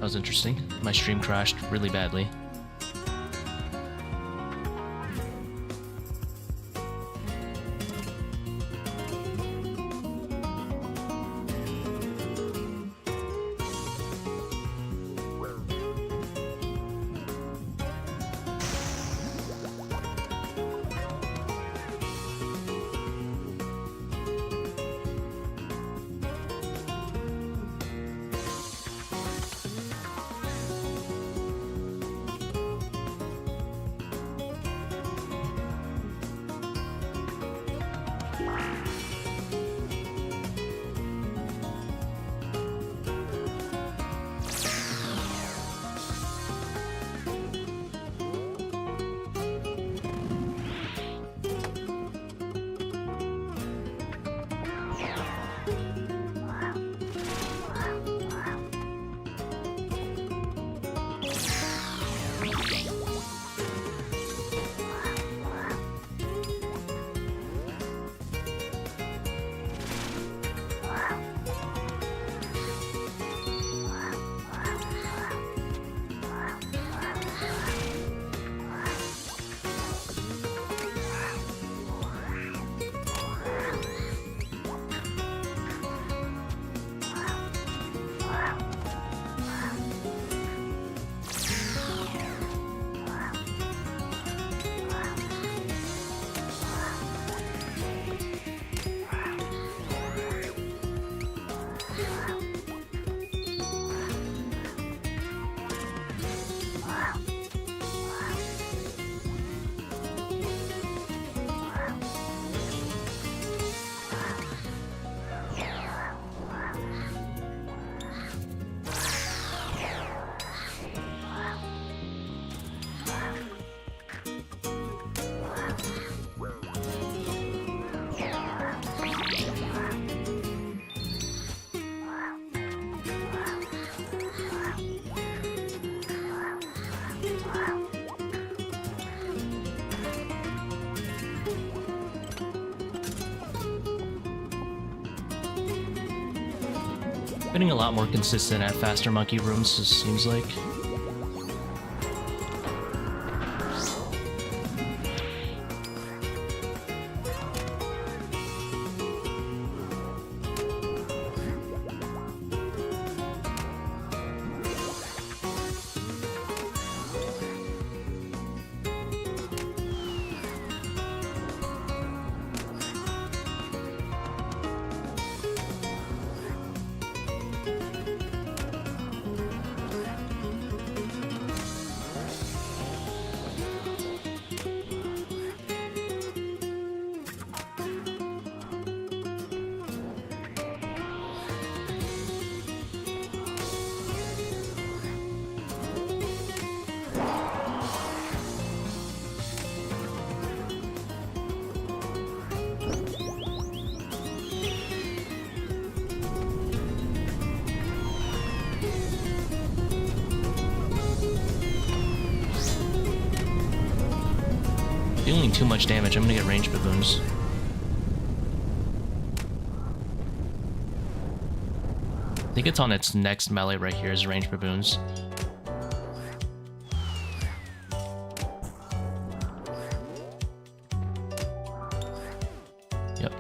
was interesting. My stream crashed really badly. Getting a lot more consistent at faster monkey rooms, it seems like. Dealing too much damage, I'm gonna get ranged baboons. I think it's on its next melee right here is ranged baboons. Yep.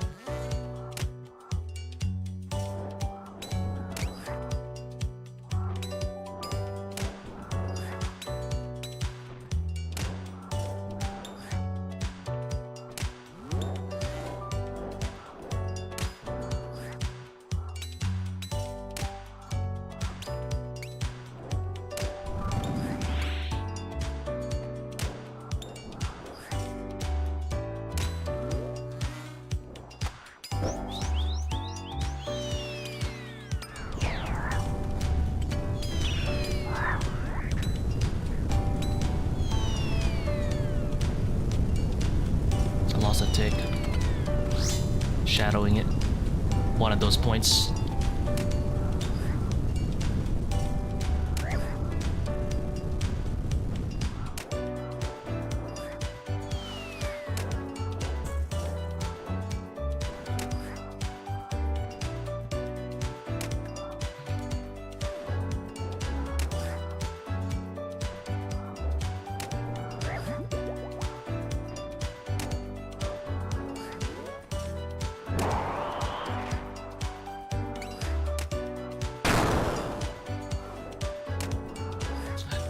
A tick. Shadowing it. One of those points.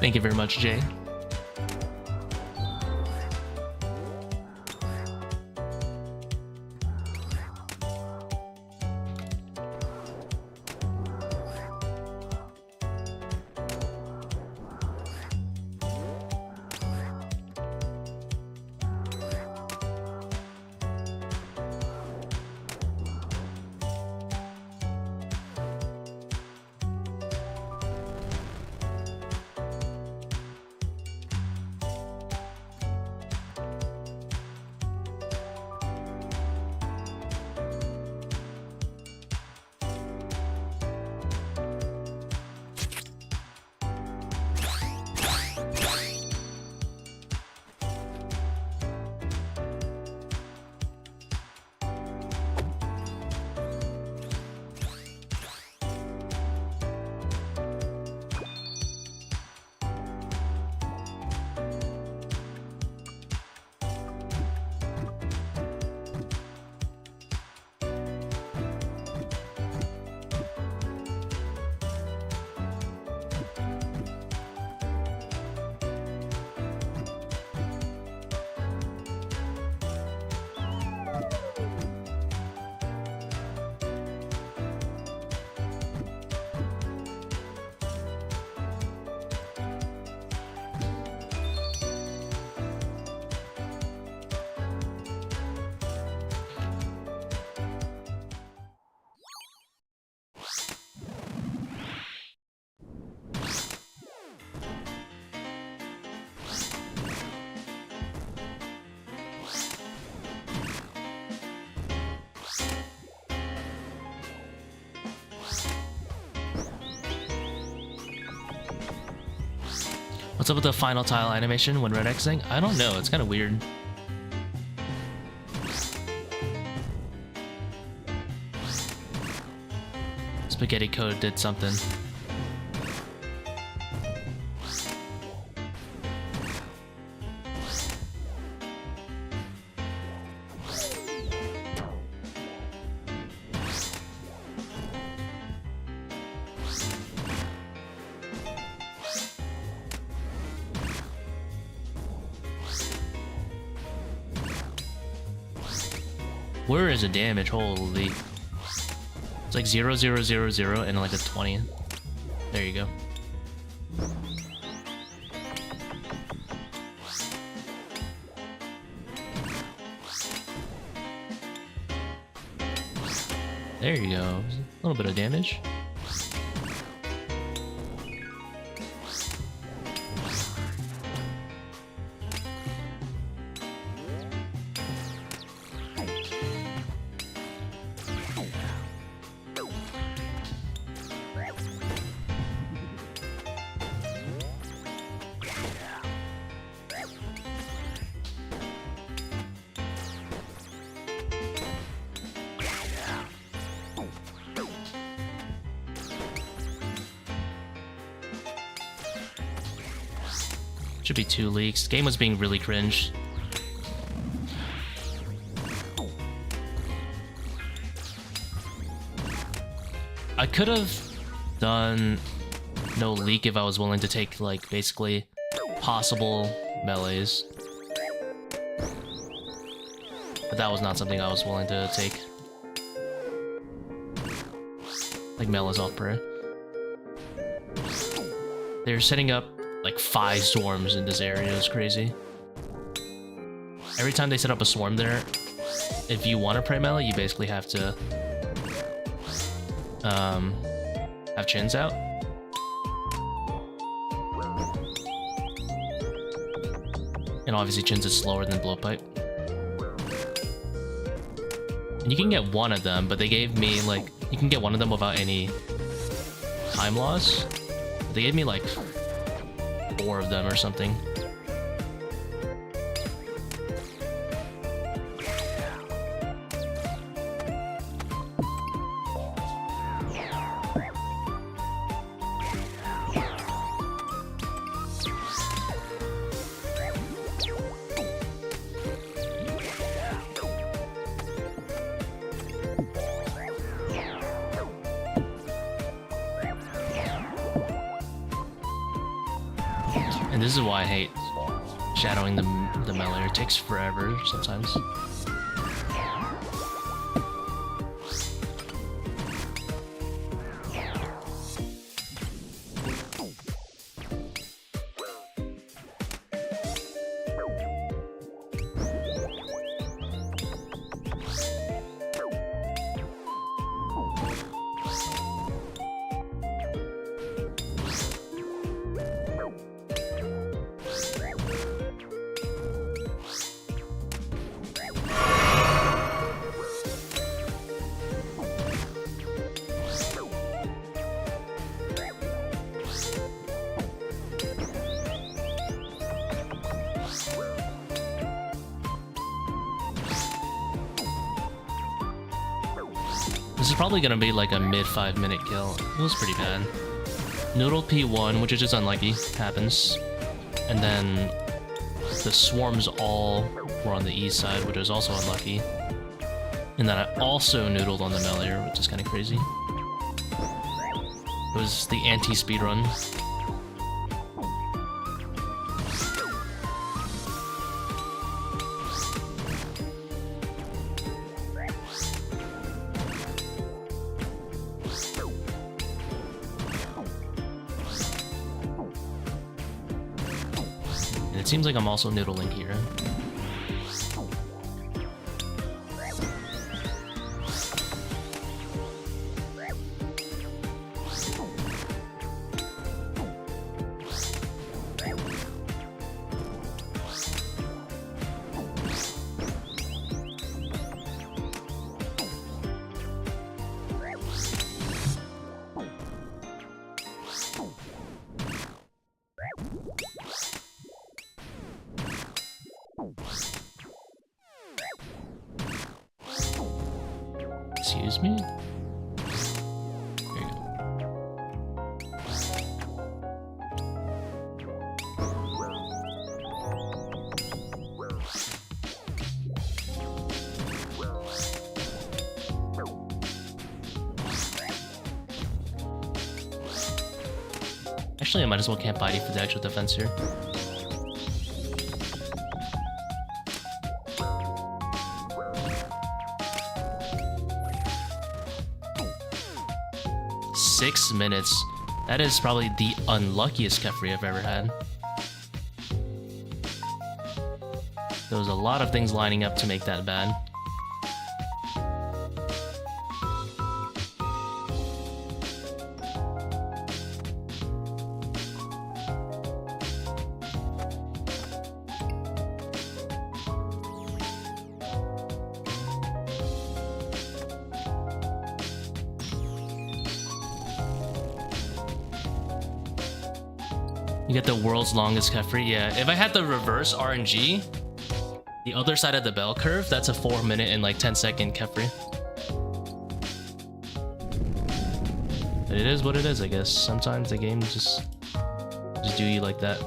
Thank you very much, Jay. What's up with the final tile animation when red Xing? I don't know, it's kind of weird. Spaghetti Code did something. Where is the damage? Holy. It's like 0, 0, 0, 0 and like a 20. There you go. There you go. A little bit of damage. Should be 2 leaks. Game was being really cringe. I could have done no leak if I was willing to take, like, basically possible melees. But that was not something I was willing to take. Like melees off prayer. They're setting up like 5 swarms in this area. It's crazy. Every time they set up a swarm there, if you want to pray melee, you basically have to have chins out. And obviously chins is slower than blowpipe. And you can get one of them, but they gave me like, you can get one of them without any time loss. They gave me like 4 of them or something. And this is why I hate shadowing the melee. It takes forever sometimes. This is probably gonna be like a mid 5-minute kill. It was pretty bad. Noodle P1, which is just unlucky, happens. And then the swarms all were on the east side, which was also unlucky. And then I also noodled on the melee, which is kind of crazy. It was the anti-speedrun. It seems like I'm also noodling here. Excuse me? There you go. Actually, I might as well camp Heidi for the actual defense here. Six minutes. That is probably the unluckiest Kephri I've ever had. There was a lot of things lining up to make that bad. You get the world's longest Kephri. Yeah, if I had the reverse RNG, the other side of the bell curve, that's a 4-minute and like 10-second Kephri. But it is what it is, I guess. Sometimes the game just do you like that.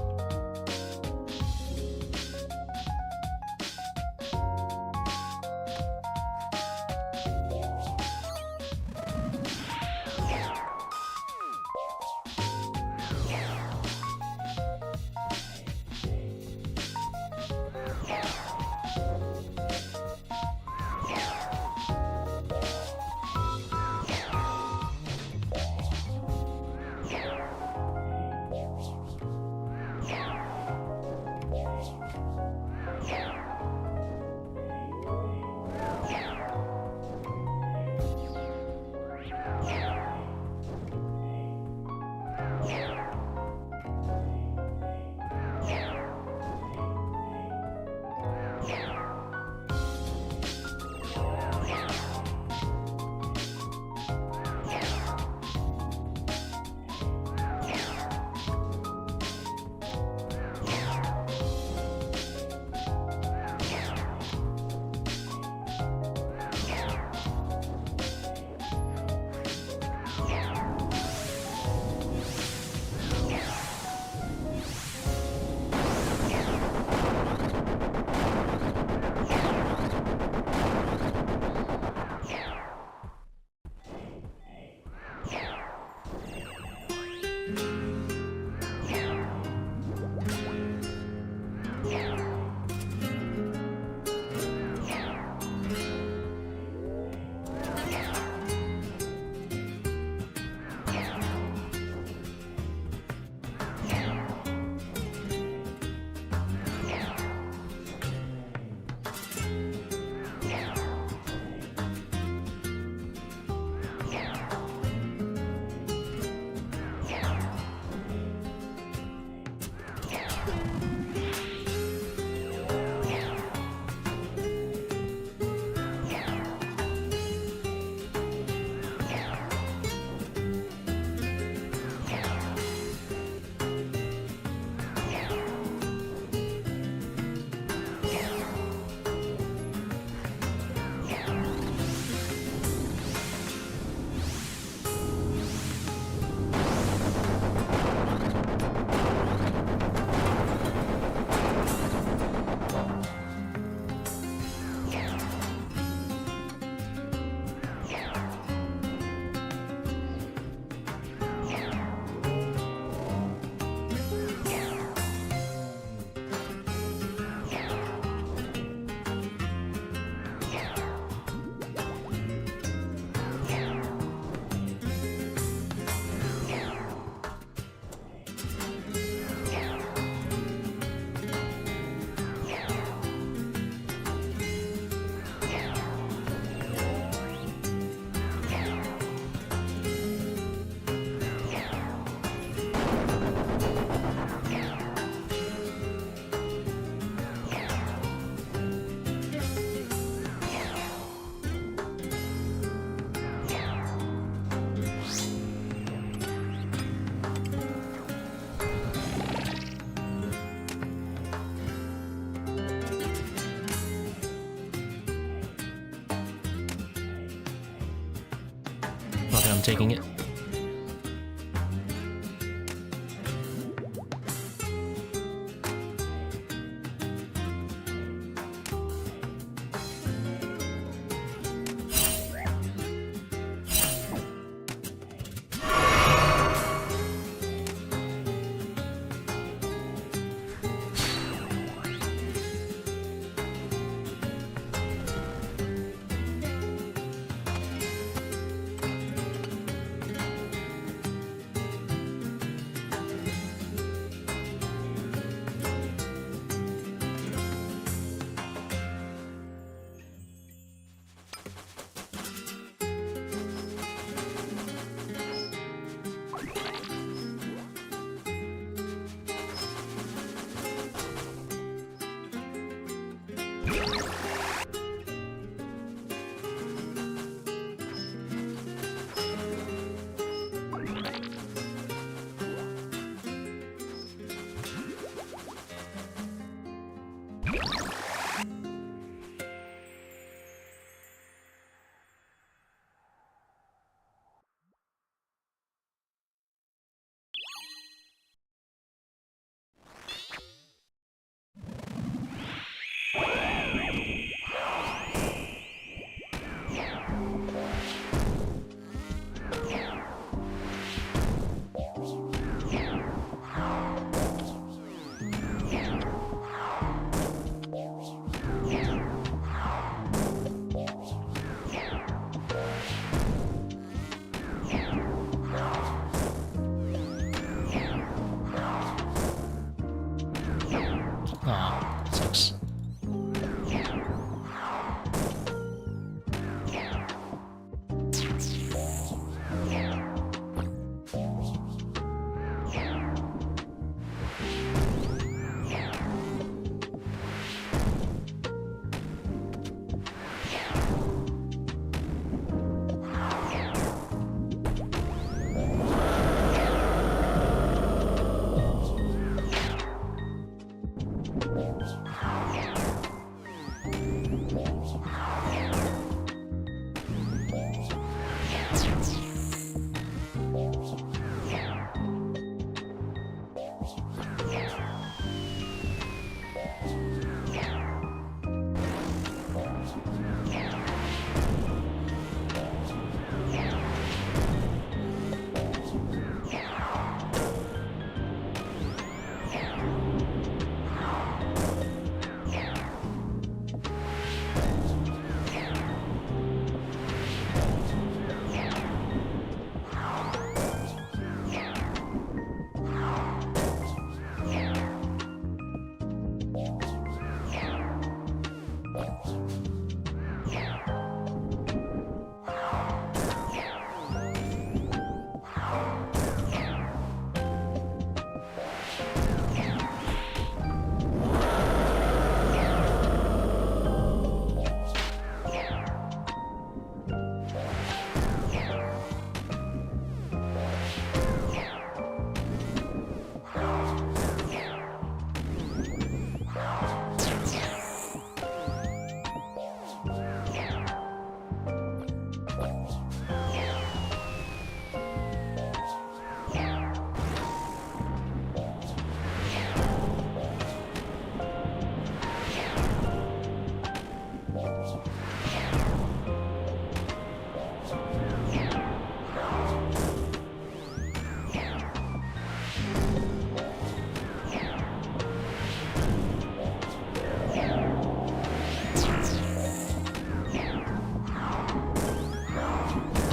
I'm taking it.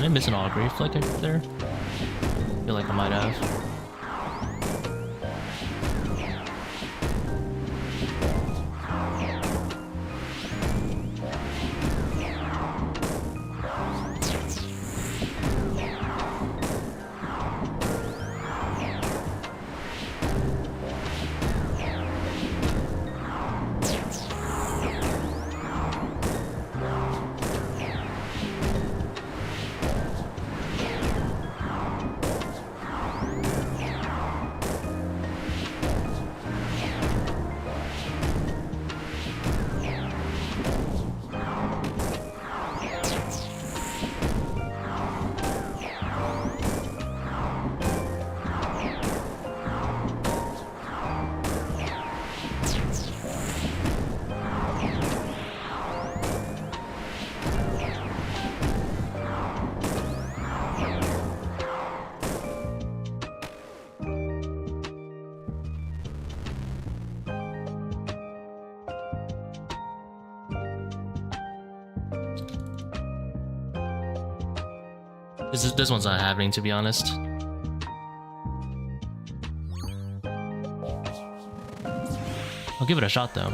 Did I miss an augury flick there? I feel like I might have. This one's not happening, to be honest. I'll give it a shot though.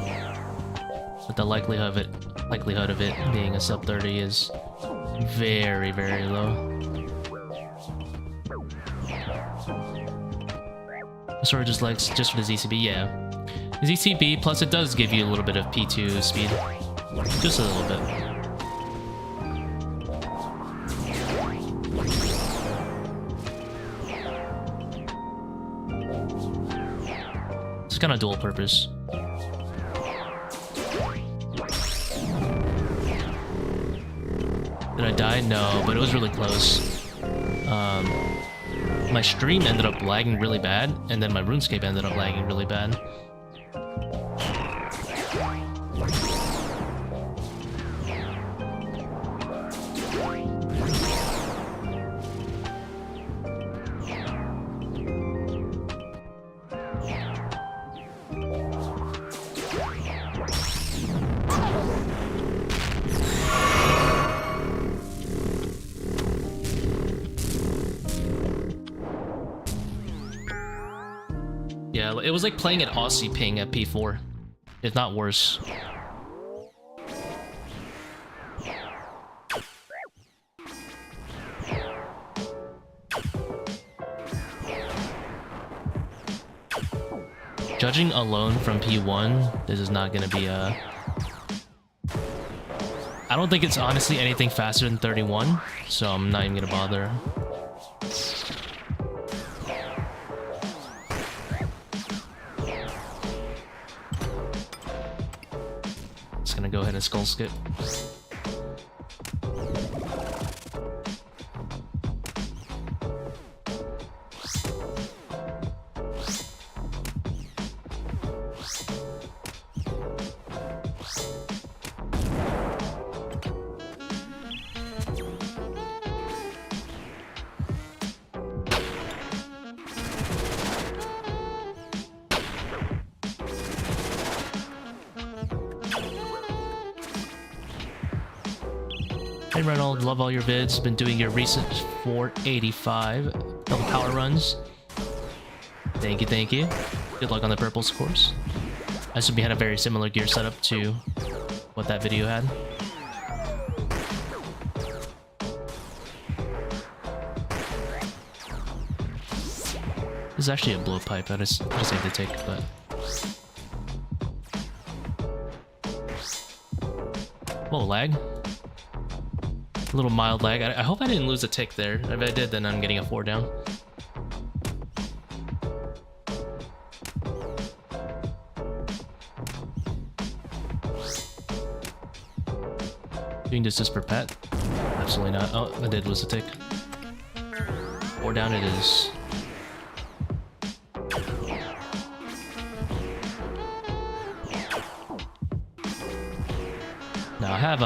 But the likelihood of it being a sub 30 is very, very low. Sort of just like just for the ZCB, yeah. ZCB plus it does give you a little bit of P2 speed, just a little bit. It's kind of dual purpose. Did I die? No, but it was really close. My stream ended up lagging really bad, and then my RuneScape ended up lagging really bad. Yeah, it was like playing at Aussie ping at P4, if not worse. Judging alone from P1, this is not gonna be a... I don't think it's honestly anything faster than 31, so I'm not even gonna bother. Gonna go ahead and skull skip. Hey Reynolds, love all your vids. Been doing your recent 485 double power runs. Thank you, thank you. Good luck on the purples course. I assume you had a very similar gear setup to what that video had. This is actually a blowpipe. I just have to take, but whoa, lag. A little mild lag. I hope I didn't lose a tick there. If I did, then I'm getting a 4 down. Doing this just for pet? Absolutely not. Oh, I did lose a tick. 4 down it is. Now I have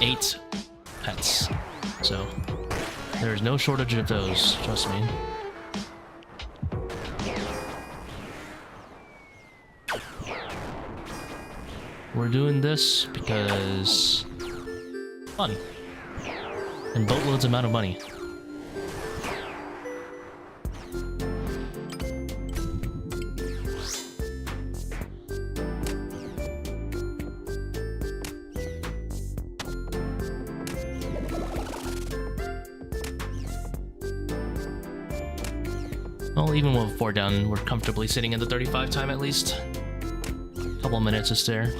8 pets, so there's no shortage of those, trust me. We're doing this because fun and boatloads amount of money. Well, even with 4 down, we're comfortably sitting in the 35 time at least. Couple minutes just there.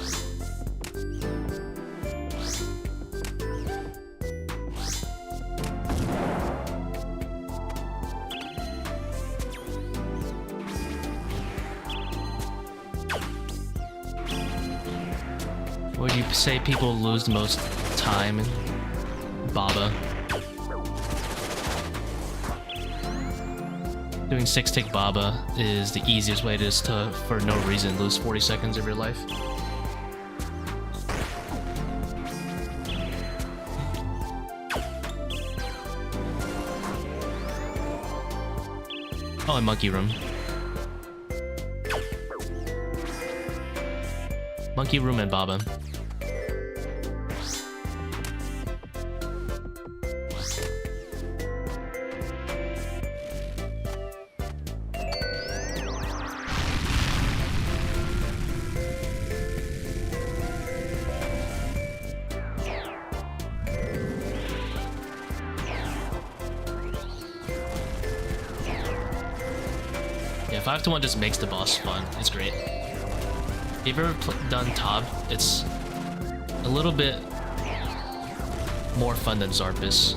Would you say people lose the most time? Baba. Doing 6-tick Baba is the easiest way just to, for no reason, lose 40 seconds of your life. Oh, and Monkey Room. Monkey Room and Baba. 5 to 1 just makes the boss fun. It's great. If you've ever done Tbow, it's a little bit more fun than Zarpus.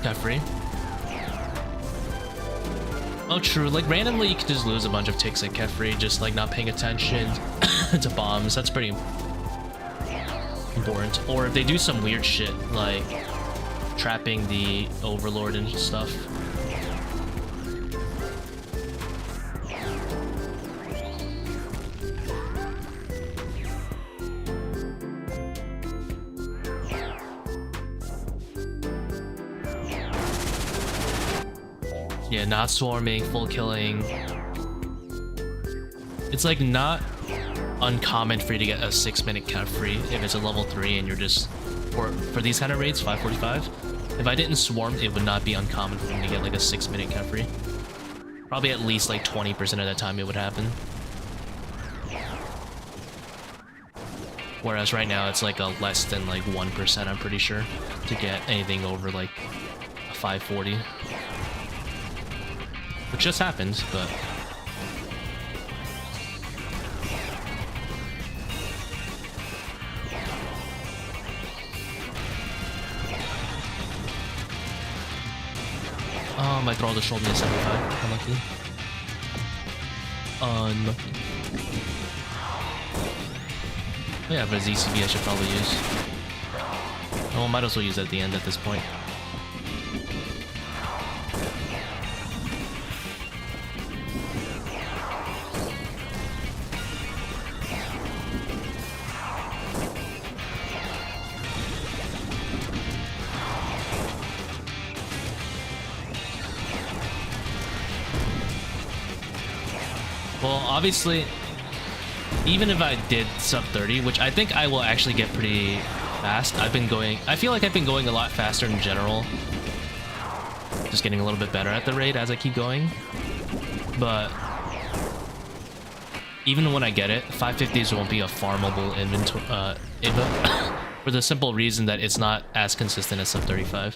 Kephri. Oh, true. Like, randomly, you could just lose a bunch of ticks at Kephri, just, like, not paying attention to bombs. That's pretty important. Or if they do some weird shit, like trapping the Overlord and stuff. Yeah, not swarming, full killing. It's like not uncommon for you to get a 6-minute Kephri if it's a level 3 and you're just, for these kind of raids, 545. If I didn't swarm, it would not be uncommon for me to get like a 6-minute Kephri. Probably at least like 20% of the time it would happen. Whereas right now it's like a less than like 1%, I'm pretty sure, to get anything over like a 540. Which just happens, but... Oh, my thrall just rolled me a 75. Unlucky. Unlucky. Oh yeah, but ZCB I should probably use. Oh, might as well use it at the end at this point. Well, obviously, even if I did sub 30, which I think I will actually get pretty fast, I feel like I've been going a lot faster in general. Just getting a little bit better at the raid as I keep going. But even when I get it, 550s won't be a farmable invo, for the simple reason that it's not as consistent as sub 35.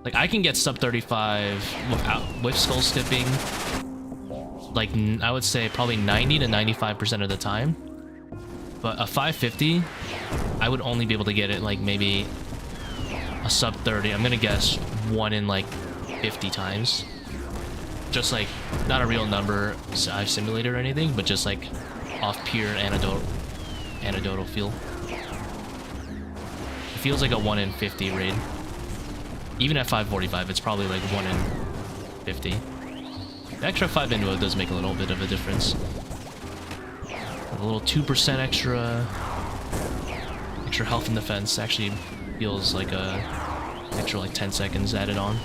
Like, I can get sub 35 with skull skipping, like, I would say probably 90 to 95% of the time. But a 550, I would only be able to get it like maybe a sub 30. I'm gonna guess 1 in like 50 times. Just like, not a real number I've simulated or anything, but just like off pure anecdotal feel. It feels like a 1 in 50 raid. Even at 545, it's probably like 1 in 50. The extra 5 invo does make a little bit of a difference. A little 2% extra health and defense actually feels like a extra like 10 seconds added on.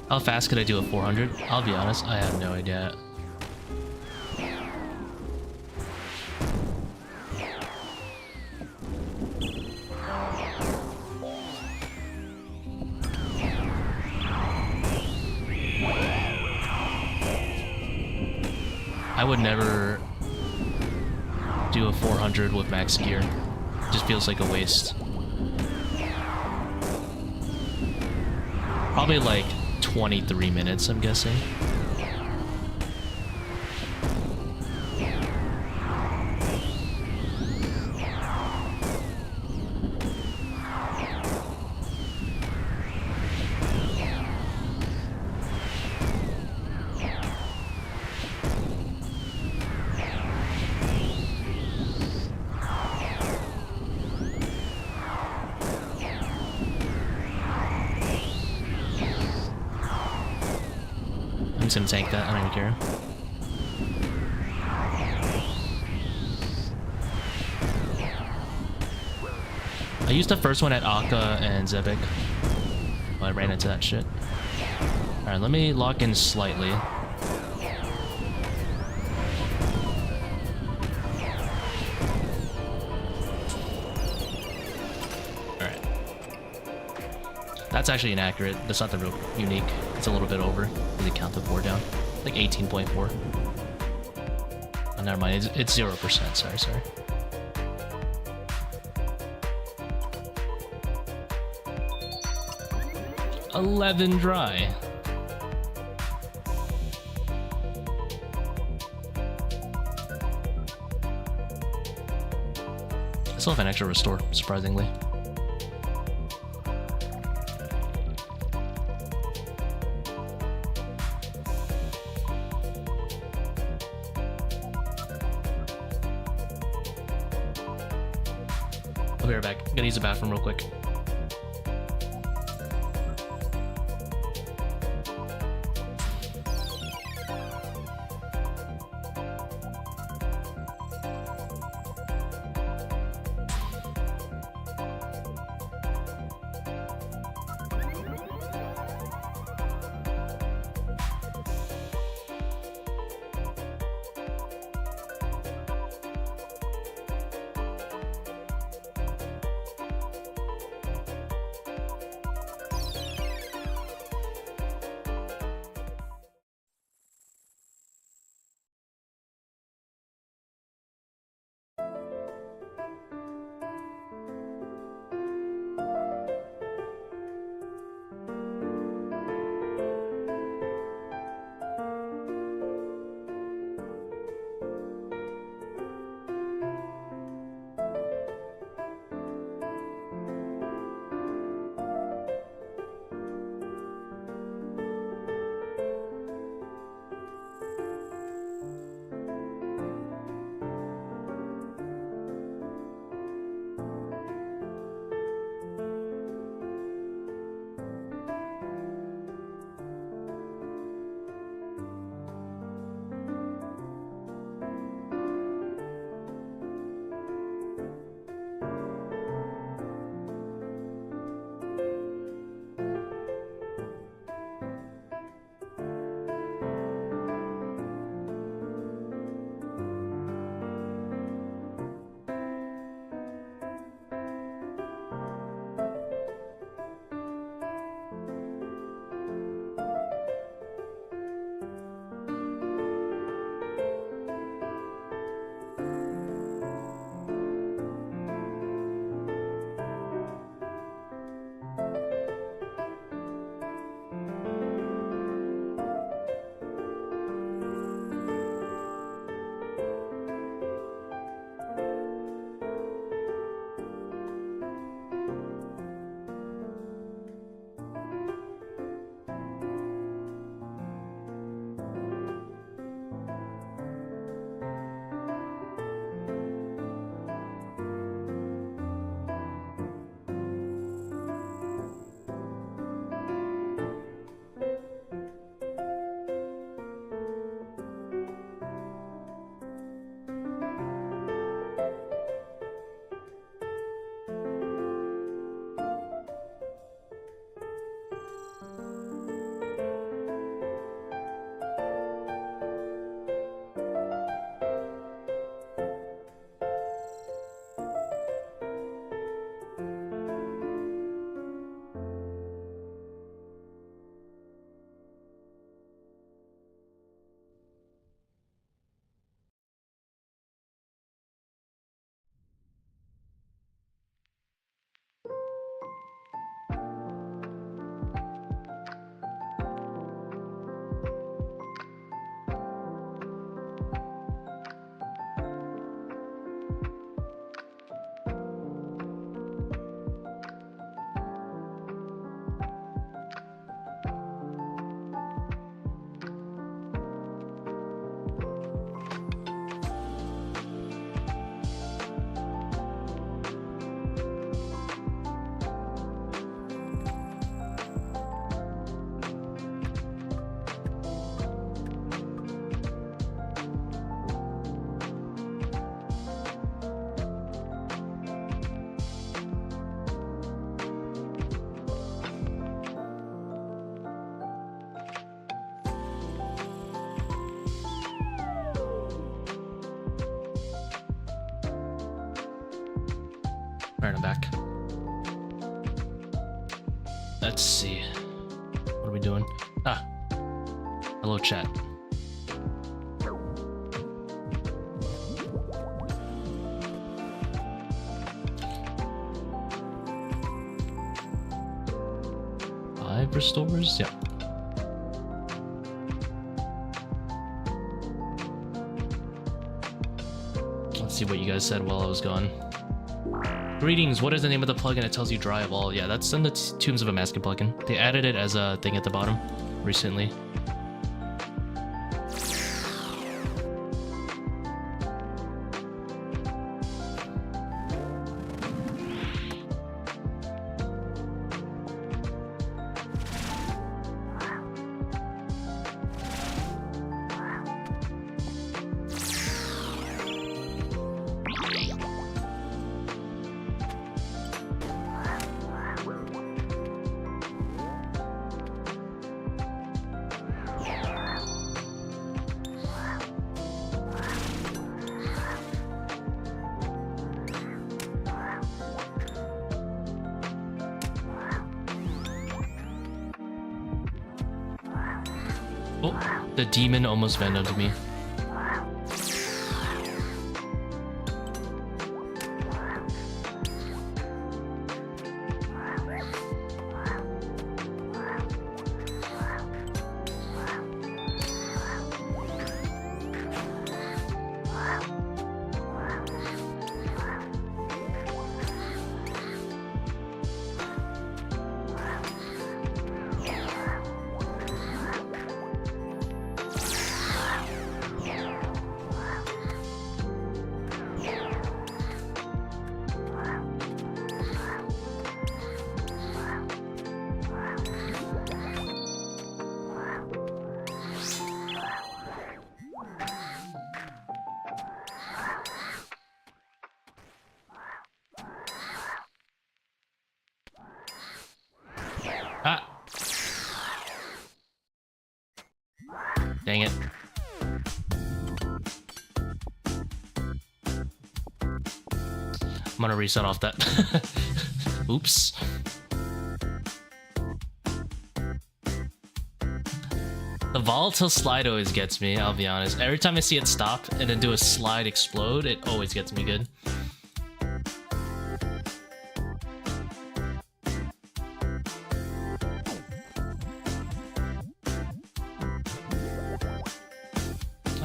How fast could I do a 400? I'll be honest, I have no idea. I would never do a 400 with max gear. It just feels like a waste. Probably like 23 minutes, I'm guessing. just gonna tank that, I don't even care. I used the first one at Akkha and Zebak. Oh, I ran into that shit. Alright, let me lock in slightly. Alright. That's actually inaccurate. That's not the real unique. It's a little bit over. They count the 4 down. Like 18.4. Oh, never mind. It's 0%. Sorry. 11 dry. I still have an extra restore, surprisingly. I'll be right back. Gotta use the bathroom real quick. Alright, I'm back. Let's see. What are we doing? Ah. Hello, chat. Five restores? Yeah. Let's see what you guys said while I was gone. Greetings, what is the name of the plugin that tells you dry of all? Yeah, that's in the Tombs of Amascut plugin. They added it as a thing at the bottom recently. Oh, the demon almost venomed me. Ah! Dang it. I'm gonna reset off that. Oops. The volatile slide always gets me, I'll be honest. Every time I see it stop and then do a slide explode, it always gets me good.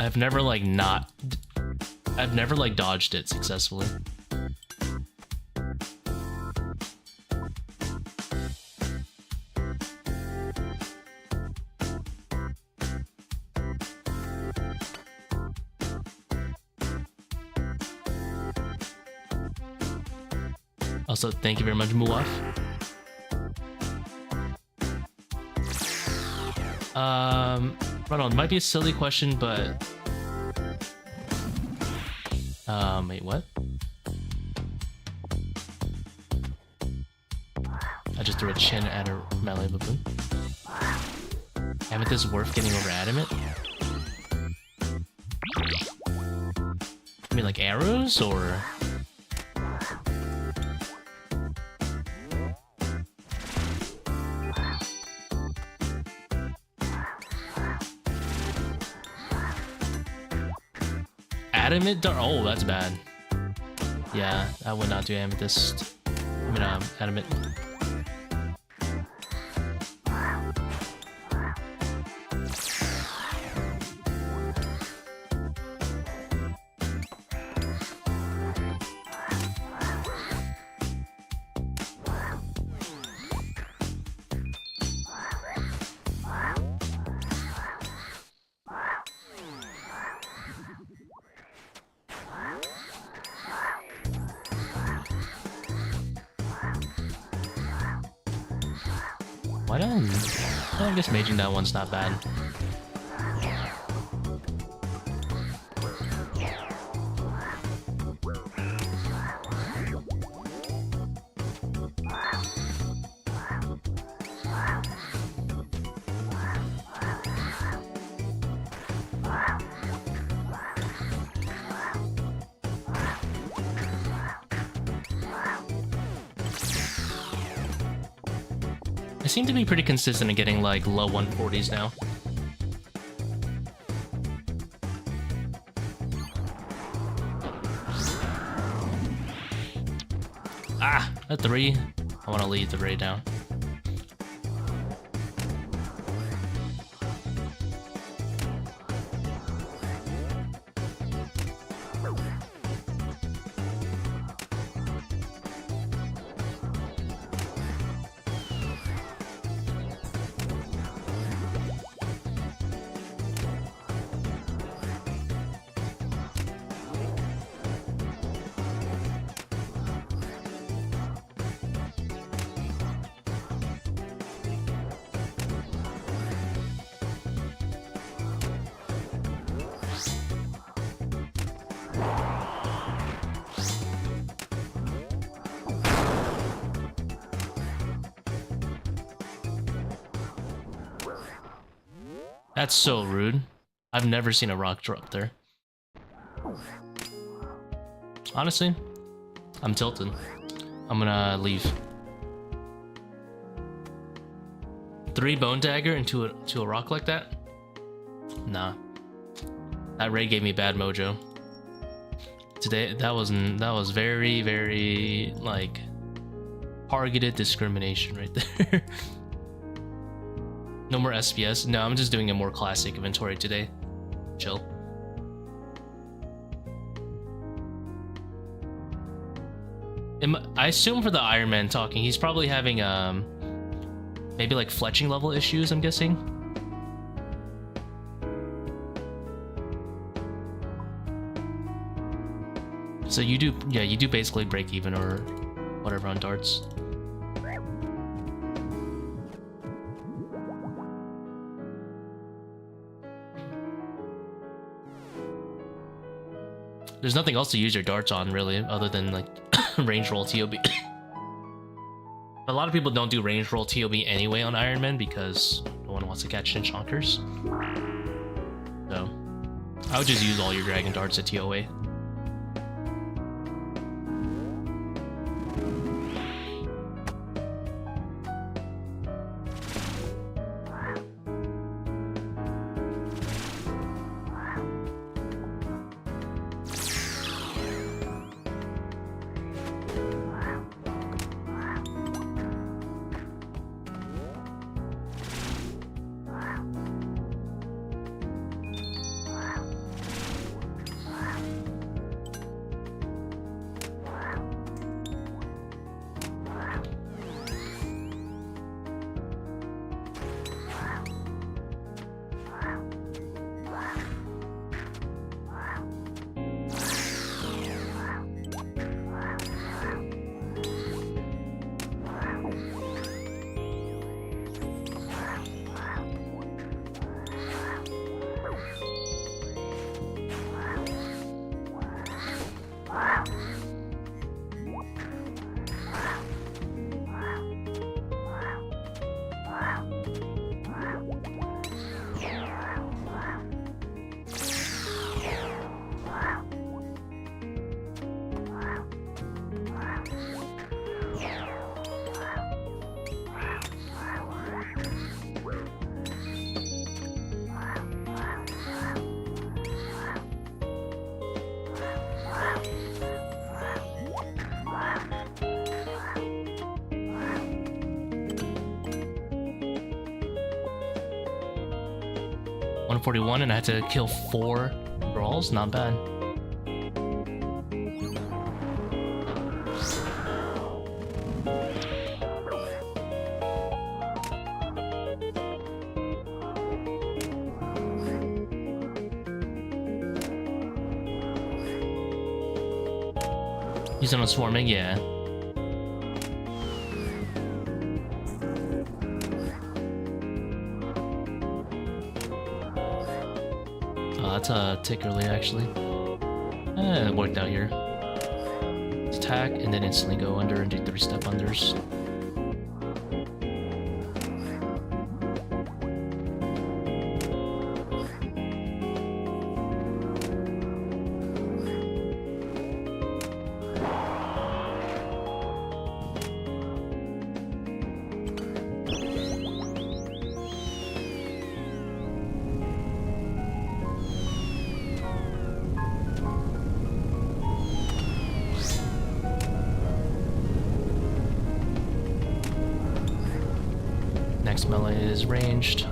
I've never like dodged it successfully. Also, thank you very much, Muaf. Right on, might be a silly question, but wait, what? I just threw a chin at a melee baboon. Amethyst worth getting over adamant? I mean, like arrows, or? Adamant dart? Oh, that's bad. Yeah, I would not do amethyst. I mean, adamant. Why don't I guess maging that one's not bad. I seem to be pretty consistent in getting like low 140s now. Ah, a 3. I want to lead the raid down. That's so rude. I've never seen a rock drop there. Honestly, I'm tilted. I'm gonna leave. 3 Bone Dagger into a rock like that? Nah. That raid gave me bad mojo. Today, that was very, very, like, targeted discrimination right there. No more SPS? No, I'm just doing a more classic inventory today. Chill. I assume for the Iron Man talking, he's probably having maybe like fletching level issues, I'm guessing. So you do, yeah, you do basically break even or whatever on darts. There's nothing else to use your darts on, really, other than, like, range roll TOB. A lot of people don't do range roll TOB anyway on Iron Man because no one wants to catch in chonkers. So, I would just use all your dragon darts at ToA. .41 and I had to kill 4 brawls, not bad. He's on a swarming, yeah. That's a tick early, actually. It worked out here. Attack, and then instantly go under and do 3-step unders. next melee is ranged.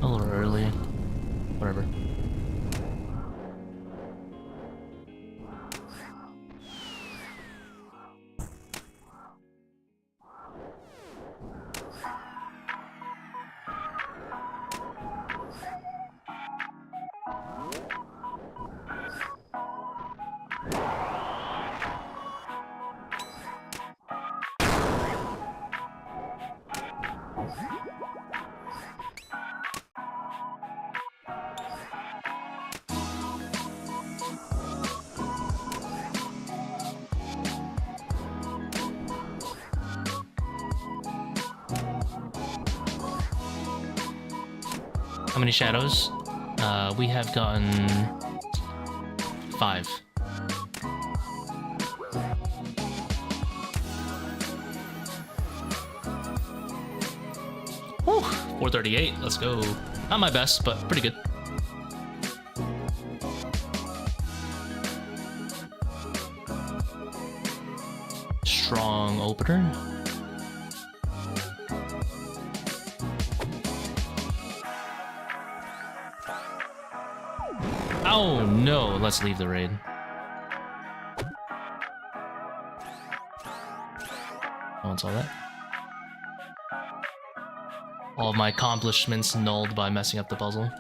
A little early. Whatever. How many shadows? We have gotten 5. Whew, 438, let's go. Not my best, but pretty good. Strong opener. Oh no, let's leave the raid. No one saw that. All of my accomplishments nulled by messing up the puzzle.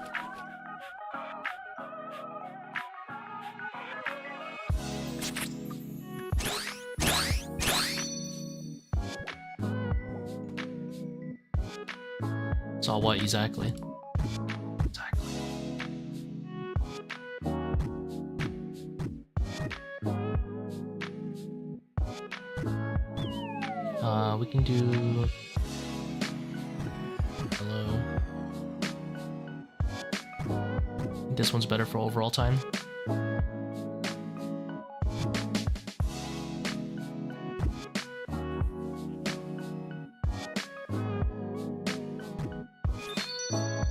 Saw what exactly? We can do... Hello. I think this one's better for overall time.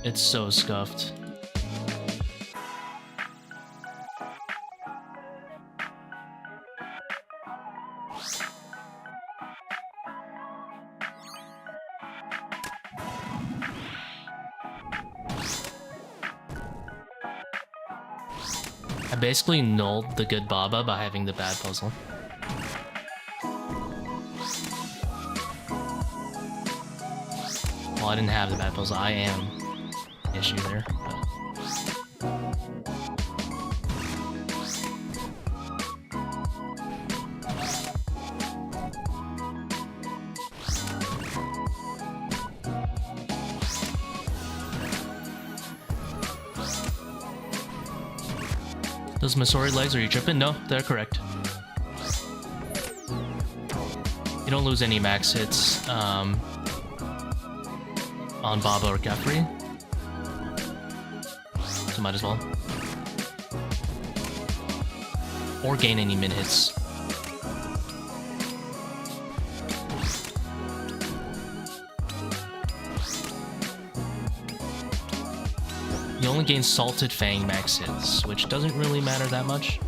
It's so scuffed. I basically nulled the good Baba by having the bad puzzle. Well, I didn't have the bad puzzle. I am the issue there. But... Those Masori legs, are you tripping? No, they're correct. You don't lose any max hits on Baba or Kephri, so might as well. Or gain any min hits. You only gain Salted Fang max hits, which doesn't really matter that much.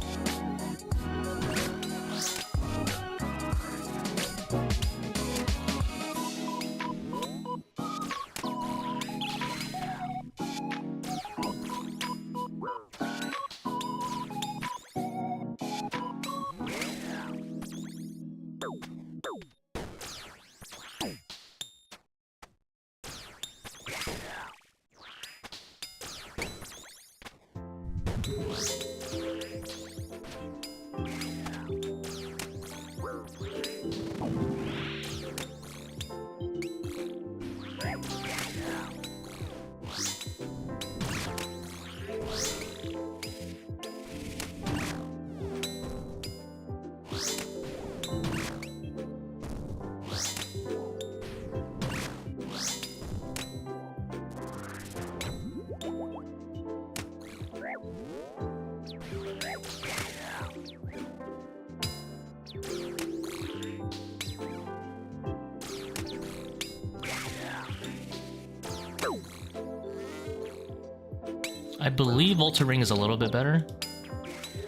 I believe Ultor Ring is a little bit better.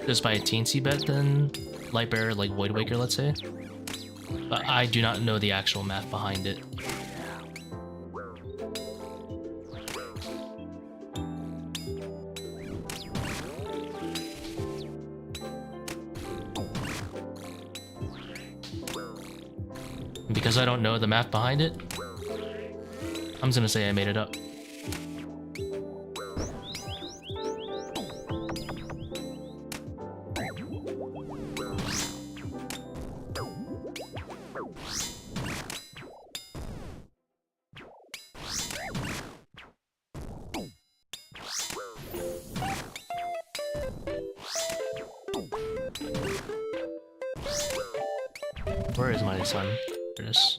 Just by a teensy bit than Lightbearer, like Void Waker, let's say. But I do not know the actual math behind it. Because I don't know the math behind it, I'm just gonna say I made it up. Where is my son? There it is.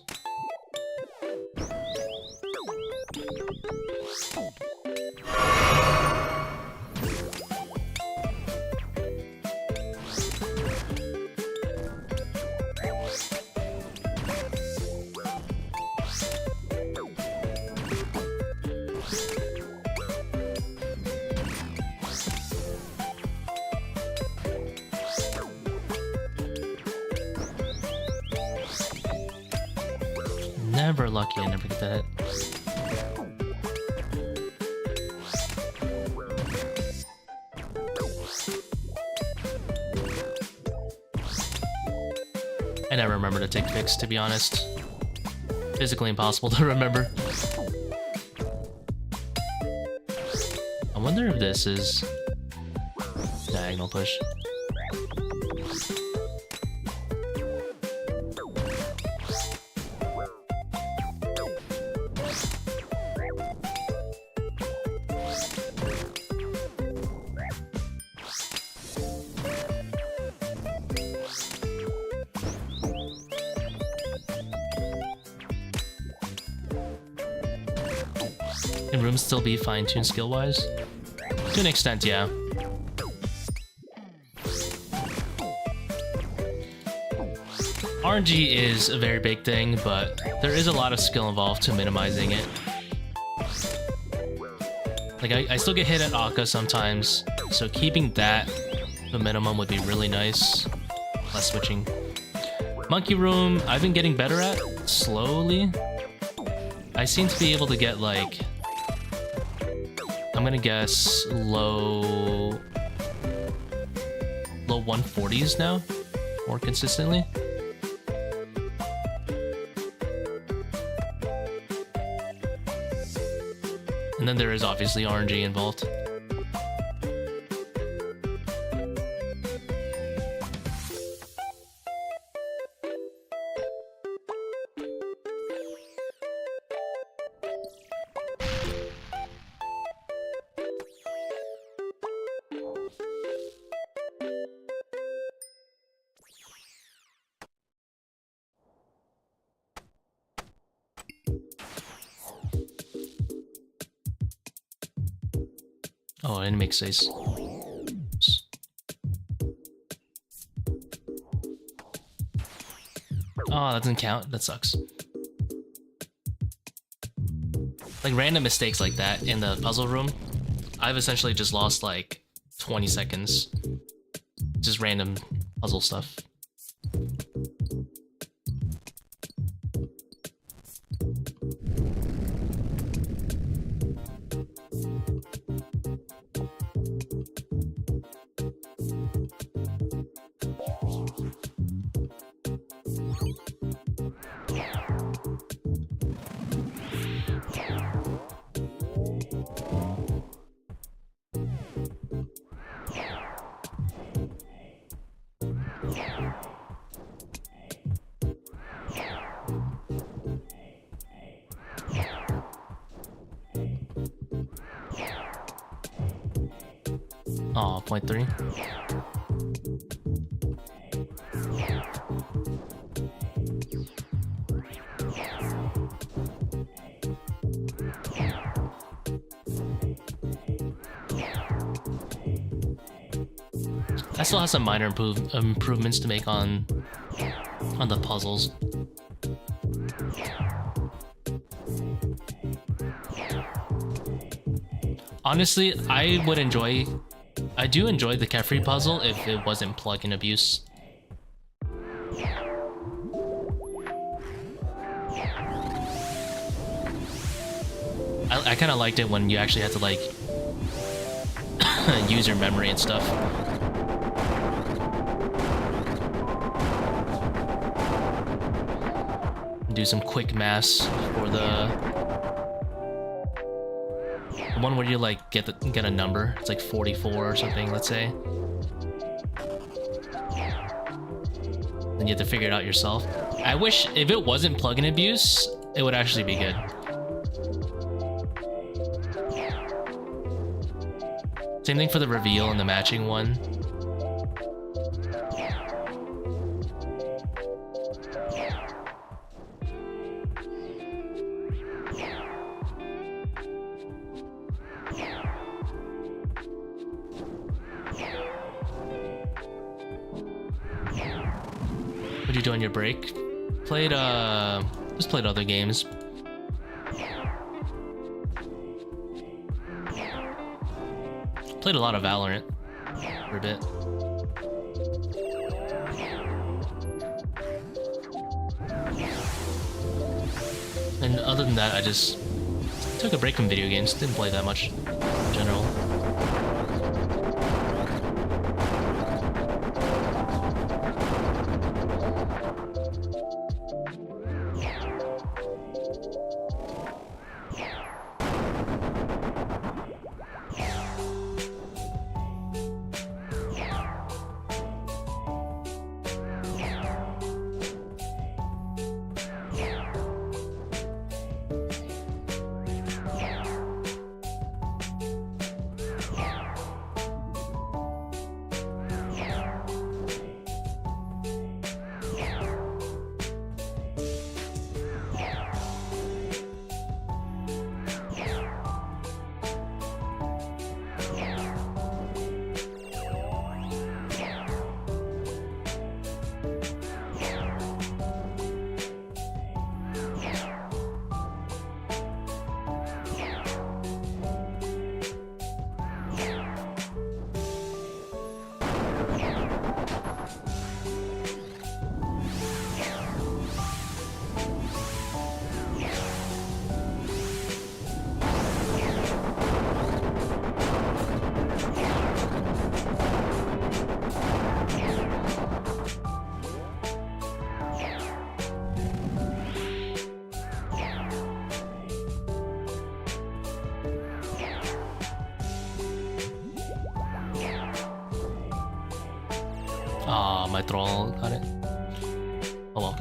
Never lucky, I never get that hit. I never remember to take fix, to be honest. Physically impossible to remember. I wonder if this is diagonal push. Can rooms still be fine-tuned skill-wise? To an extent, yeah. RNG is a very big thing, but there is a lot of skill involved to minimizing it. Like, I still get hit at Akkha sometimes, so keeping that to a minimum would be really nice. Less switching. Monkey Room, I've been getting better at, slowly. I seem to be able to get, like, I'm gonna guess low 140s now, more consistently. And then there is obviously RNG involved. Oh, I didn't make space. Oh, that doesn't count. That sucks. Like, random mistakes like that in the puzzle room, I've essentially just lost, like, 20 seconds. Just random puzzle stuff. Oh, 0.3. I still have some minor improvements to make on the puzzles. Honestly, I do enjoy the Kephri puzzle if it wasn't plugin abuse. I kind of liked it when you actually had to like use your memory and stuff. Do some quick maths for the one where you like get a number. It's like 44 or something, let's say. Then you have to figure it out yourself. I wish if it wasn't plugin abuse, it would actually be good. Same thing for the reveal and the matching one. What'd you do on your break? Just played other games. Played a lot of Valorant for a bit. And other than that, I just took a break from video games. Didn't play that much in general. My thrall got it. Oh well.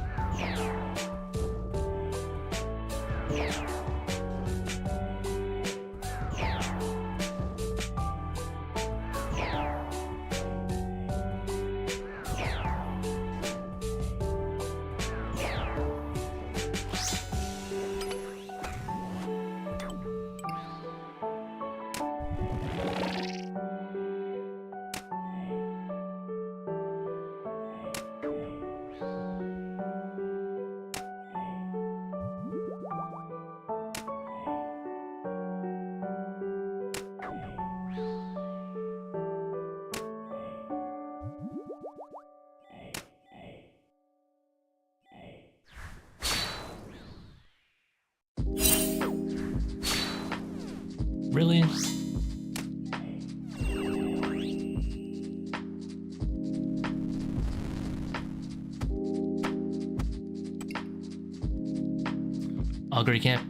Really? Augury camp?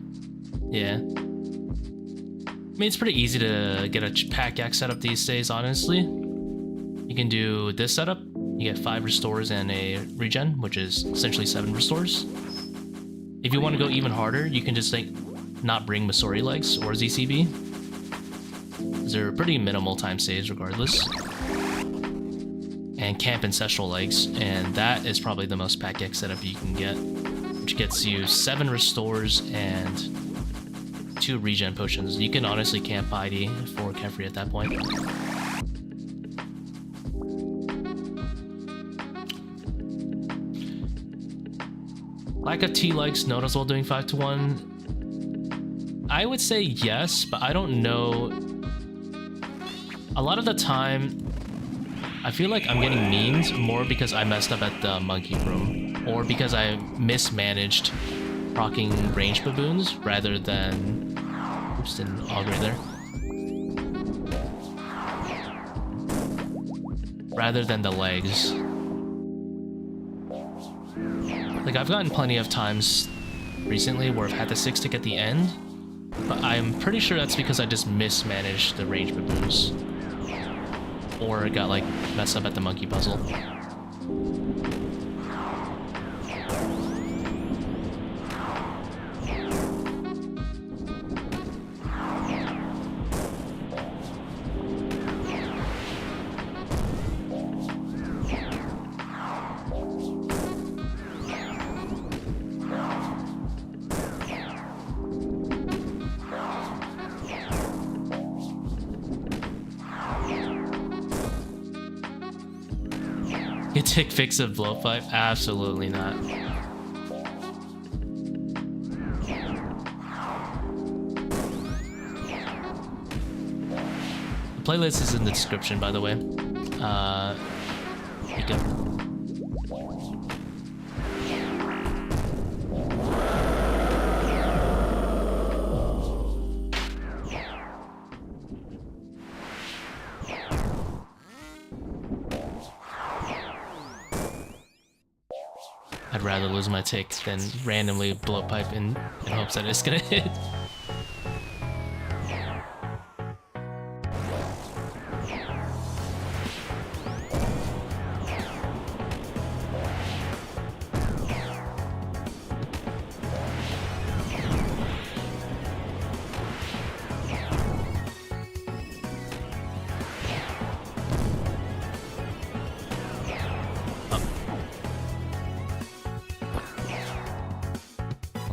Yeah. I mean, it's pretty easy to get a pack X setup these days, honestly. You can do this setup. You get 5 restores and a regen, which is essentially 7 restores. If you want to go even harder, you can just like not bring Masori legs or ZCB. They're pretty minimal time saves regardless. And camp ancestral legs, and that is probably the most pack X setup you can get, which gets you 7 restores and 2 regen potions. You can honestly camp ID for Kephri at that point. Lack of T legs noticeable doing 5-1. I would say yes, but I don't know A lot of the time, I feel like I'm getting memed more because I messed up at the monkey room, or because I mismanaged proccing range baboons rather than... Oops, didn't augury there. Rather than the legs. Like, I've gotten plenty of times recently where I've had the 6-tick at the end, but I'm pretty sure that's because I just mismanaged the range baboons. Or it got, like, messed up at the monkey puzzle. Tick fix of blowpipe? Absolutely not. The playlist is in the description, by the way. You can... I'd rather lose my tick than randomly blow pipe in hopes that it's gonna hit.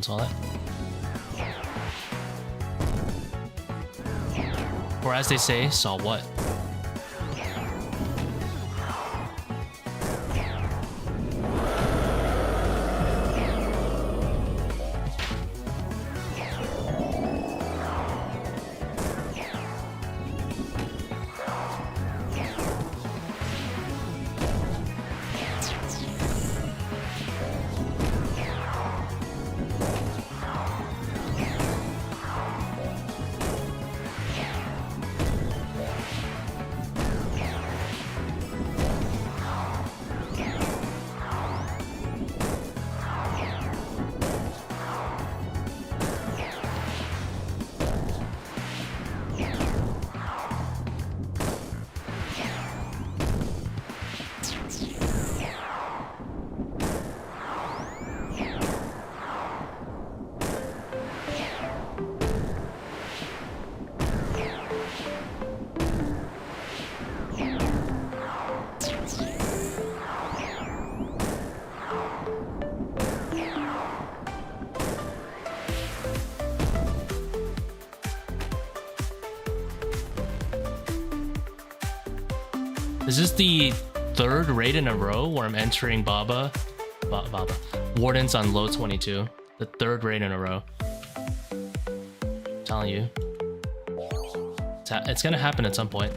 All that. Or as they say, saw what? Is this the third raid in a row where I'm entering Wardens on low 22? The third raid in a row. I'm telling you. It's gonna happen at some point.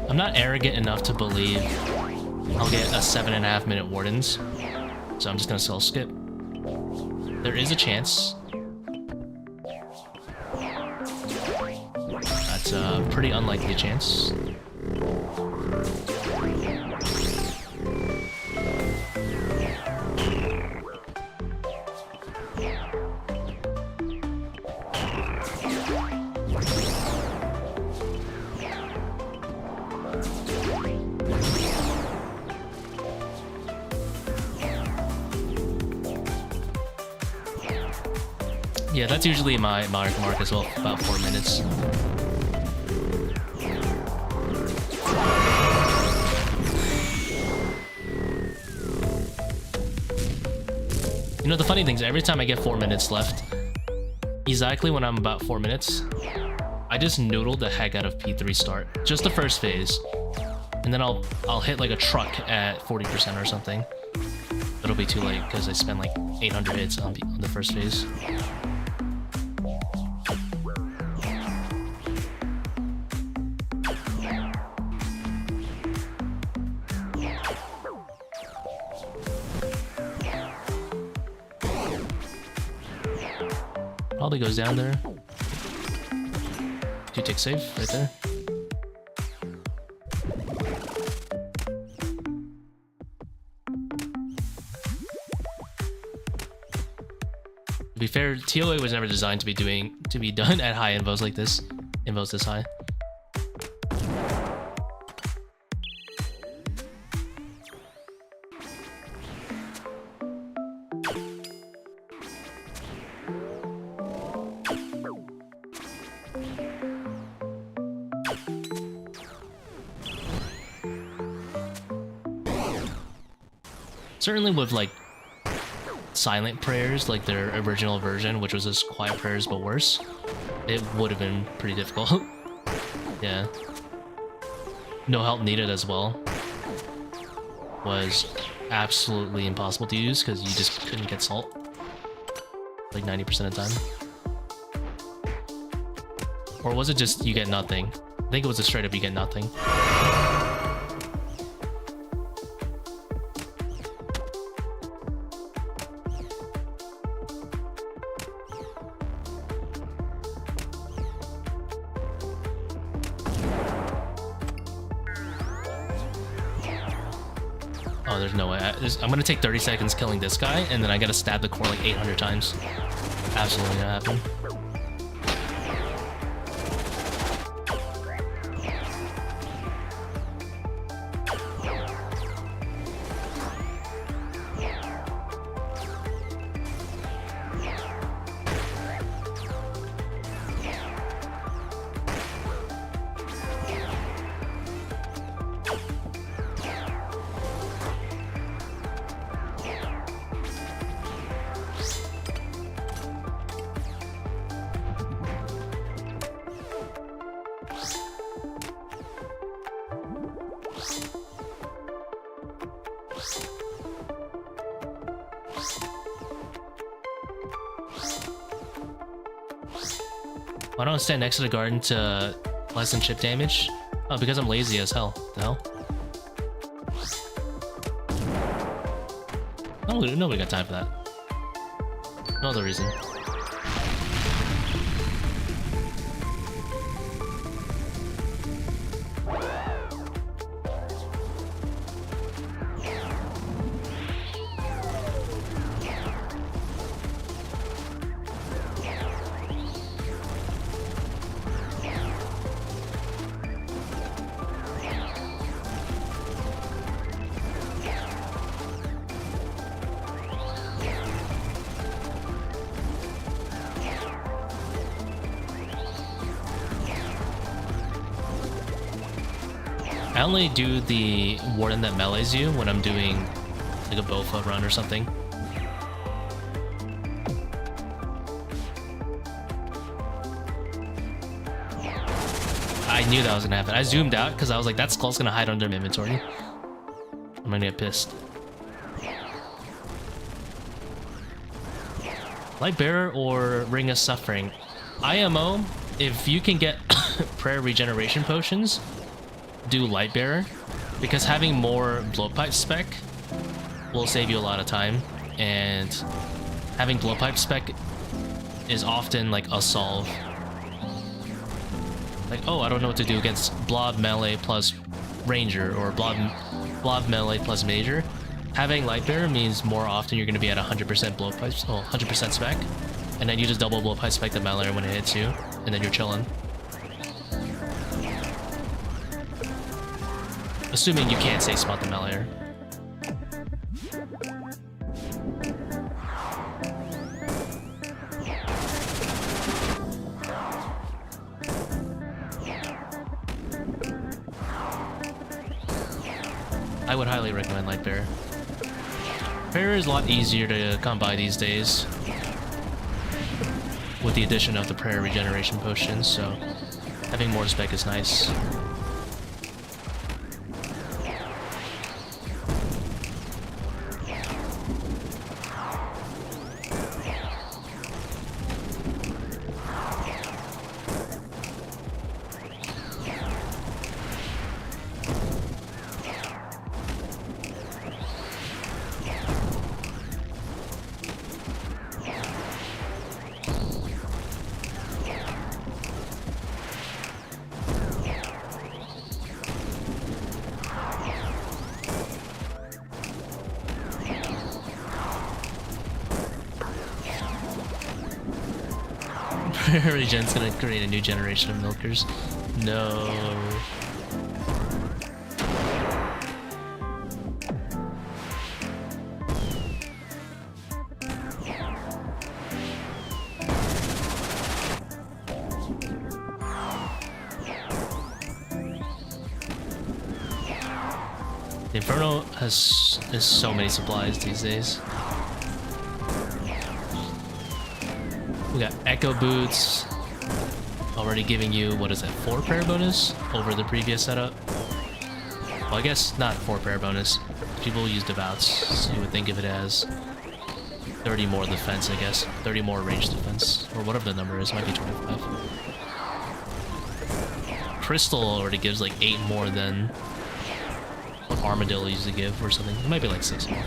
I'm not arrogant enough to believe I'll get a 7.5 minute Wardens, so I'm just gonna sell skip. There is a chance. That's a pretty unlikely chance. Yeah, that's usually my mark as well, about 4 minutes. You know, the funny thing is, every time I get 4 minutes left, exactly when I'm about 4 minutes, I just noodled the heck out of P3 start. Just the first phase. And then I'll hit like a truck at 40% or something. It'll be too late because I spent like 800 hits on the first phase. Probably goes down there. 2-tick save right there. To be fair, ToA was never designed to be done at high invos like this. Invos this high. Certainly with like silent prayers, like their original version, which was just quiet prayers but worse, it would have been pretty difficult. Yeah. No help needed as well. Was absolutely impossible to use because you just couldn't get salt. Like 90% of the time. Or was it just you get nothing? I think it was a straight up you get nothing. Oh, there's no way. I'm gonna take 30 seconds killing this guy, and then I gotta stab the core like 800 times. Absolutely not happen. Why don't I stand next to the garden to lessen chip damage? Oh, because I'm lazy as hell. The hell? Oh, nobody got time for that. No other reason. I only do the Warden that melees you when I'm doing like a Bofa run or something. I knew that was gonna happen. I zoomed out because I was like, that skull's gonna hide under my inventory. I'm gonna get pissed. Lightbearer or Ring of Suffering? IMO, if you can get prayer regeneration potions, do Lightbearer, because having more blowpipe spec will save you a lot of time, and having blowpipe spec is often like a solve. Like, oh, I don't know what to do against blob melee plus ranger, or blob melee plus major. Having Lightbearer means more often you're going to be at 100% blowpipe, oh, 100% spec, and then you just double blowpipe spec the melee when it hits you, and then you're chilling. Assuming you can't say spot the melee. I would highly recommend Lightbearer. Prayer is a lot easier to come by these days with the addition of the prayer regeneration potion, so having more spec is nice. Regen's gonna create a new generation of milkers. No. The Inferno has so many supplies these days. We got Echo Boots, already giving you, what is it, 4 prayer bonus over the previous setup? Well, I guess not 4 prayer bonus. People use Devout's, so you would think of it as 30 more defense, I guess. 30 more range defense, or whatever the number is, might be 25. Crystal already gives like 8 more than what Armadillo used to give, or something. It might be like 6 more.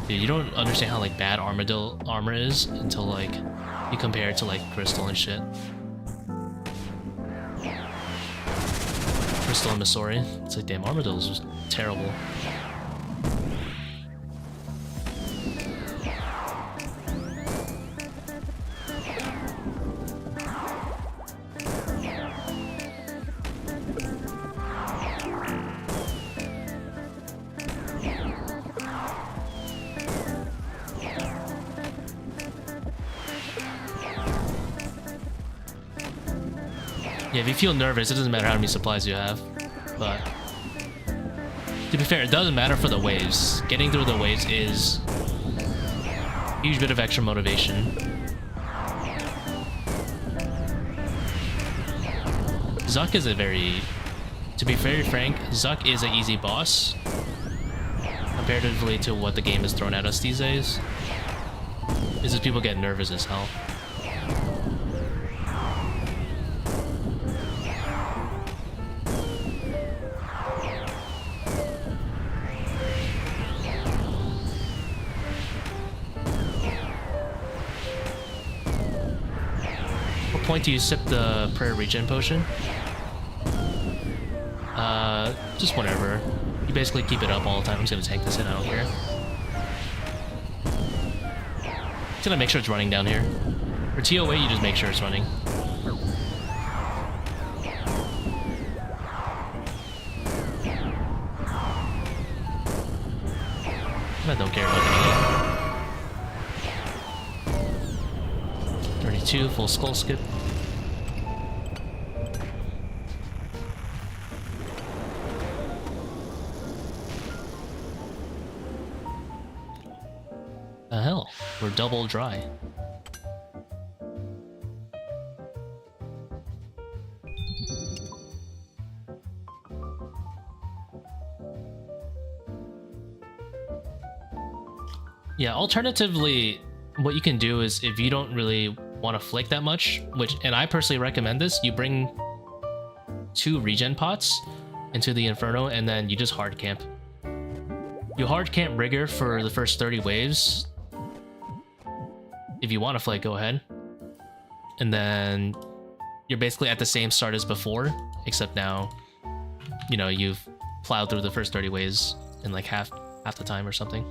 Dude, you don't understand how like bad Armadillo armor is until like you compare it to like Crystal and shit. Crystal and Missouri. It's like, damn, Armadillo's just terrible. Yeah, if you feel nervous, it doesn't matter how many supplies you have. But to be fair, it doesn't matter for the waves. Getting through the waves is a huge bit of extra motivation. Zuck is a very, to be very frank, Zuck is an easy boss comparatively to what the game has thrown at us these days. It's just people get nervous as hell. Point do you sip the prayer regen potion? Just whatever. You basically keep it up all the time. I'm just gonna tank this in, I don't care. Just gonna make sure it's running down here. For ToA, you just make sure it's running. I don't care about any. 32, full skull skip. The hell? We're double dry. Yeah, alternatively, what you can do is if you don't really want to flick that much, and I personally recommend this, you bring 2 regen pots into the Inferno and then you just hard camp. You hard camp Rigger for the first 30 waves. If you want to flick, go ahead. And then you're basically at the same start as before, except now, you know, you've plowed through the first 30 waves in like half the time or something.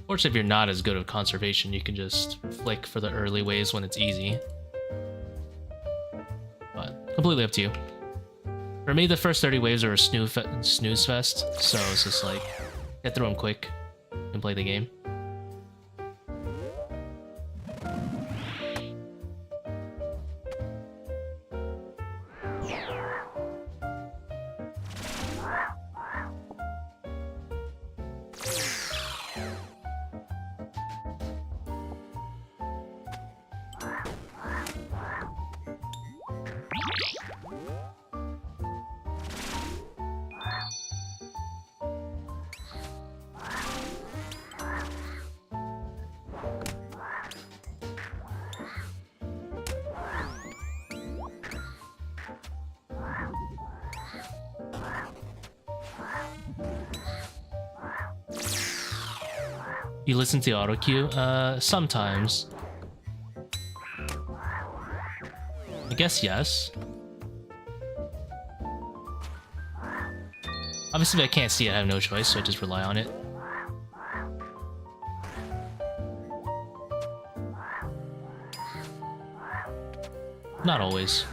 Of course, if you're not as good at conservation, you can just flick for the early waves when it's easy. But completely up to you. For me, the first 30 waves are a snooze fest, so it's just like, get through them quick and play the game. You listen to auto cue? Sometimes. I guess yes. Obviously, if I can't see it, I have no choice, so I just rely on it. Not always.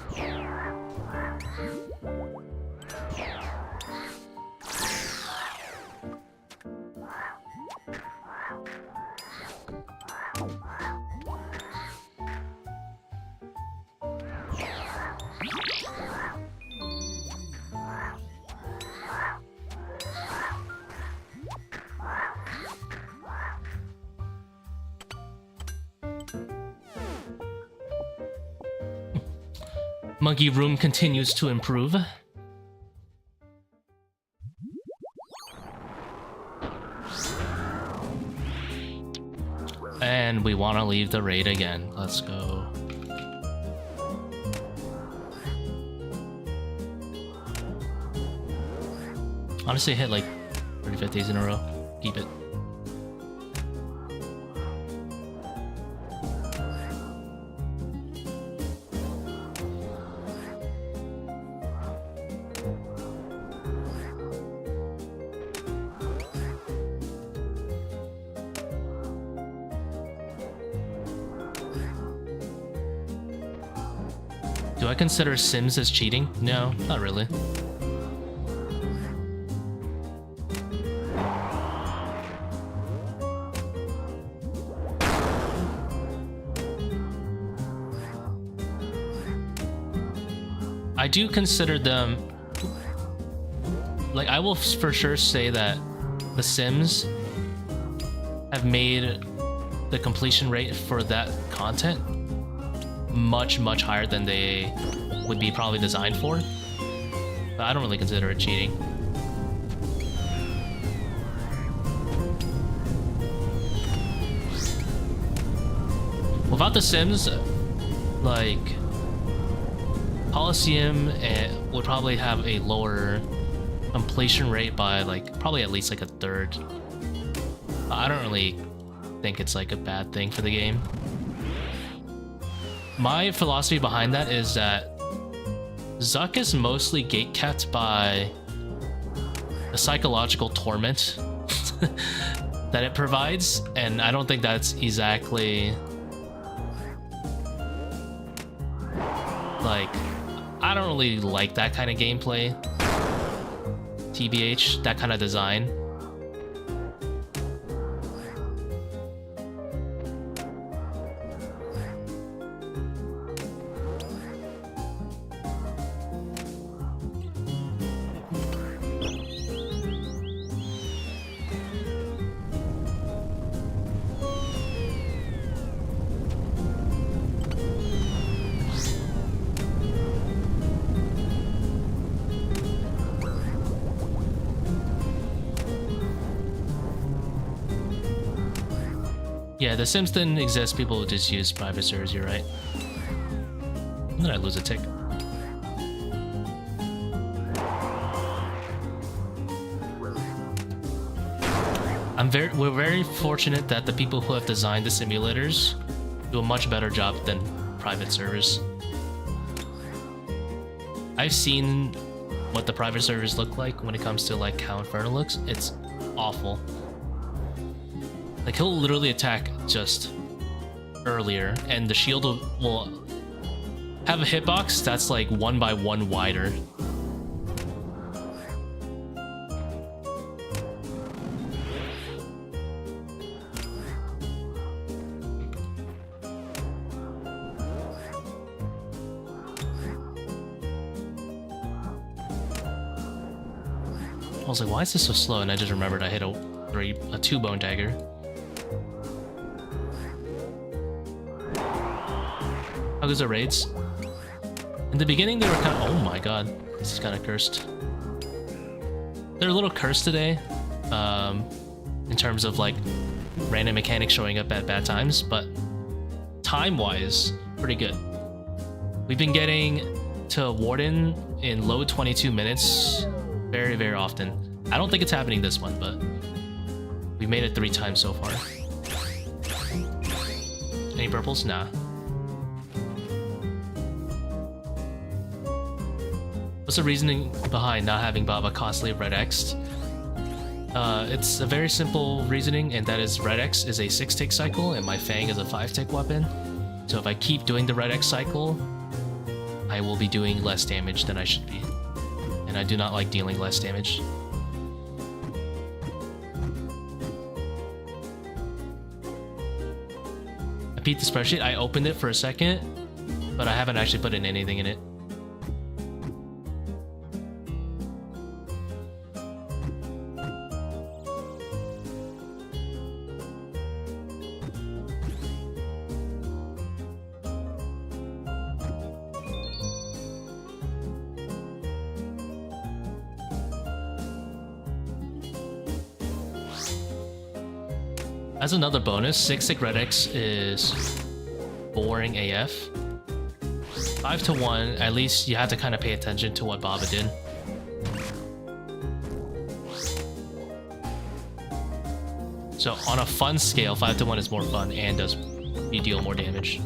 Monkey Room continues to improve. And we want to leave the raid again. Let's go. Honestly, hit like 35 days in a row. Keep it. Do I consider Sims as cheating? No, not really. I do consider them... Like, I will for sure say that The Sims have made the completion rate for that content much, much higher than they would be probably designed for. But I don't really consider it cheating. Without The Sims, like, Coliseum would probably have a lower completion rate by, like, probably at least like a third. I don't really think it's like a bad thing for the game. My philosophy behind that is that Zuck is mostly gatekept by the psychological torment that it provides, and I don't think that's exactly... Like, I don't really like that kind of gameplay. TBH, that kind of design. Yeah, The Sims didn't exist, people would just use private servers, you're right. And then I lose a tick. We're very fortunate that the people who have designed the simulators do a much better job than private servers. I've seen what the private servers look like when it comes to like how Inferno looks. It's awful. Like, he'll literally attack just earlier, and the shield will have a hitbox that's like 1 by 1 wider. I was like, why is this so slow? And I just remembered I hit a 2 Bone Dagger. How goes the raids? In the beginning, they were kind of... Oh my god, this is kind of cursed. They're a little cursed today, in terms of like random mechanics showing up at bad times, but time-wise, pretty good. We've been getting to Warden in low 22 minutes very, very often. I don't think it's happening this one, but we made it 3 times so far. Any purples? Nah. What's the reasoning behind not having Baba costly Red X? It's a very simple reasoning, and that is Red X is a 6-tick cycle, and my Fang is a 5-tick weapon. So if I keep doing the Red X cycle, I will be doing less damage than I should be. And I do not like dealing less damage. I beat the spreadsheet. I opened it for a second, but I haven't actually put in anything in it. As another bonus, 6-tick Red X is boring AF. 5 to 1, at least you have to kind of pay attention to what Baba did. So on a fun scale, 5 to 1 is more fun and does you deal more damage.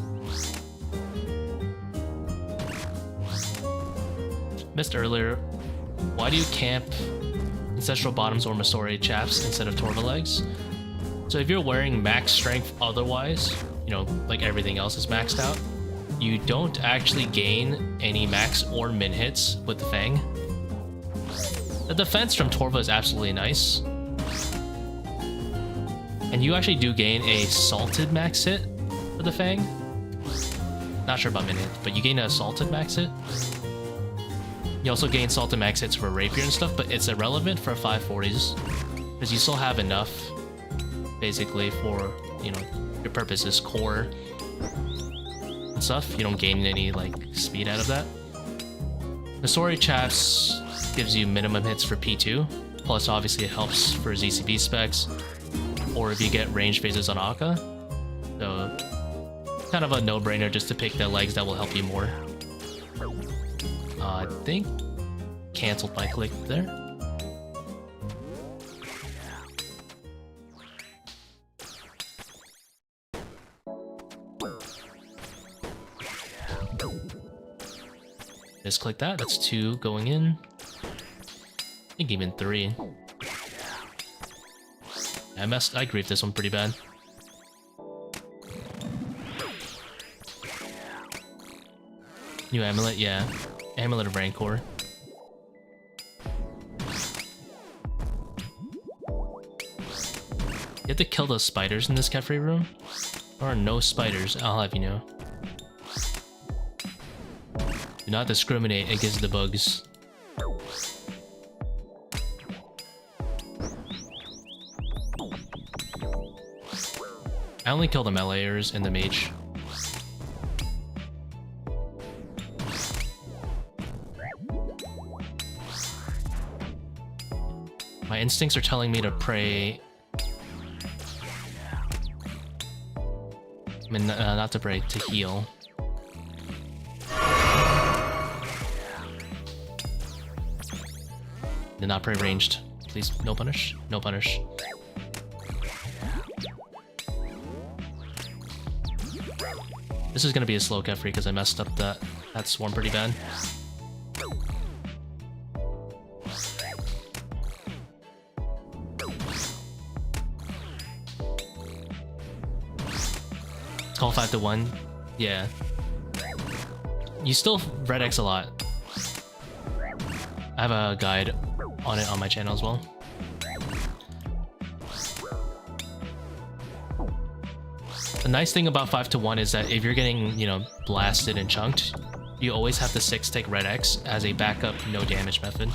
Missed earlier, why do you camp Ancestral Bottoms or Masori chaps instead of Torva legs? So if you're wearing max strength otherwise, you know, like everything else is maxed out, you don't actually gain any max or min hits with the Fang. The defense from Torva is absolutely nice. And you actually do gain a salted max hit for the Fang. Not sure about min hit, but you gain a salted max hit. You also gain salted max hits for Rapier and stuff, but it's irrelevant for 540s. Because you still have enough basically for, you know, your purposes, core and stuff. You don't gain any like speed out of that. The Sori Chaps gives you minimum hits for P2, plus obviously it helps for ZCB specs, or if you get range phases on Akkha. So kind of a no-brainer just to pick the legs that will help you more. I think canceled my click there. Just click that. That's 2 going in. I think even 3. I griefed this one pretty bad. New amulet, yeah. Amulet of Rancor. You have to kill those spiders in this Kephri room. There are no spiders, I'll have you know. Do not discriminate against the bugs. I only kill the meleeers and the mage. My instincts are telling me to pray. I mean, not to pray, to heal. Did not pray ranged. Please, no punish. No punish. This is gonna be a slow Kephri because I messed up that swarm pretty bad. It's called 5 to 1. Yeah. You still Red X a lot. I have a guide on it on my channel as well. The nice thing about 5 to 1 is that if you're getting, you know, blasted and chunked, you always have the 6-tick Red X as a backup no damage method.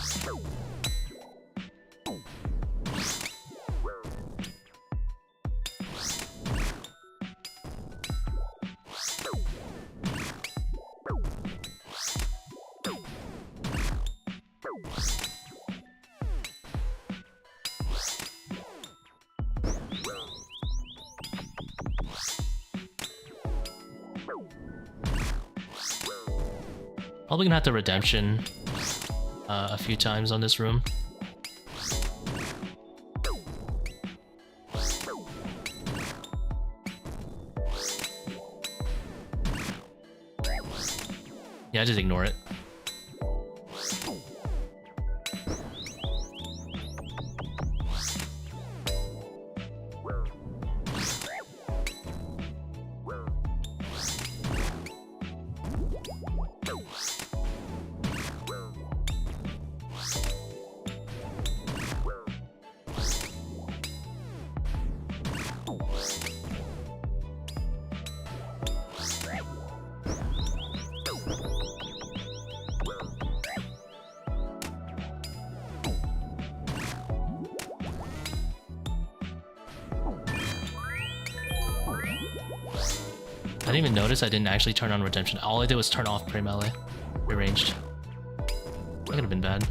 Probably gonna have to redemption a few times on this room. Yeah, just ignore it. I didn't even notice I didn't actually turn on redemption. All I did was turn off pre-melee. Rearranged. That could have been bad.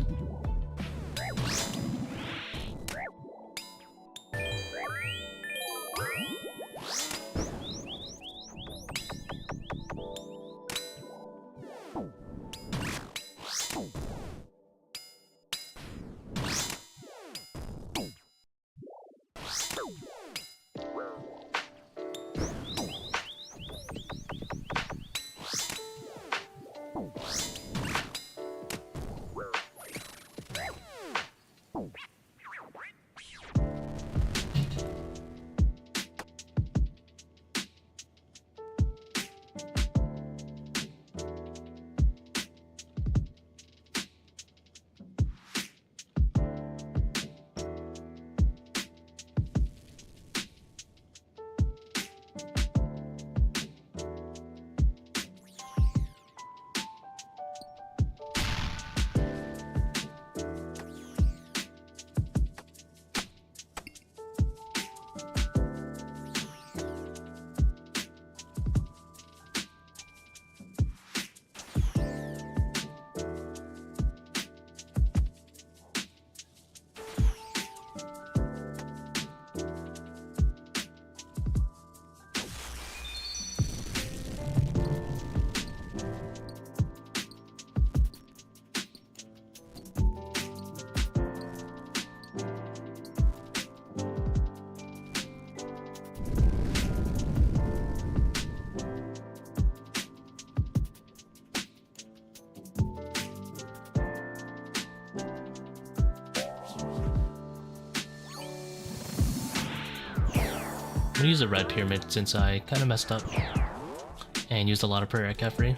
I'm gonna use a red pyramid since I kind of messed up and used a lot of prayer at Kephri.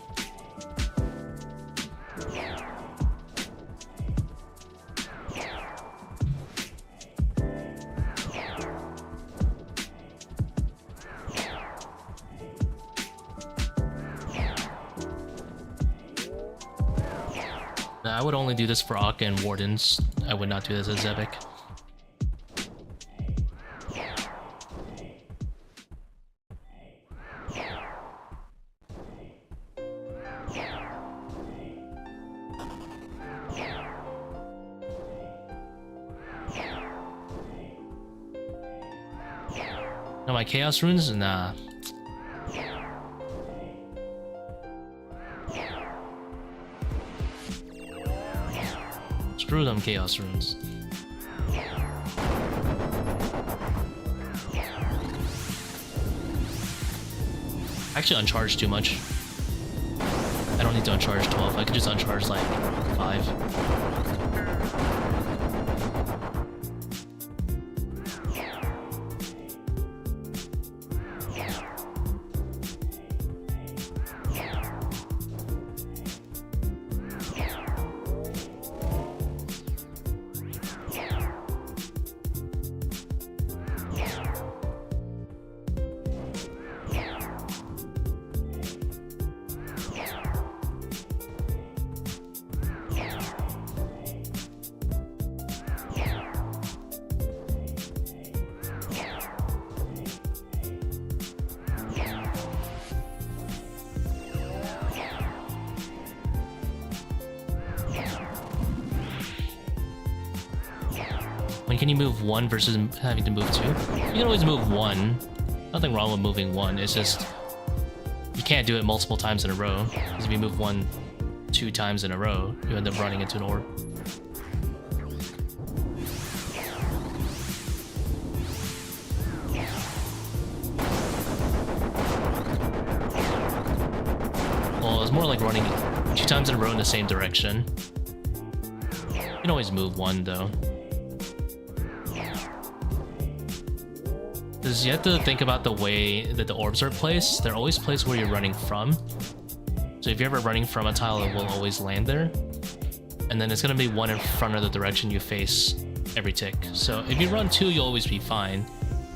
I would only do this for Akkha and Wardens. I would not do this as Zebak. No, my Chaos Runes? Nah. Screw them Chaos Runes. Actually uncharge too much. I don't need to uncharge 12, I could just uncharge like 5. And can you move one versus having to move two? You can always move one. Nothing wrong with moving one. It's just you can't do it multiple times in a row. Because if you move one 2 times in a row, you end up running into an orb. Well, it's more like running 2 times in a row in the same direction. You can always move one though. Because you have to think about the way that the orbs are placed. They're always placed where you're running from. So if you're ever running from a tile, it will always land there. And then it's going to be one in front of the direction you face every tick. So if you run 2, you'll always be fine.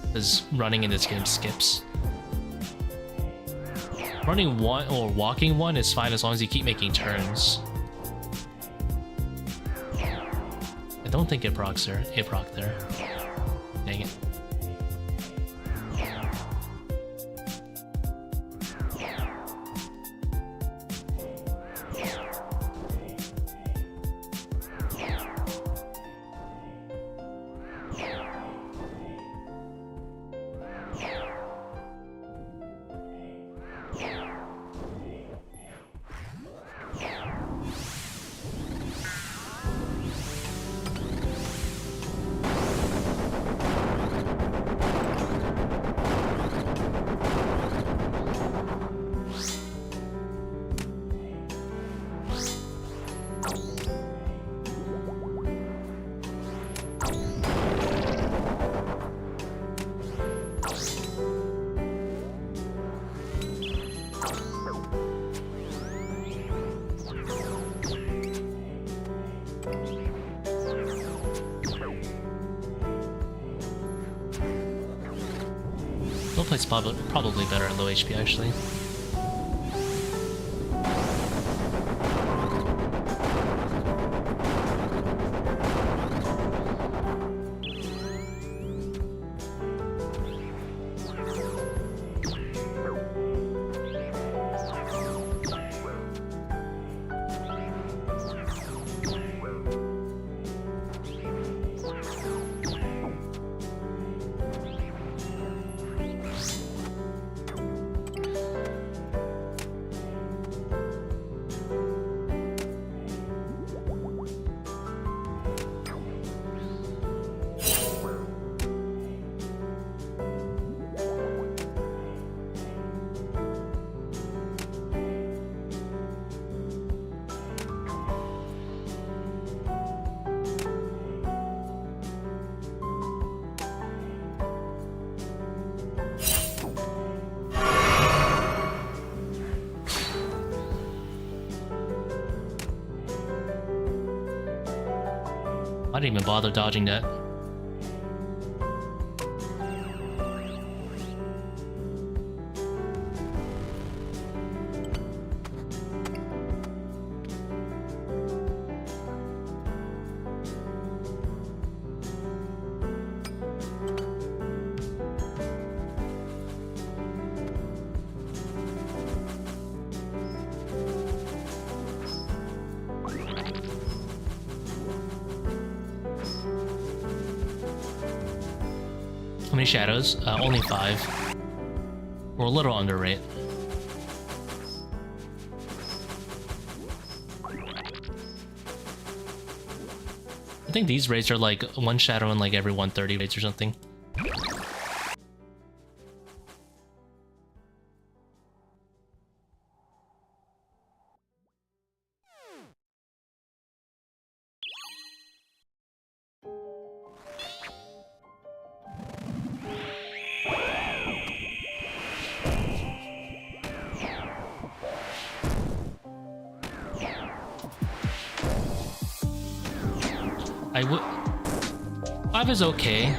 Because running in this game skips. Running 1 or walking 1 is fine as long as you keep making turns. I don't think it procs there. It proc there. Dang it. It's probably better at low HP actually. I didn't even bother dodging that. How many shadows? Only 5. We're a little under rate. I think these raids are like 1 shadow in like every 130 raids or something. Five is okay.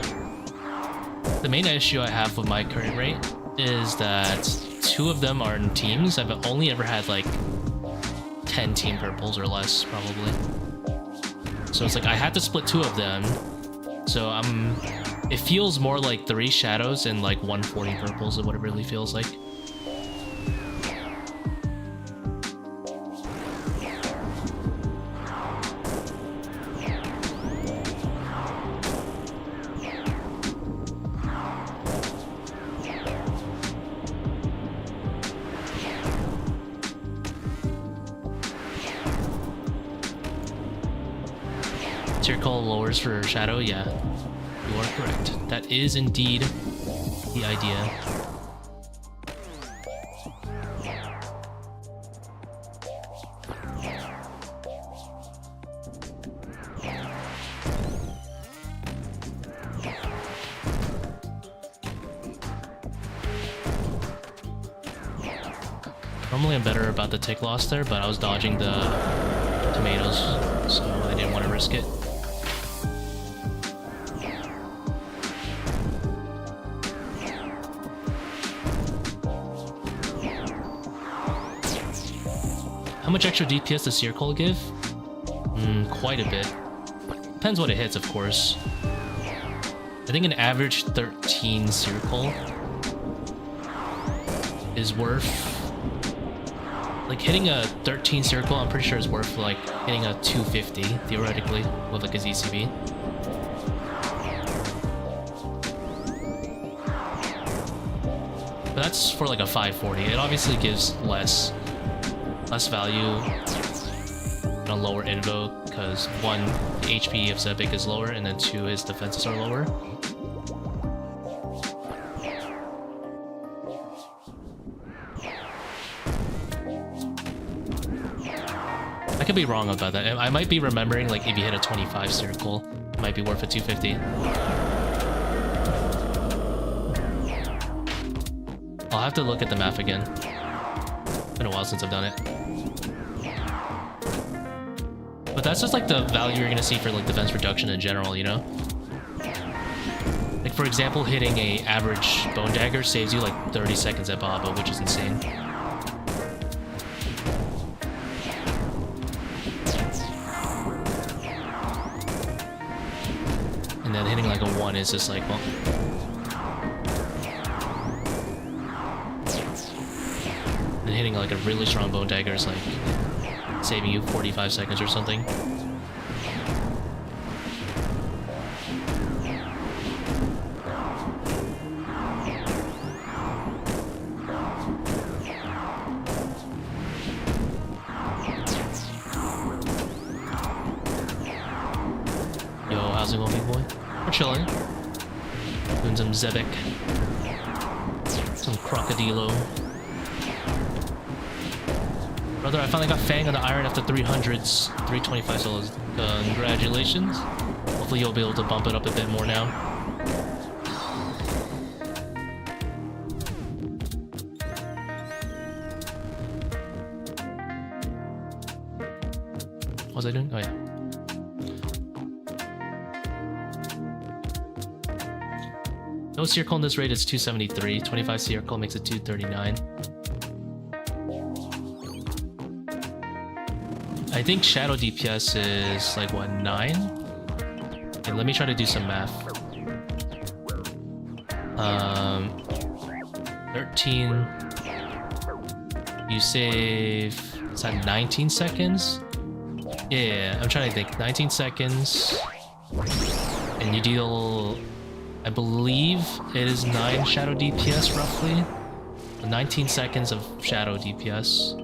The main issue I have with my current rate is that 2 of them are in teams. I've only ever had like 10 team purples or less, probably. So it's like I had to split 2 of them. So it feels more like 3 shadows and like 140 purples is what it really feels like. Seercull lowers for Shadow, yeah. You are correct. That is indeed the idea. Normally I'm better about the tick loss there, but I was dodging the tomatoes, so I didn't want to risk it. How much extra DPS does Seercull give? Quite a bit. Depends what it hits, of course. I think an average 13 Seercull is worth... Like, hitting a 13 Seercull, I'm pretty sure is worth, like, hitting a 250, theoretically, with, like, a ZCB. But that's for, like, a 540. It obviously gives less value and a lower invo, because 1, the HP of Zebak is lower, and then 2, his defenses are lower. I could be wrong about that. I might be remembering, like, if you hit a 25 Seercull, it might be worth a 250. I'll have to look at the map again. It's been a while since I've done it. But that's just, like, the value you're gonna see for, like, defense reduction in general, you know? Like, for example, hitting a average Bone Dagger saves you, like, 30 seconds at Baba, which is insane. And then hitting like a 1 is just like, well... And hitting like a really strong Bone Dagger is like saving you 45 seconds or something. Yo, how's it going, big boy? We're chilling. Doing some Zebak. Some Crocodilo. Brother, I finally got Fang on the Iron after 300s. 325 solos. Congratulations. Hopefully you'll be able to bump it up a bit more now. What was I doing? Oh yeah. No Seercull in this raid is 273. 25 Seercull makes it 239. I think Shadow DPS is like, what, 9? Okay, let me try to do some math. 13. You save... Is that 19 seconds? Yeah, I'm trying to think. 19 seconds. And you deal... I believe it is 9 Shadow DPS, roughly. 19 seconds of Shadow DPS.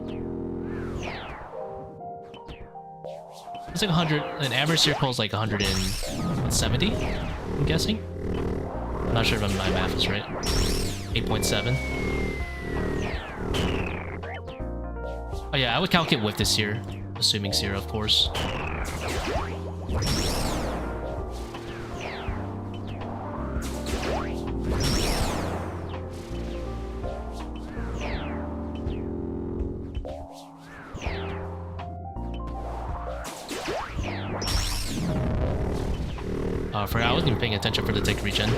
It's like 100... An average Seercull is like 170, I'm guessing? I'm not sure if my math is right. 8.7. Oh yeah, I would calculate with this here. Assuming Seer, of course. I forgot I wasn't even paying attention for the tick regen.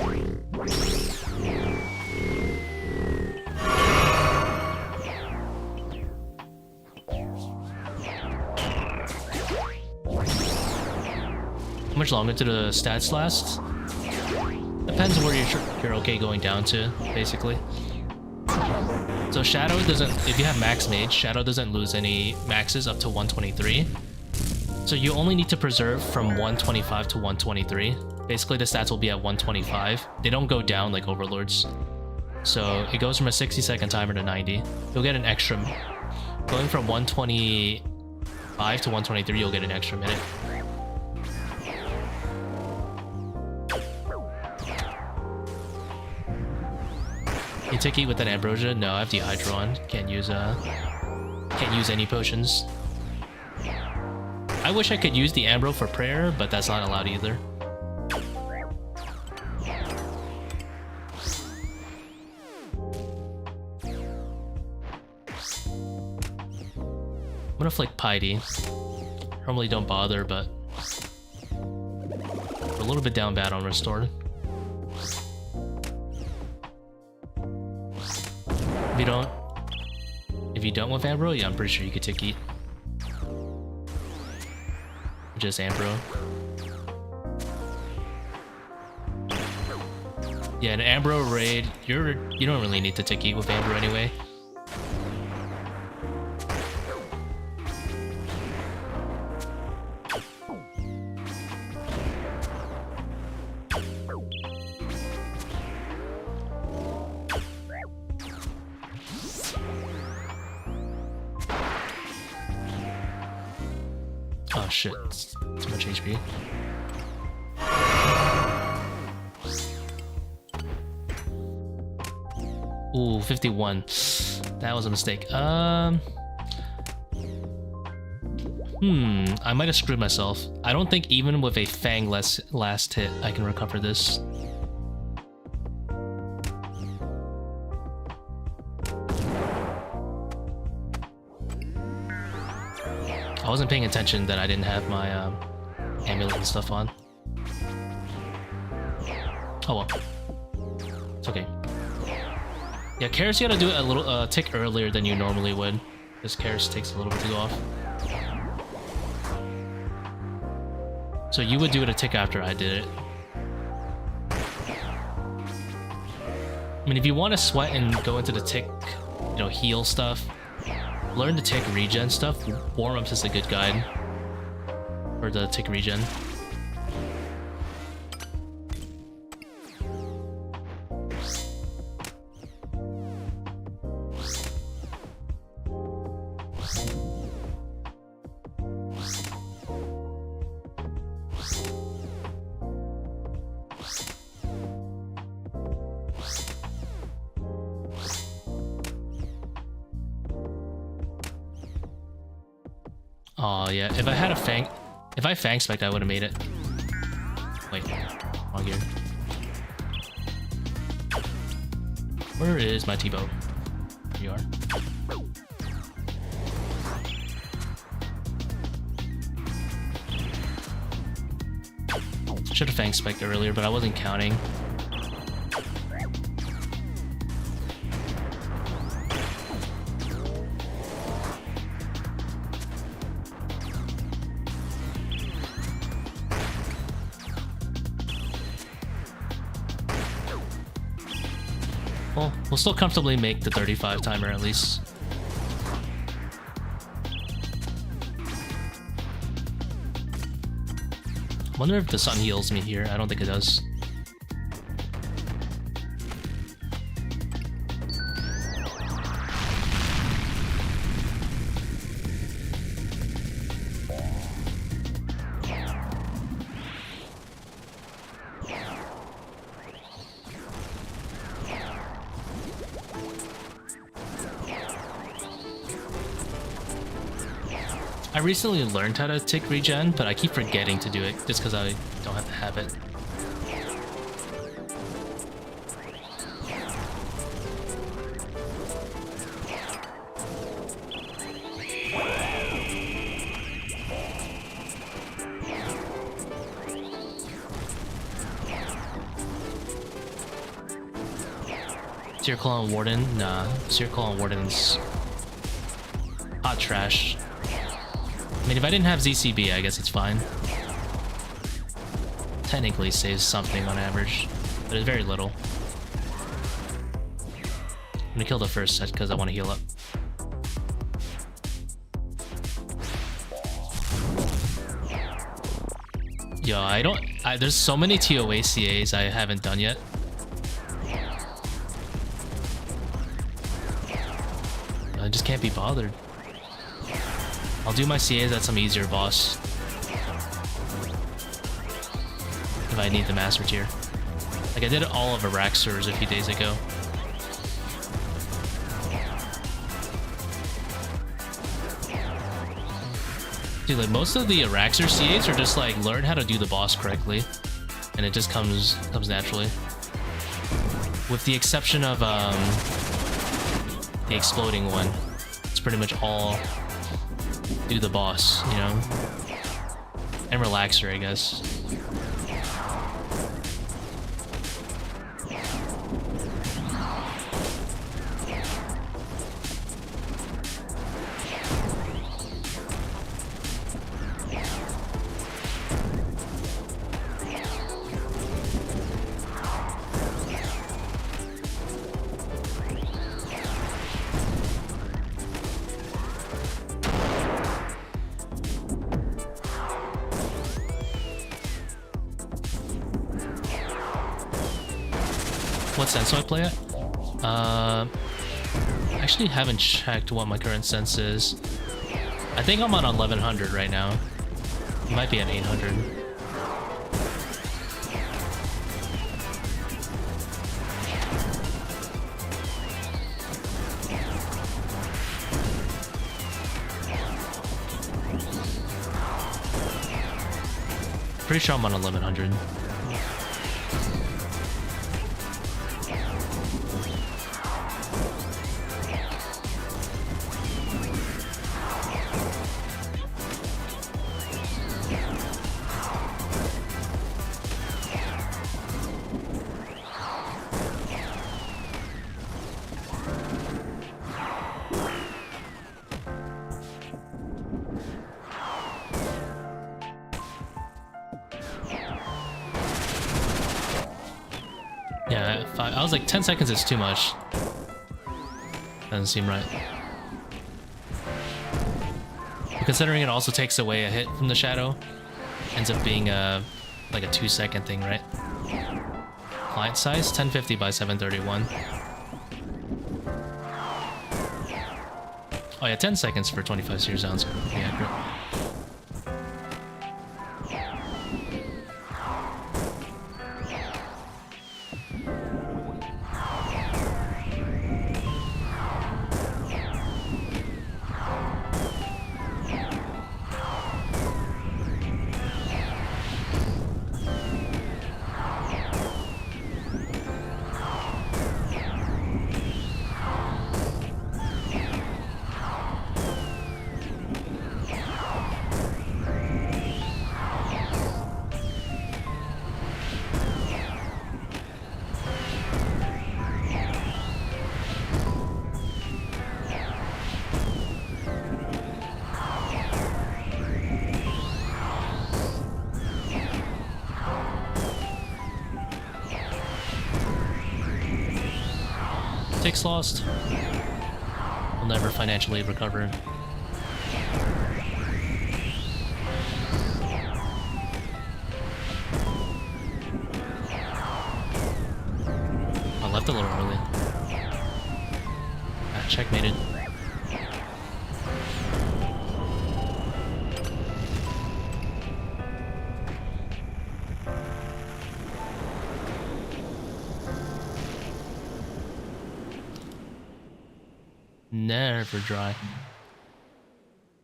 How much longer do the stats last? Depends where you're okay going down to, basically. So Shadow doesn't... If you have max mage, Shadow doesn't lose any maxes up to 123. So you only need to preserve from 125 to 123. Basically, the stats will be at 125. They don't go down like Overlords. So it goes from a 60-second timer to 90. You'll get an extra... Going from 125 to 123, you'll get an extra minute. You take it with that ambrosia? No, I have Dehydro on. Can't use any potions. I wish I could use the ambro for prayer, but that's not allowed either. I'm gonna flick Piety. Normally don't bother, but we're a little bit down bad on Restored. If you don't with Ambro, yeah, I'm pretty sure you could take Eat. Just Ambro. Yeah, an Ambro raid, you don't really need to take Eat with Ambro anyway. Oh shit, it's too much HP. Ooh, 51. That was a mistake. I might have screwed myself. I don't think even with a Fangless last hit I can recover this. I wasn't paying attention that I didn't have my amulet and stuff on. Oh well. It's okay. Yeah, Karis, you gotta do it a little tick earlier than you normally would. Because Karis takes a little bit to go off. So you would do it a tick after I did it. I mean, if you want to sweat and go into the tick, you know, heal stuff, learn the tick regen stuff. Warm-ups is a good guide for the tick regen. Oh yeah, if I had a if I Fang Spec, I would have made it. Wait, wrong gear. Where is my Tbow? Here you are. Should have Fang Spec earlier, but I wasn't counting. Well, we'll still comfortably make the 35 timer at least. I wonder if the sun heals me here. I don't think it does. I recently learned how to tick regen, but I keep forgetting to do it just because I don't have the habit. Seercull and Warden? Nah, Seercull and Warden's hot trash. I mean, if I didn't have ZCB, I guess it's fine. Technically saves something on average, but it's very little. I'm gonna kill the first set because I want to heal up. Yo, there's so many ToA CAs I haven't done yet. I just can't be bothered. I'll do my CAs at some easier boss if I need the master tier. Like I did all of Araxor's a few days ago. Dude, like most of the Araxxor C8s are just like learn how to do the boss correctly, and it just comes naturally. With the exception of the exploding one, it's pretty much all do the boss, you know, and Relaxer, I guess. What sense do I play at? Actually haven't checked what my current sense is. I think I'm on 1100 right now. It might be at 800. Pretty sure I'm on 1100. Yeah, I was like 10 seconds is too much. Doesn't seem right. But considering it also takes away a hit from the shadow, ends up being like a 2-second thing, right? Client size 1050 by 731. Oh yeah, 10 seconds for 25 seer sounds pretty accurate. Takes lost. We'll never financially recover. I left a little early. Ah, checkmated. Never dry.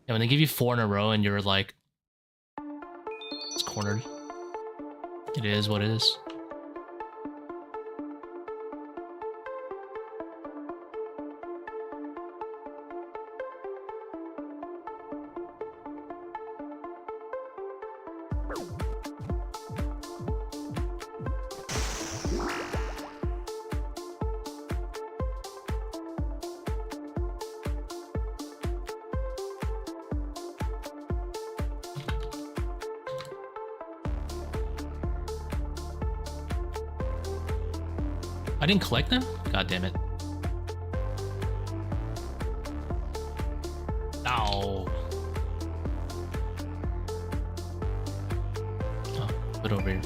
Yeah, when they give you 4 in a row and you're like, it's cornered. It is what it is. I didn't collect them? God damn it. Ow. Oh, put over here.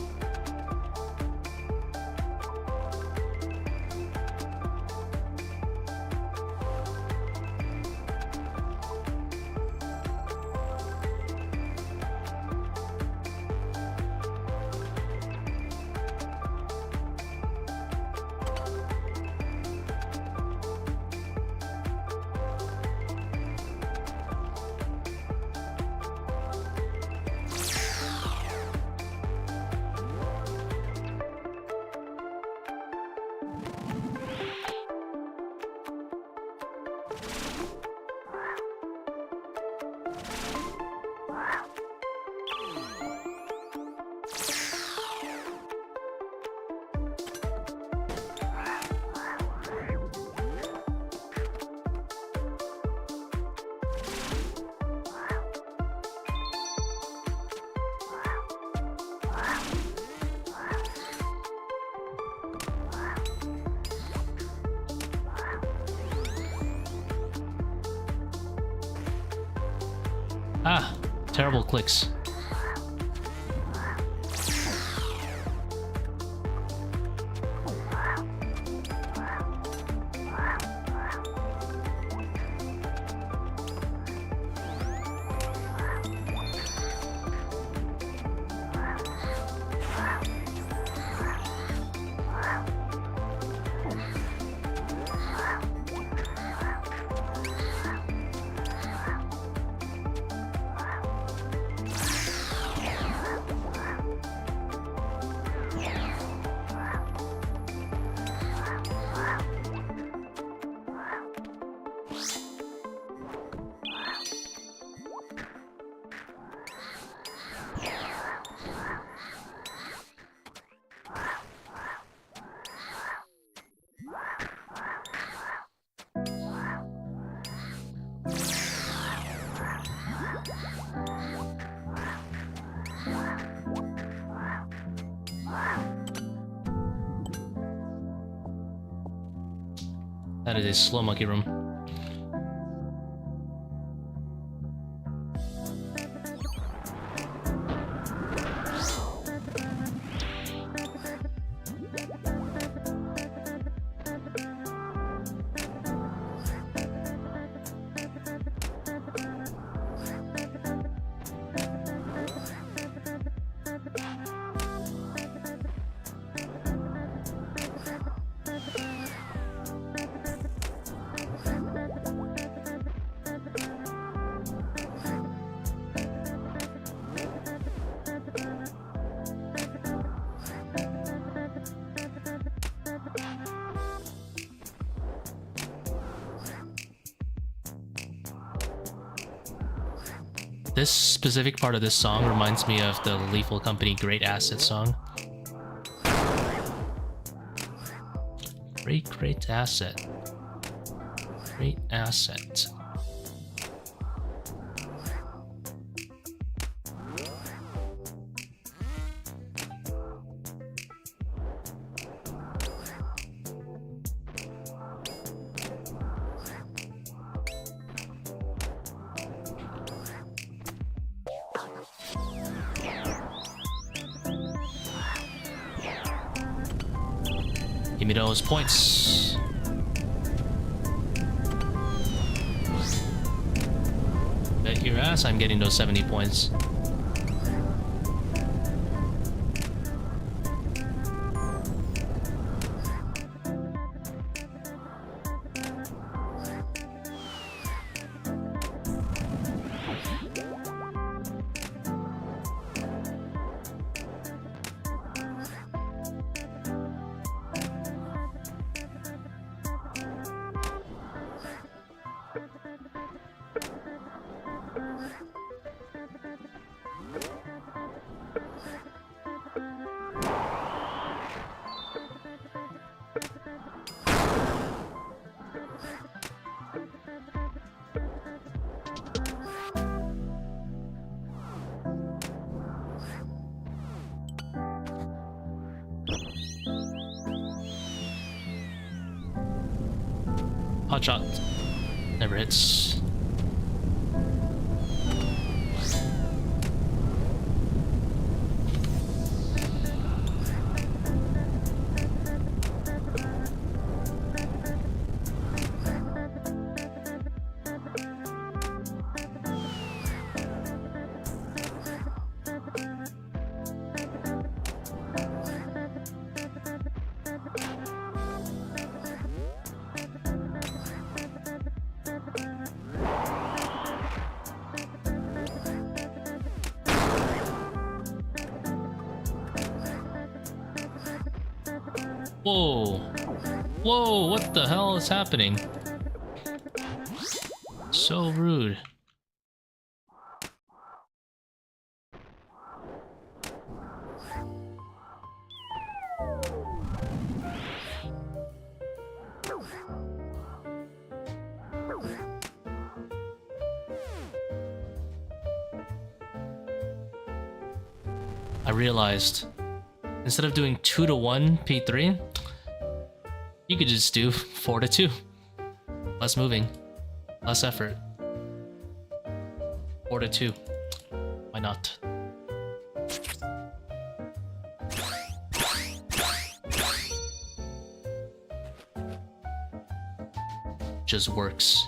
Ah, terrible clicks. That is a slow monkey room. This specific part of this song reminds me of the Lethal Company Great Asset song. Great asset. Great asset. Give me those points. Bet your ass I'm getting those 70 points. Hot shot. Never hits. Whoa. Whoa, what the hell is happening? So rude. I realized instead of doing 2-to-1 P3, you could just do 4-to-2. Less moving, less effort. Order 2. Why not? Just works.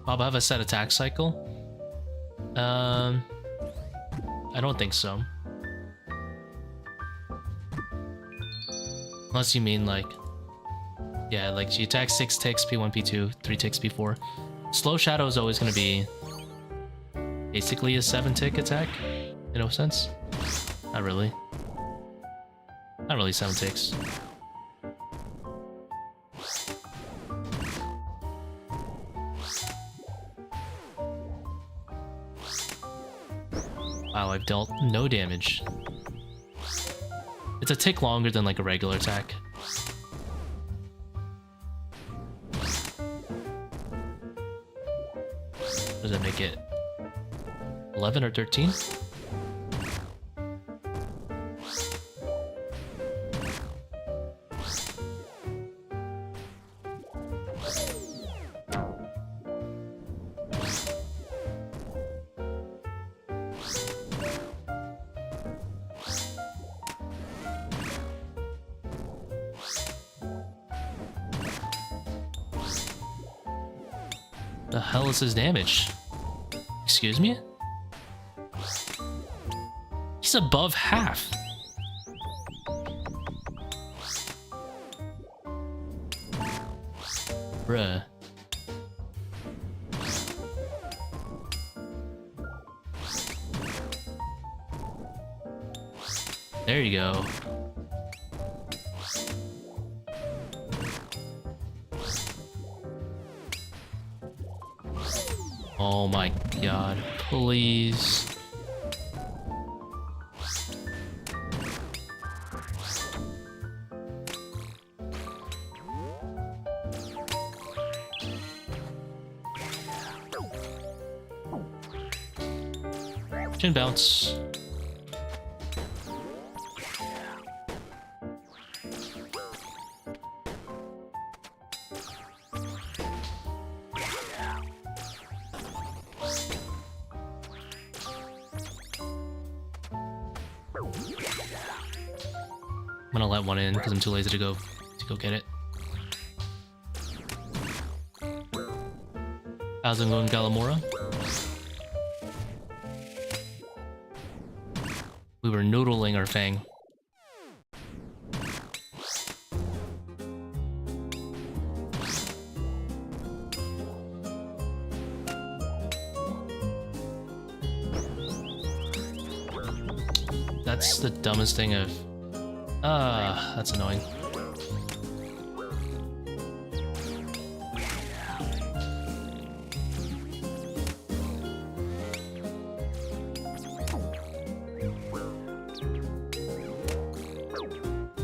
Bob, I have a set attack cycle? I don't think so. Unless you mean like... Yeah, like she attacks 6 ticks, P1, P2, 3 ticks, P4. Slow Shadow is always going to be basically a 7-tick attack, in no sense. Not really. Not really 7 ticks. Wow, I've dealt no damage. It's a tick longer than like a regular attack. Does that make it 11 or 13? The hell is his damage? Excuse me? He's above half. Bruh. There you go. Oh my god, please. Chin bounce. I'm gonna let one in because I'm too lazy to go get it. How's it going, Galamora? We were noodling our Fang. That's the dumbest thing I've... that's annoying.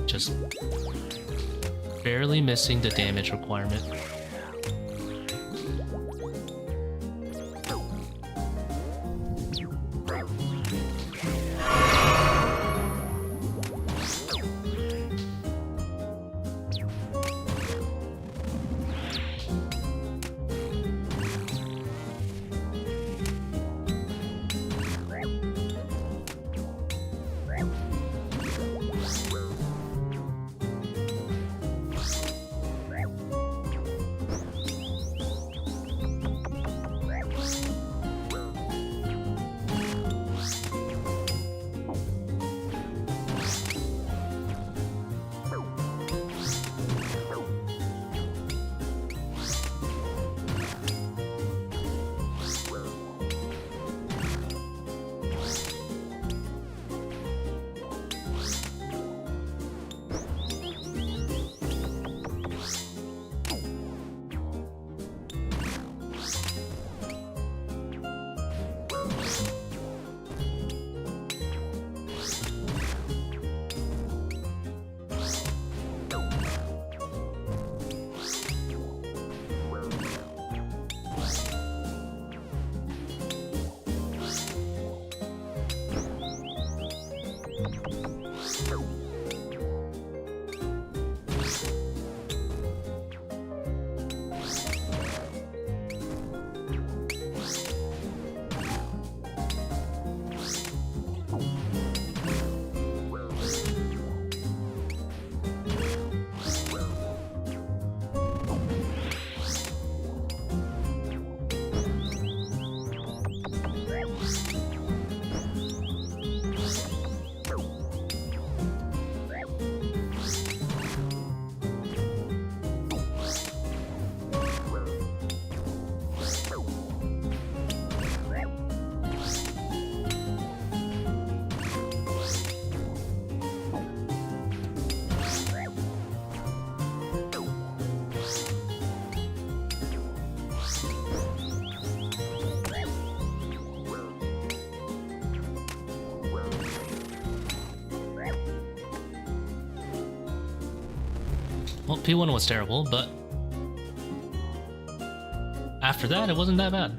Just barely missing the damage requirement. Well, P1 was terrible, but after that, it wasn't that bad.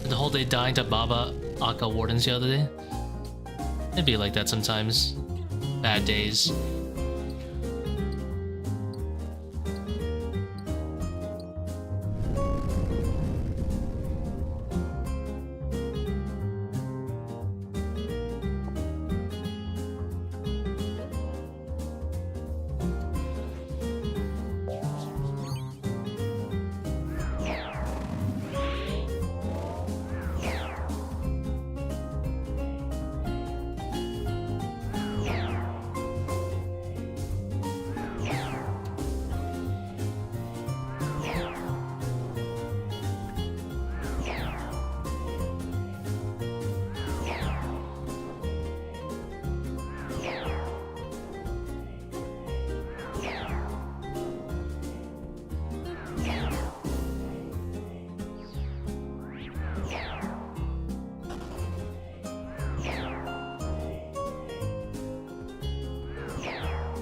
The whole day dying to Baba Akkha Wardens the other day. It'd be like that sometimes. Bad days.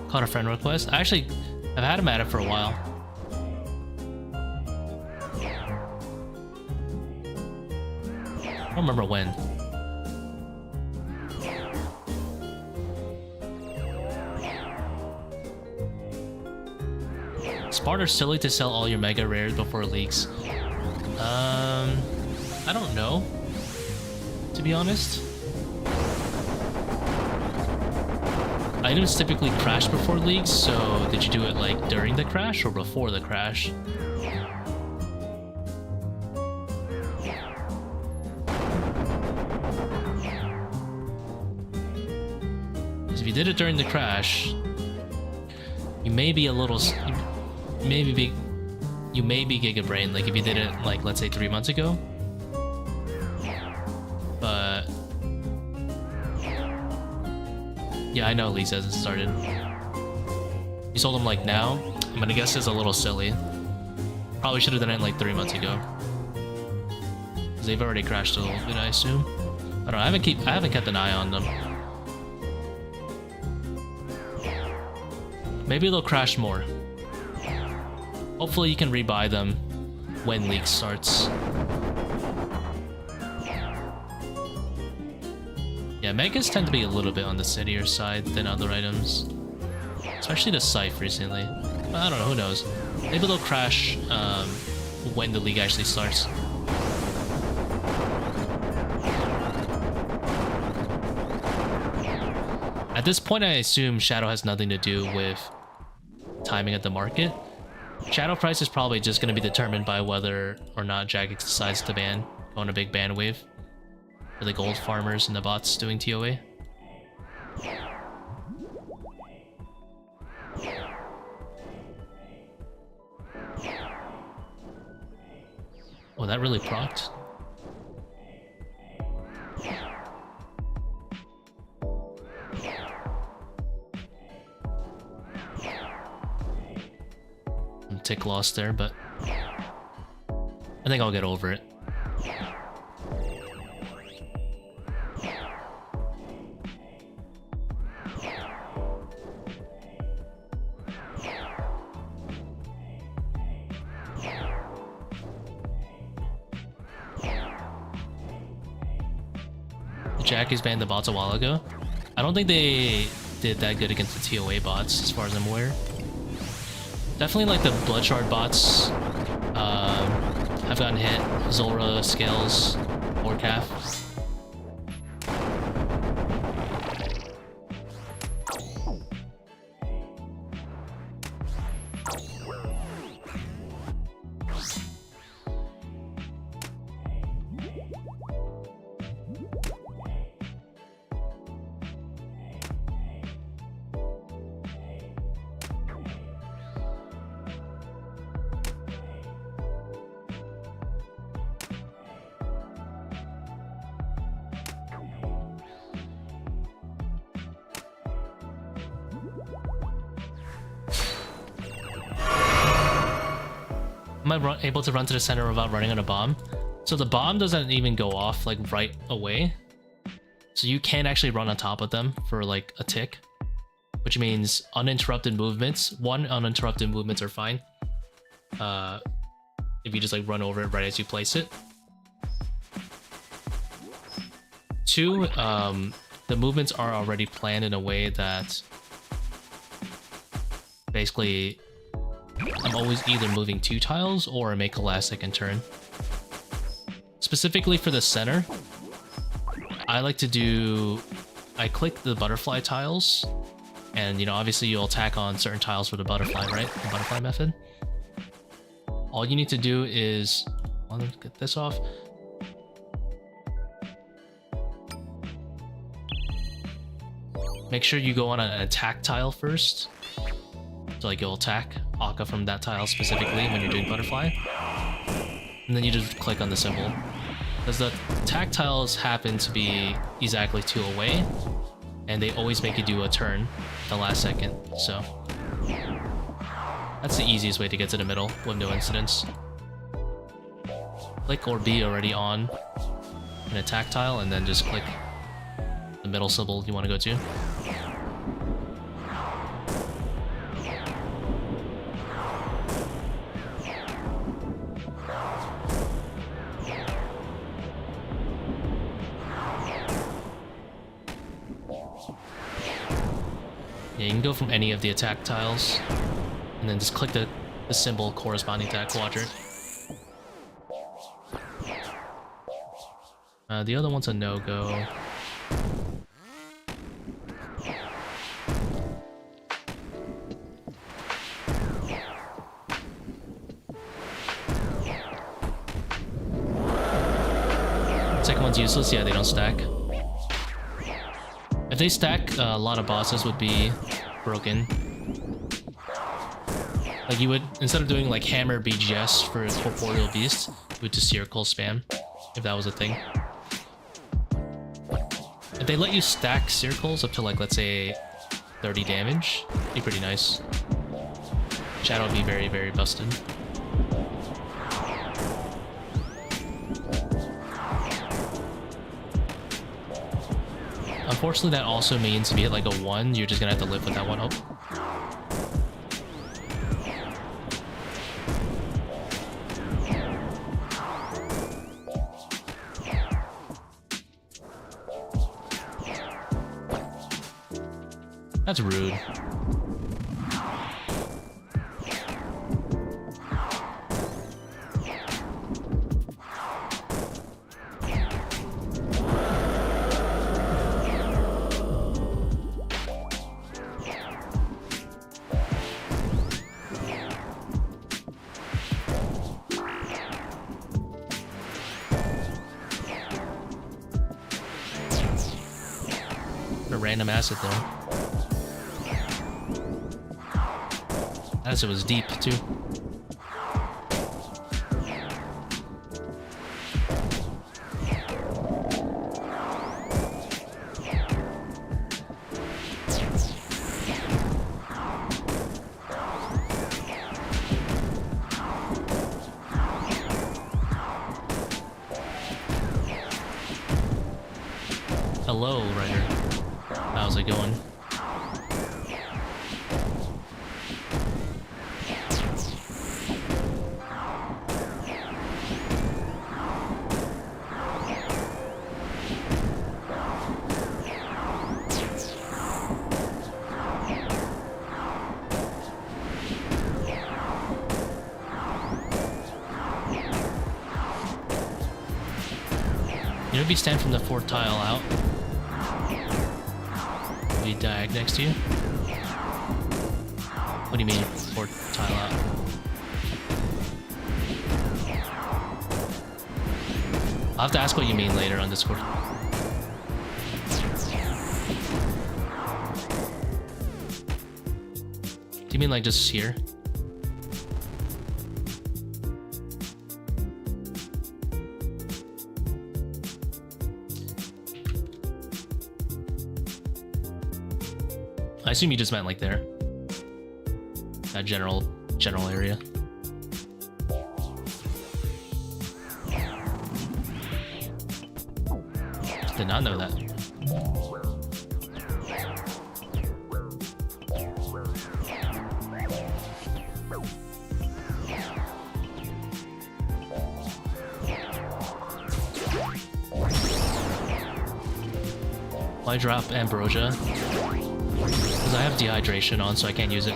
Caught a friend request. I've had him at it for a while. I don't remember when. Smart or silly to sell all your mega rares before it leaks? I don't know, to be honest. Items typically crash before leaks, so did you do it like during the crash or before the crash? Because if you did it during the crash, you may be a little, you may be Giga Brain, like if you did it like, let's say 3 months ago. But yeah, I know leaks hasn't started. You sold them like now? I'm gonna guess it's a little silly. Probably should have done it like 3 months ago. Because they've already crashed a little bit, I assume. I don't know, I haven't kept an eye on them. Maybe they'll crash more. Hopefully you can rebuy them when leak starts. Yeah, Magus tend to be a little bit on the steadier side than other items. Especially the Scythe recently. Well, I don't know, who knows. Maybe they'll crash when the league actually starts. At this point, I assume Shadow has nothing to do with timing at the market. Shadow price is probably just going to be determined by whether or not Jagex decides to ban, go on a big ban wave. For the gold farmers and the bots doing ToA. Oh, that really procced. Tick lost there, but I think I'll get over it. Jackie's banned the bots a while ago. I don't think they did that good against the ToA bots, as far as I'm aware. Definitely like the Bloodshard bots have gotten hit. Zulrah, Scales, Orcaf. Am I able to run to the center without running on a bomb? So the bomb doesn't even go off like right away. So you can actually run on top of them for like a tick. Which means uninterrupted movements. One, uninterrupted movements are fine. If you just like run over it right as you place it. Two, the movements are already planned in a way that basically I'm always either moving 2 tiles or make a last second turn. Specifically for the center, I like to do... I click the butterfly tiles, and you know, obviously you'll attack on certain tiles for the butterfly, right? The butterfly method. All you need to do is... Let's get this off. Make sure you go on an attack tile first. So like you'll attack Akkha from that tile specifically when you're doing butterfly. And then you just click on the symbol. Because the attack tiles happen to be exactly 2 away. And they always make you do a turn at the last second. So that's the easiest way to get to the middle with no incidents. Click or be already on an attack tile and then just click the middle symbol you want to go to. Yeah, you can go from any of the attack tiles and then just click the symbol corresponding to that quadrant. The other one's a no-go. Second one's useless. Yeah, they don't stack. If they stack, a lot of bosses would be broken. Like you would, instead of doing like hammer BGS for corporeal beast, you would just Seercull spam, if that was a thing. If they let you stack Seerculls up to like, let's say 30 damage, it'd be pretty nice. Shadow would be very, very busted. Unfortunately, that also means if you hit like a 1, you're just gonna have to live with that one. Oh. That's rude. A random acid there. Acid was deep too. Hello, Ryder. How's it going? You know, if you stand from the 4th tile out, we diag next to you. What do you mean, 4th tile out? I'll have to ask what you mean later on Discord. Do you mean like just here? I assume you just meant like there. That general area. Did not know that. Why drop Ambrosia? Because I have dehydration on, so I can't use it.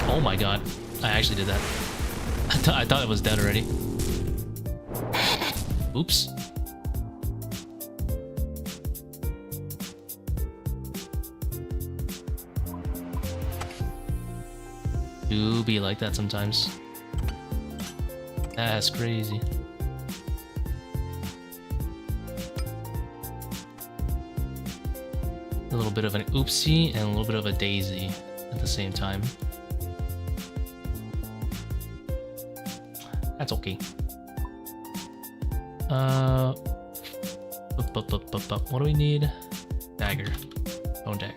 Oh my god, I actually did that. I thought it was dead already. Oops. Do be like that sometimes. That's crazy. A little bit of an oopsie and a little bit of a daisy at the same time. That's okay. What do we need? Dagger. Bone Dagger.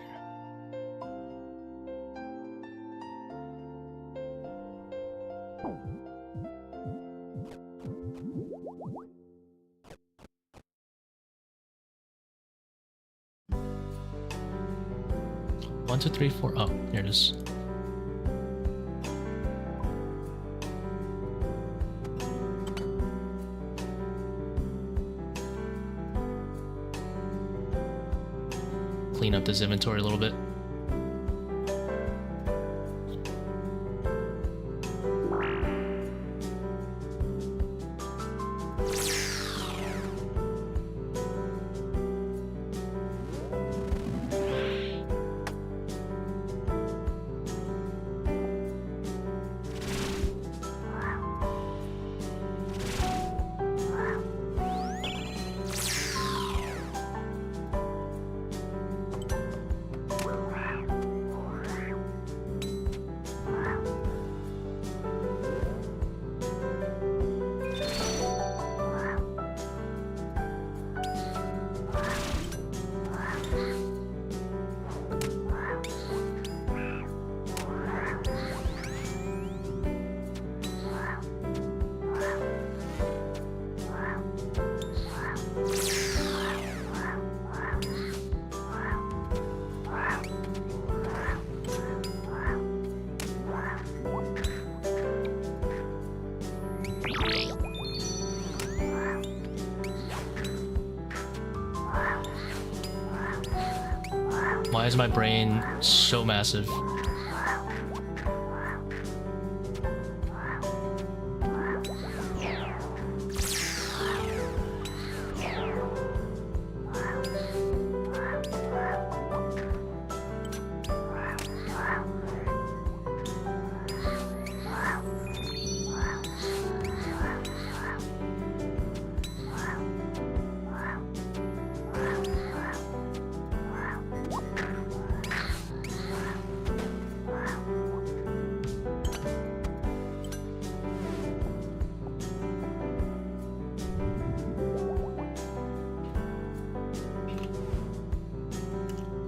One, two, three, four. Oh, here it is. Clean up this inventory a little bit. Why is my brain so massive?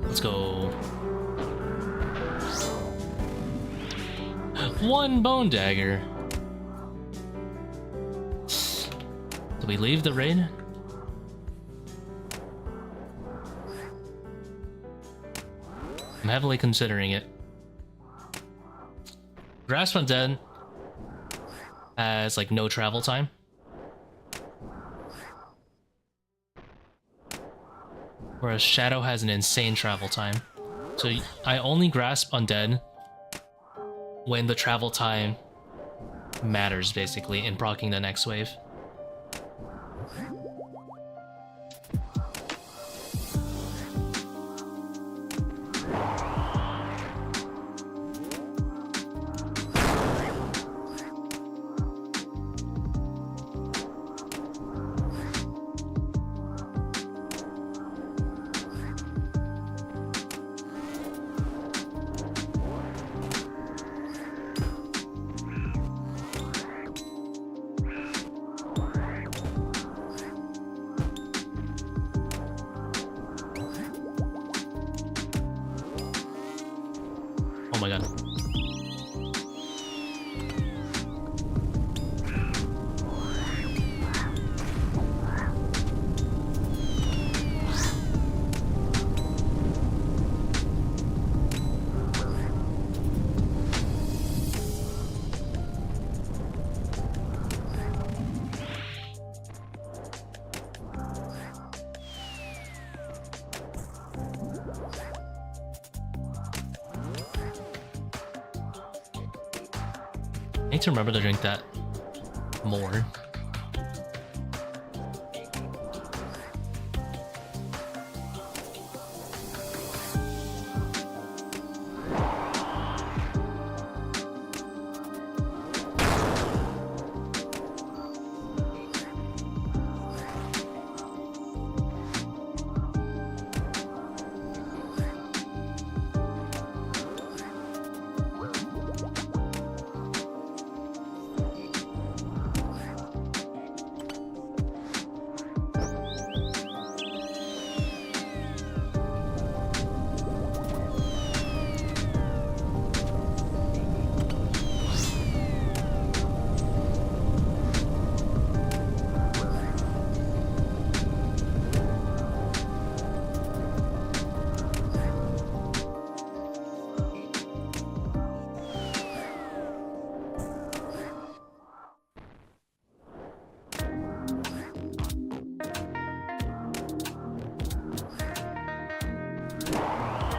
Let's go. One Bone Dagger. Do we leave the raid? I'm heavily considering it. Grasp Undead has like no travel time. Whereas Shadow has an insane travel time. So I only grasp Undead when the travel time matters, basically, in proccing the next wave. Oh my god. I need to remember to drink that more.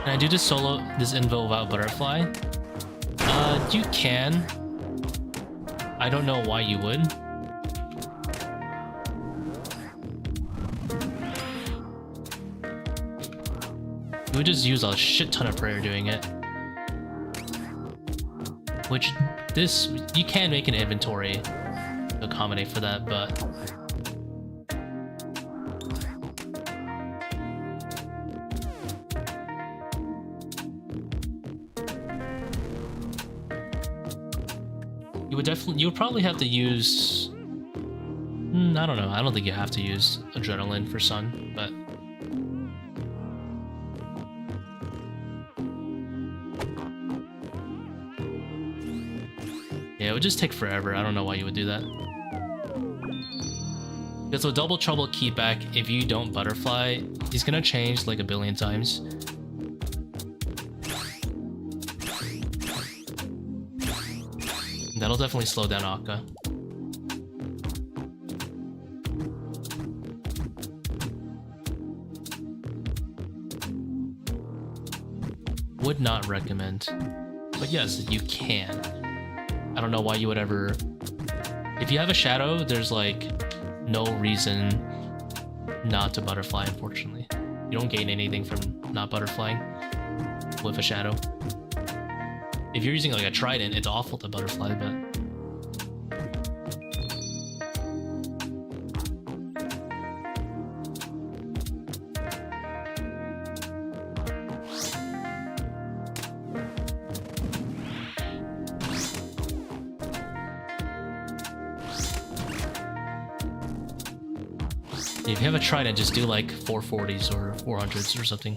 Can I do this solo, this invo without butterfly? You can. I don't know why you would. You would just use a shit ton of prayer doing it. Which, this, you can make an inventory to accommodate for that, but... you would probably have to use... I don't know. I don't think you have to use adrenaline for Sun, but... yeah, it would just take forever. I don't know why you would do that. Because with Double Trouble Keepback, if you don't butterfly, he's gonna change like a billion times. That'll definitely slow down Akkha. Would not recommend. But yes, you can. I don't know why you would ever... if you have a shadow, there's like no reason not to butterfly, unfortunately. You don't gain anything from not butterflying with a shadow. If you're using like a trident, it's awful to butterfly, but... if you have a trident, just do like 440s or 400s or something.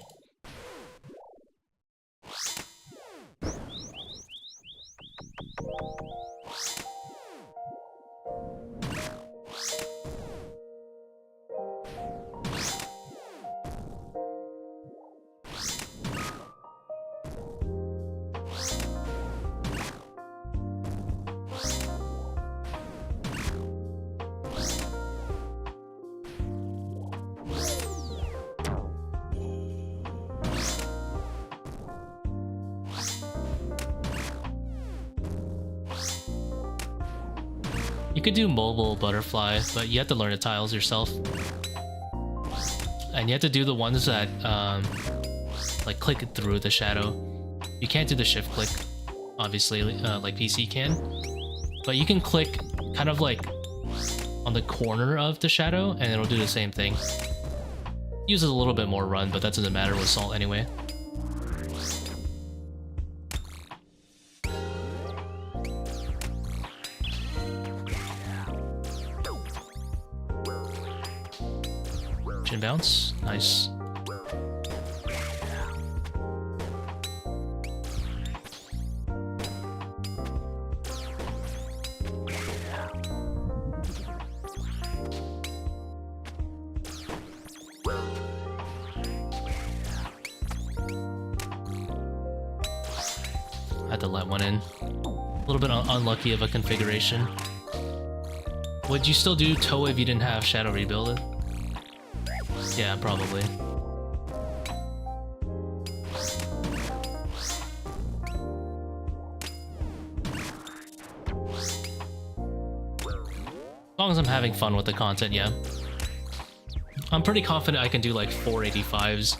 You could do mobile butterfly, but you have to learn the tiles yourself. And you have to do the ones that like click through the shadow. You can't do the shift click, obviously, like PC can. But you can click kind of like on the corner of the shadow and it'll do the same thing. Uses a little bit more run, but that doesn't matter with Salt anyway. Chin bounce, nice. Had to let one in. A little bit unlucky of a configuration. Would you still do ToA if you didn't have Shadow Rebuild? Yeah, probably. As long as I'm having fun with the content, yeah. I'm pretty confident I can do like 485s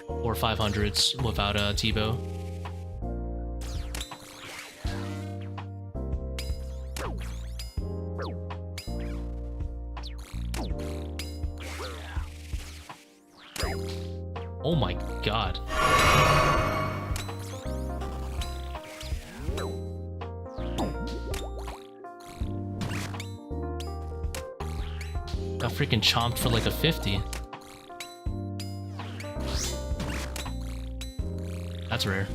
or 500s without a Tbow. Oh my god. Got freaking chomped for like a 50. That's rare.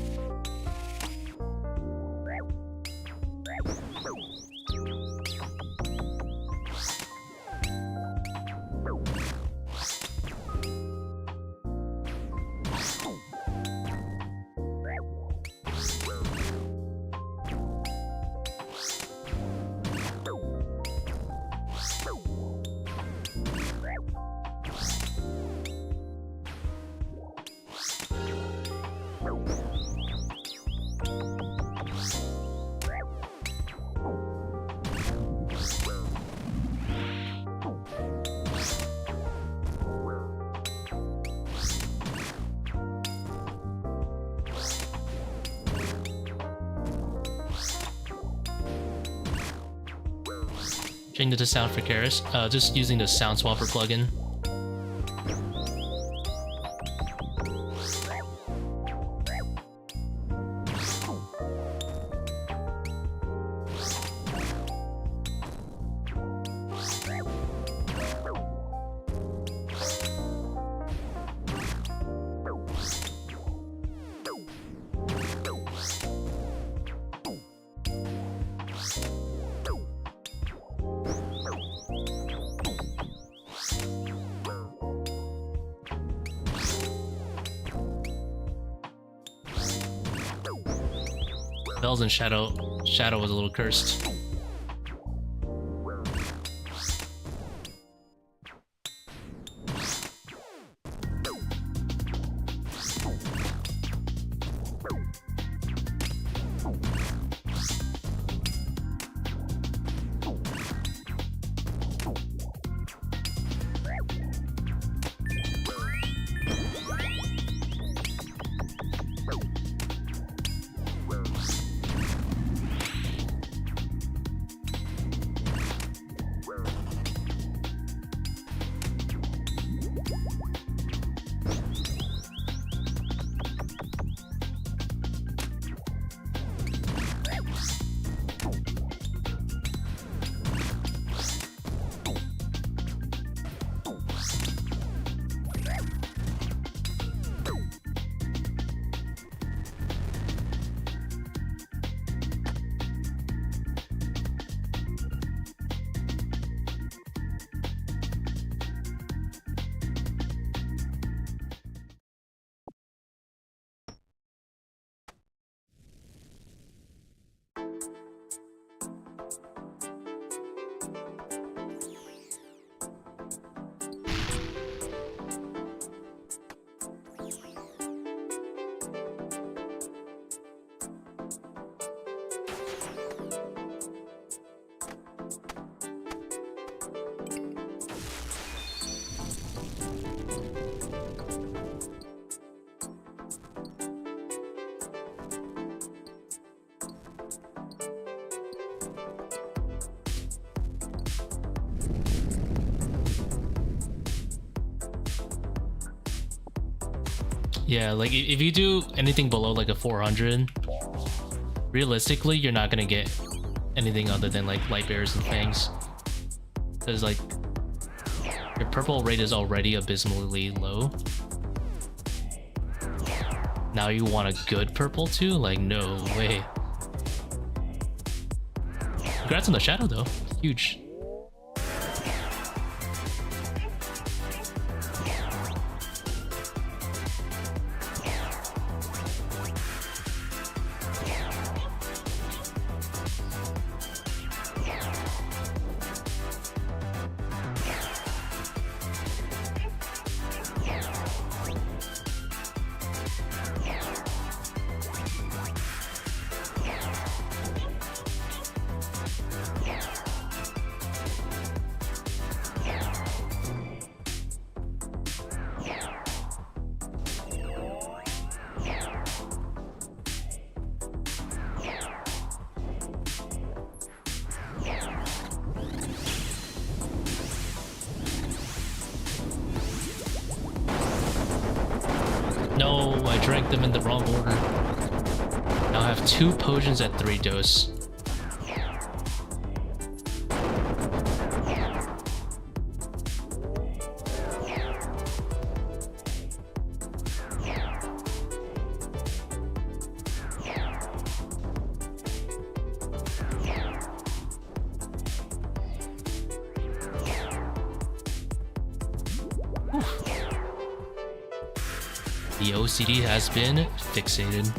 Changed it to sound for Karis. Just using the sound swapper plugin. Bells and Shadow was a little cursed. Yeah, like if you do anything below like a 400, realistically, you're not gonna get anything other than like light bears and fangs, because like your purple rate is already abysmally low. Now you want a good purple too? Like, no way. Congrats on the shadow though, huge. drank them in the wrong order. Now I have 2 potions at 3 dose. The OCD has been fixated.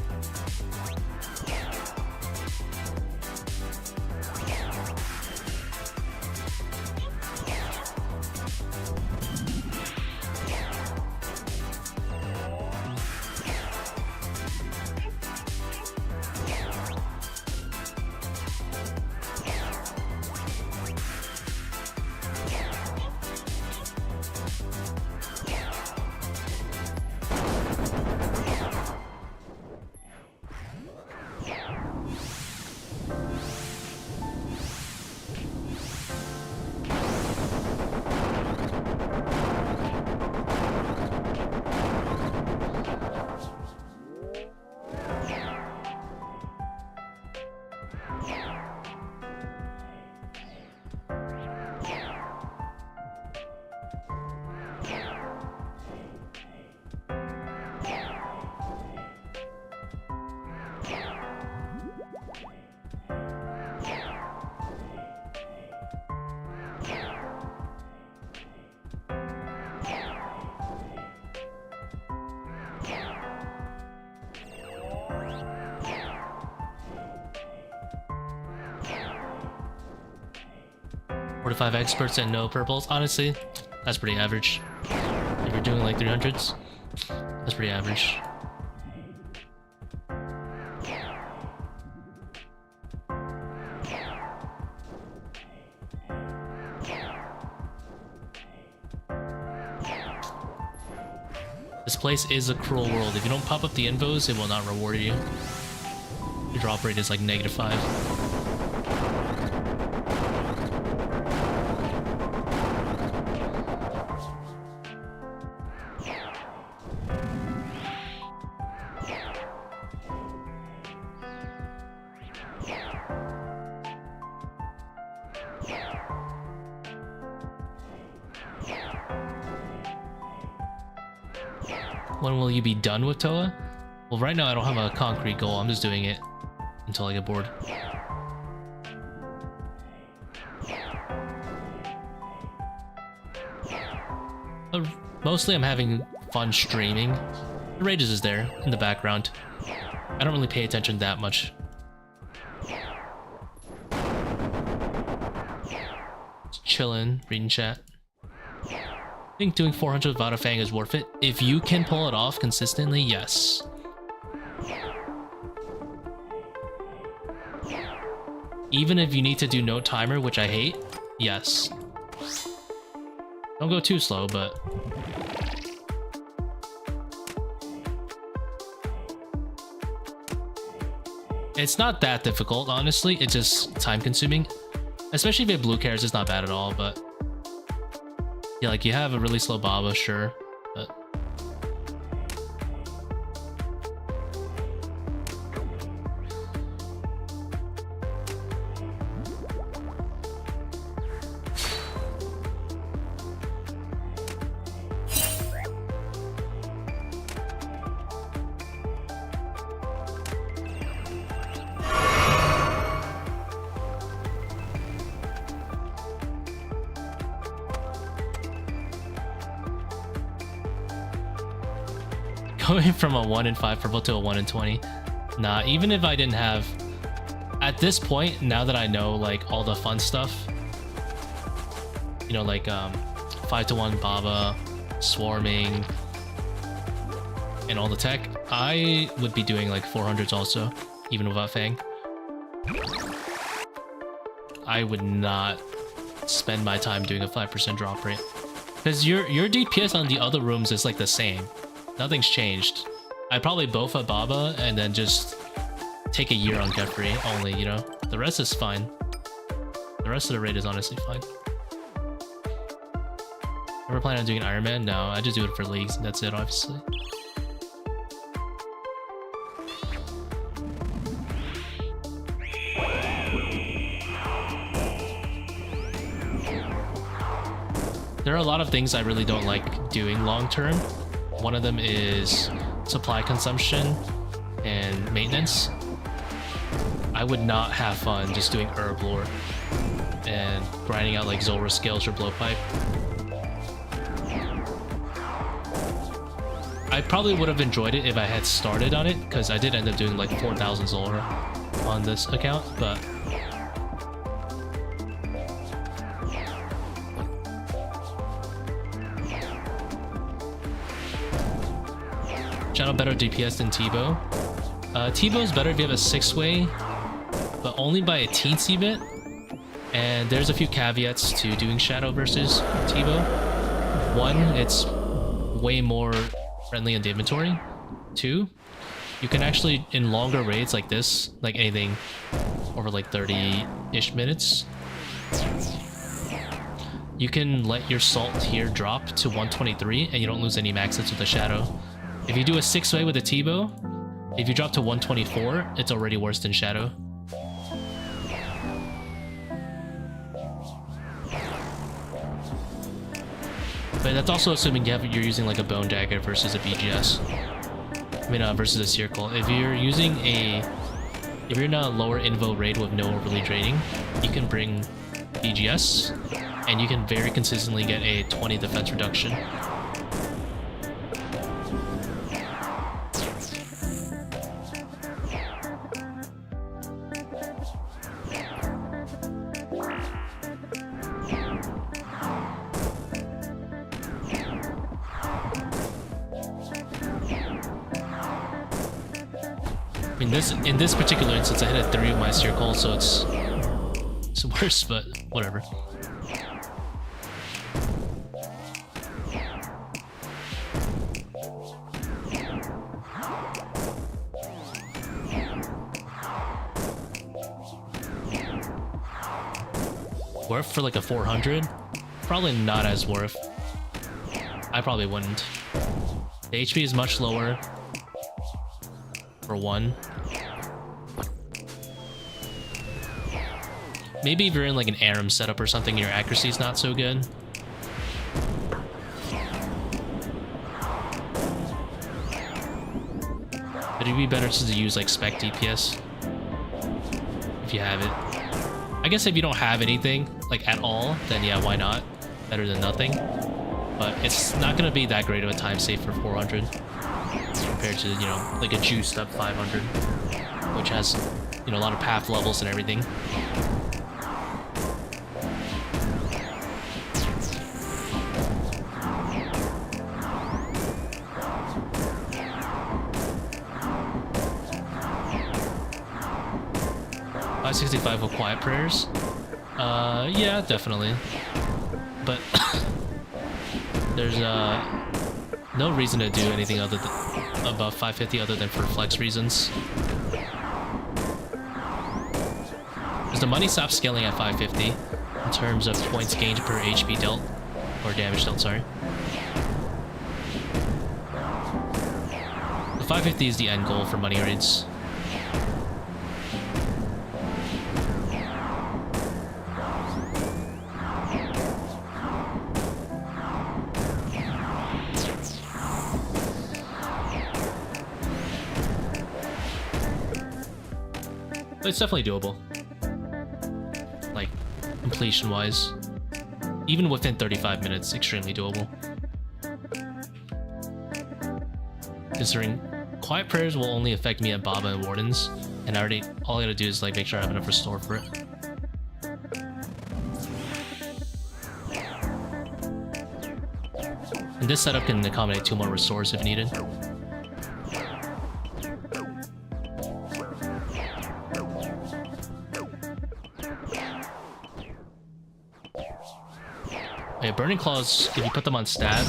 Four to 5 experts and no purples. Honestly, that's pretty average. If you're doing like 300s, that's pretty average. This place is a cruel world. If you don't pop up the invos, it will not reward you. Your drop rate is like -5. When will you be done with ToA? Well, right now I don't have a concrete goal. I'm just doing it until I get bored. But mostly I'm having fun streaming. The Rages is there in the background. I don't really pay attention that much. Just chilling, reading chat. I think doing 400 without a Fang is worth it. If you can pull it off consistently, yes. Even if you need to do no timer, which I hate, yes. Don't go too slow, but... it's not that difficult, honestly. It's just time-consuming. Especially if you have blue carrots, it's not bad at all, but... yeah, like you have a really slow Baba, sure, but... going from a 1 in 5 purple to a 1 in 20. Nah, even if I didn't have... at this point, now that I know like all the fun stuff, you know, like 5 to 1 Baba, swarming, and all the tech, I would be doing like 400s also, even without Fang. I would not spend my time doing a 5% drop rate. Because your DPS on the other rooms is like the same. Nothing's changed. I'd probably buff a Baba and then just take a year on Kephri only, you know? The rest is fine. The rest of the raid is honestly fine. Ever plan on doing an Iron Man? No, I just do it for leagues and that's it, obviously. There are a lot of things I really don't like doing long term. One of them is supply consumption and maintenance. I would not have fun just doing herb lore and grinding out like Zulrah scales or blowpipe. I probably would have enjoyed it if I had started on it, because I did end up doing like 4,000 Zulrah on this account, but channel better DPS than Tbow. Tbow is better if you have a 6-way, but only by a teensy bit. And there's a few caveats to doing Shadow versus Tbow. One, it's way more friendly on the inventory. Two, you can actually, in longer raids like this, like anything over like 30-ish minutes, you can let your salt tier drop to 123 and you don't lose any max hits with the Shadow. If you do a 6-way with a Tbow, if you drop to 124, it's already worse than Shadow. But that's also assuming you're using like a Bone Dagger versus a BGS. I mean, versus a Seercull. If you're in a lower invo raid with no overly draining, you can bring BGS, and you can very consistently get a 20 defense reduction. In this particular instance, I hit a 3 with my Seercull, so it's worse, but whatever. Worth for like a 400? Probably not as worth. I probably wouldn't. The HP is much lower. For one. Maybe if you're in like an Aram setup or something, your accuracy is not so good. But it'd be better to use like spec DPS if you have it. I guess if you don't have anything like at all, then yeah, why not? Better than nothing. But it's not gonna be that great of a time save for 400 compared to, you know, like a juiced up 500, which has, you know, a lot of path levels and everything. $565 with quiet prayers. Yeah, definitely. But there's no reason to do anything other than above 550 other than for flex reasons. Because the money stops scaling at 550 in terms of points gained per HP dealt, or damage dealt, sorry. The 550 is the end goal for money raids. But it's definitely doable. Like, completion-wise. Even within 35 minutes, extremely doable. Considering quiet prayers will only affect me at Baba and Wardens, and all I gotta do is like make sure I have enough restore for it. And this setup can accommodate 2 more restores if needed. Yeah, Burning Claws, if you put them on stab,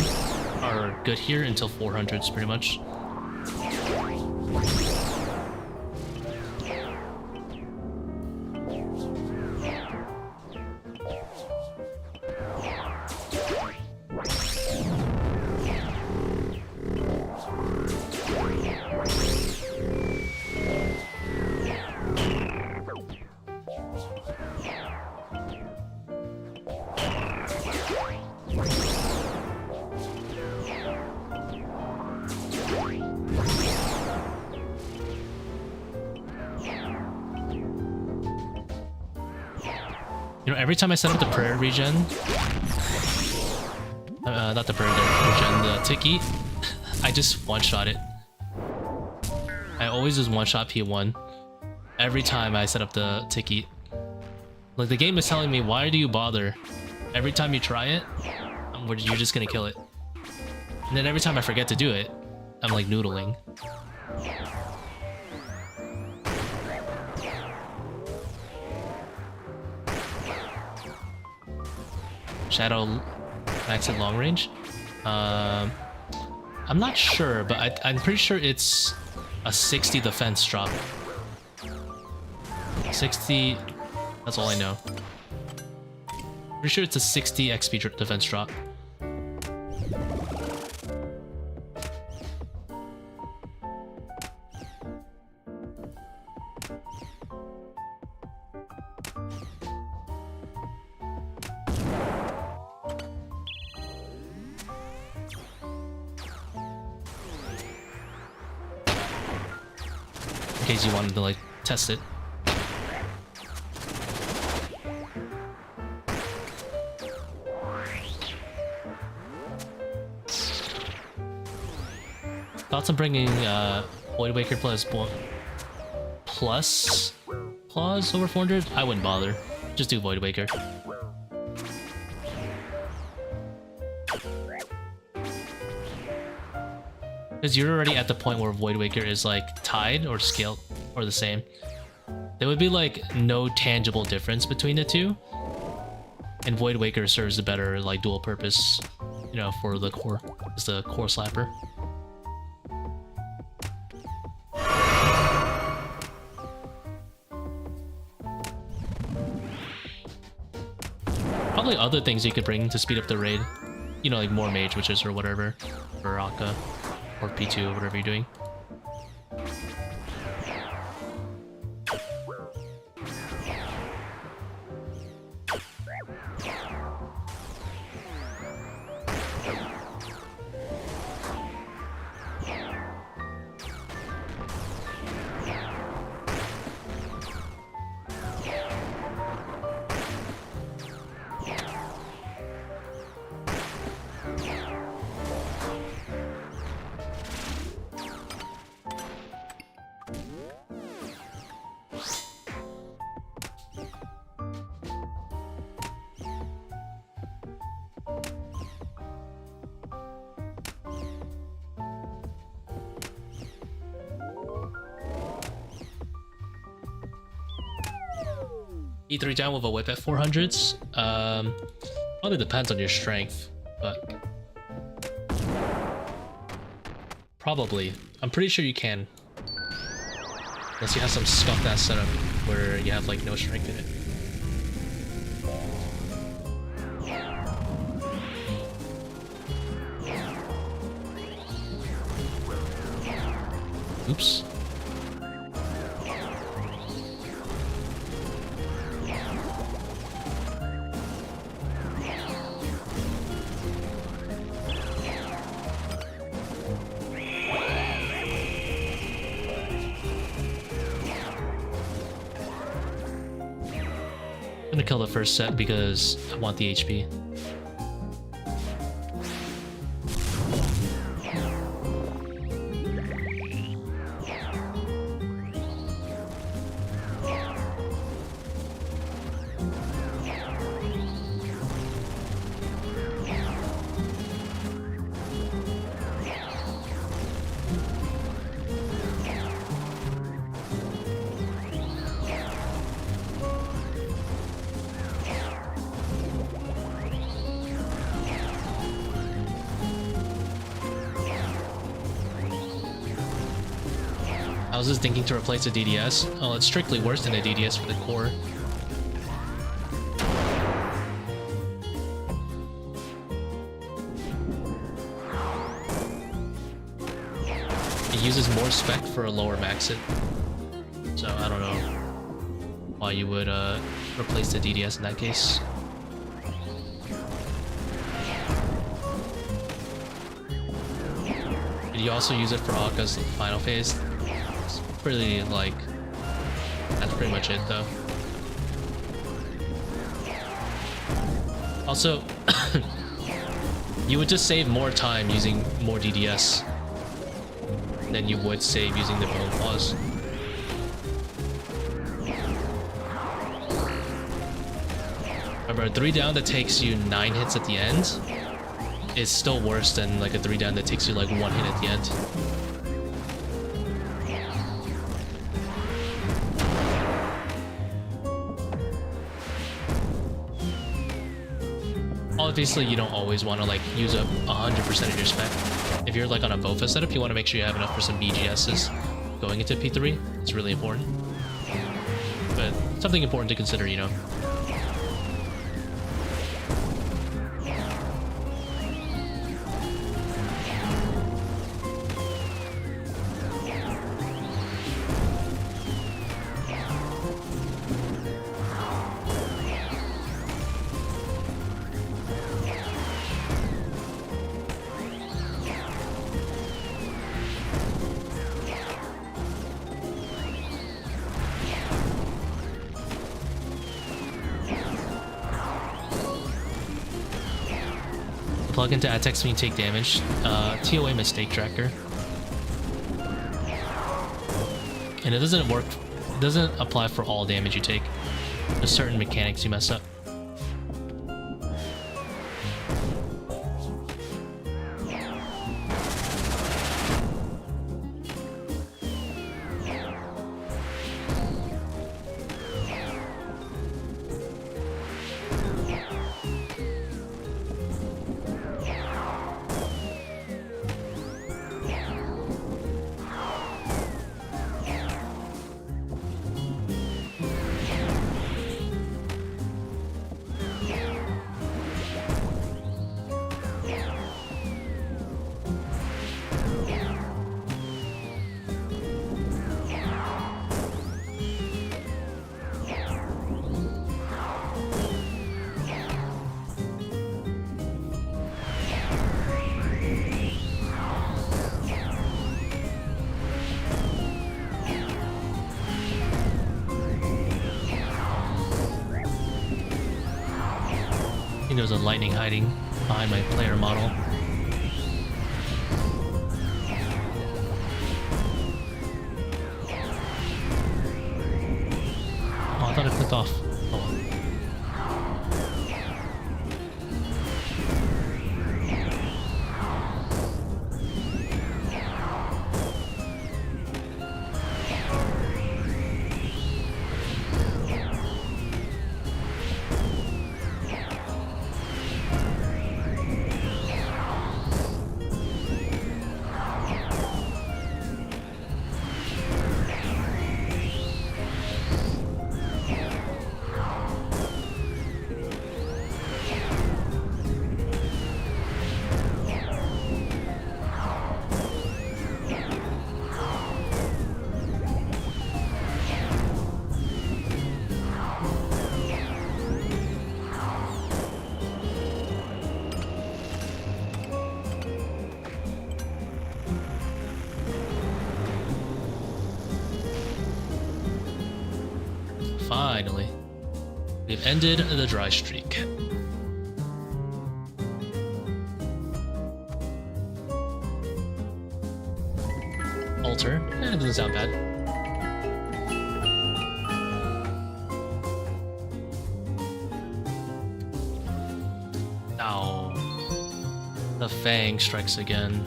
are good here until 400s pretty much. You know, every time I set up the prayer regen, not the prayer, the regen, the Tiki, I just one-shot it. I always just one-shot P1 every time I set up the Tiki. Like, the game is telling me, why do you bother? Every time you try it, you're just gonna kill it. And then every time I forget to do it, I'm like noodling. Shadow max at long range? I'm not sure, but I'm pretty sure it's a 60 defense drop. 60, that's all I know. Pretty sure it's a 60 XP defense drop. In case you wanted to like test it. Thoughts on bringing Void Waker plus claws over 400? I wouldn't bother. Just do Void Waker. Because you're already at the point where Void Waker is like tied or scaled or the same. There would be like no tangible difference between the two. And Void Waker serves a better like dual purpose, you know, for the core. It's the core slapper. Probably other things you could bring to speed up the raid. You know, like more mage witches or whatever. Or Akkha. Or P2 or whatever you're doing. E3 down with a whip at 400s. Probably depends on your strength, but probably. I'm pretty sure you can. Unless you have some scuffed ass setup where you have like no strength in it. Oops. I'm gonna kill the first set because I want the HP. I was just thinking to replace the DDS. Oh, it's strictly worse than the DDS for the core. It uses more spec for a lower max it. So I don't know why you would replace the DDS in that case. Did you also use it for Akkha's final phase? Really, like, that's pretty much it though. Also, you would just save more time using more DDS than you would save using the Bone Claws. Remember, a 3 down that takes you 9 hits at the end is still worse than like a 3 down that takes you like 1 hit at the end. Obviously, you don't always want to like use up 100% of your spec. If you're like on a BOFA setup, you want to make sure you have enough for some BGSs going into P3. It's really important. But something important to consider, you know. Plug into attacks when you take damage. ToA mistake tracker. And it doesn't work, it doesn't apply for all damage you take. There's certain mechanics you mess up. I think there's a lightning hiding behind my player model. Oh, I thought it clicked off. Oh well. Finally, we've ended the dry streak. Ultor, it doesn't sound bad. Ow. The Fang strikes again.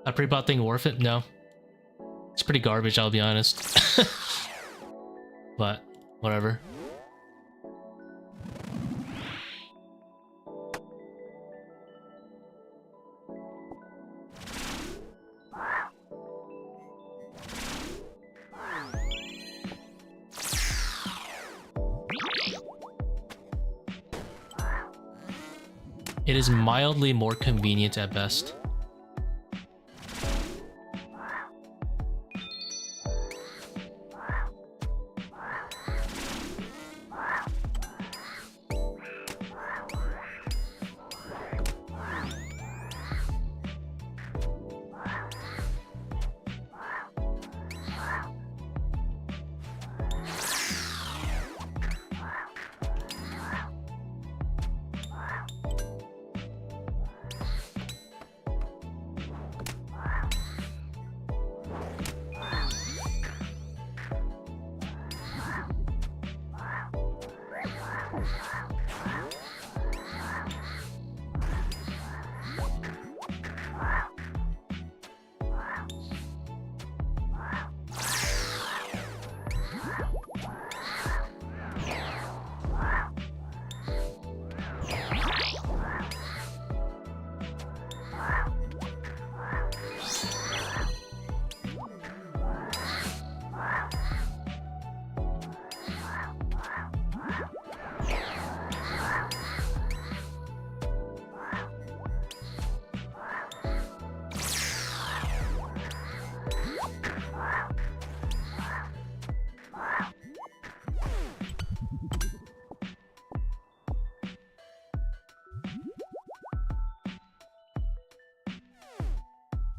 A pre-bought thing worth it? No. It's pretty garbage, I'll be honest. But, whatever. It is mildly more convenient at best.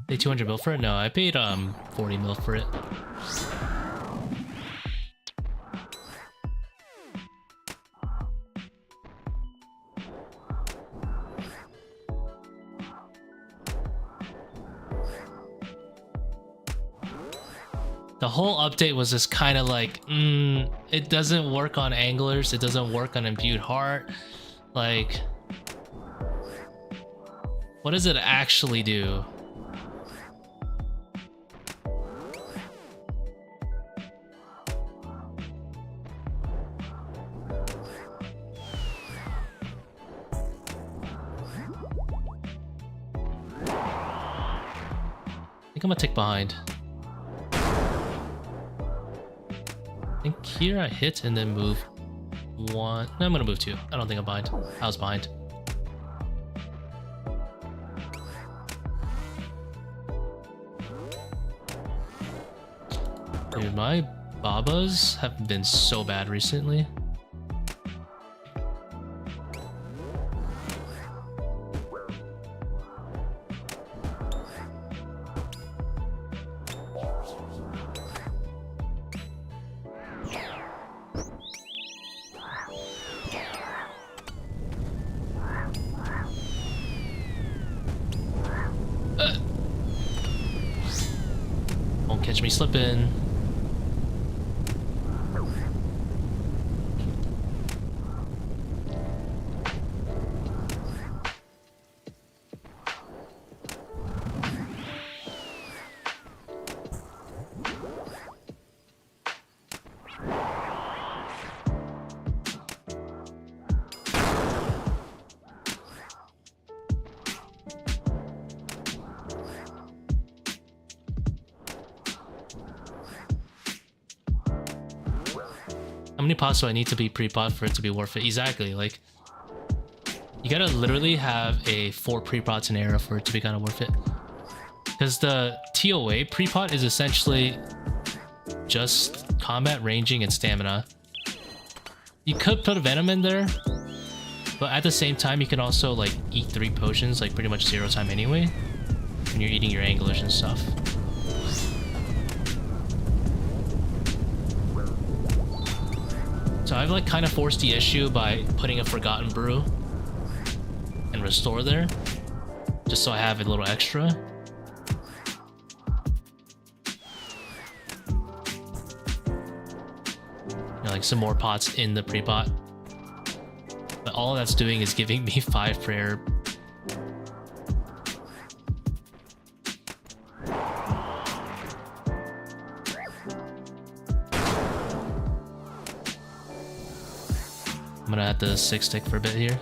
Pay 200 mil for it? No, I paid 40 mil for it. The whole update was just kind of like, it doesn't work on anglers, it doesn't work on imbued heart. Like, what does it actually do? I think I'm gonna tick behind. I think here I hit and then move one. No, I'm gonna move two. I don't think I'm behind. I was behind. Dude, my Babas have been so bad recently. Won't catch me slipping. How many pots do I need to be pre-pot for it to be worth it? Exactly, like, you gotta literally have a 4 pre-pots in era for it to be kind of worth it. Because the ToA pre-pot is essentially just combat, ranging, and stamina. You could put a Venom in there, but at the same time, you can also, like, eat 3 potions, like, pretty much 0 time anyway, when you're eating your anglers and stuff. So I've like kind of forced the issue by putting a Forgotten Brew and Restore there, just so I have a little extra. You know, like some more pots in the pre-pot. But all that's doing is giving me 5 prayer. I'm gonna have to 6-stick for a bit here.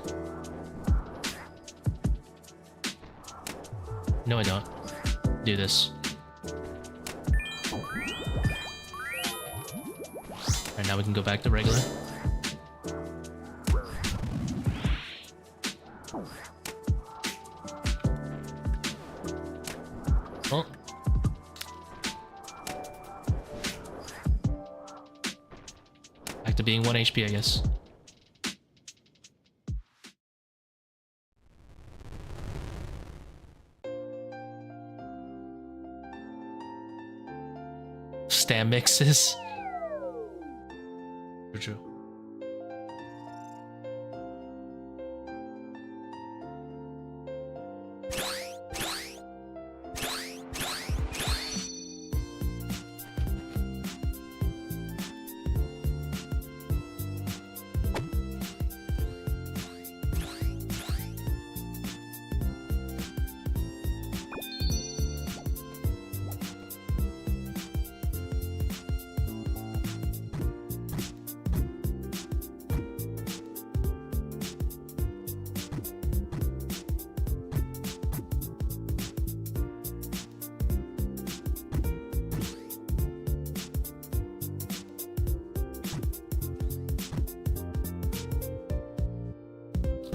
No, I don't. Do this. Alright, now we can go back to regular. Back to being 1 HP, I guess. Stam mixes. True.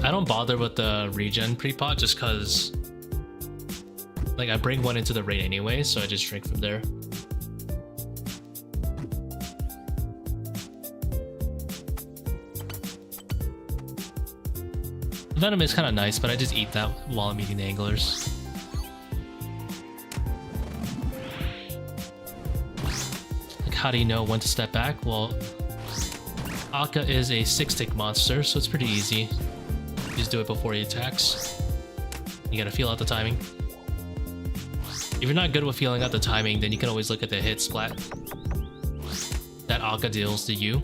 I don't bother with the regen pre-pot just because like I bring one into the raid anyway, so I just drink from there. Venom is kind of nice, but I just eat that while I'm eating the anglers. Like, how do you know when to step back? Well, Akkha is a 6-tick monster, so it's pretty easy. Just do it before he attacks. You gotta feel out the timing. If you're not good with feeling out the timing, then you can always look at the hit splat that Akkha deals to you.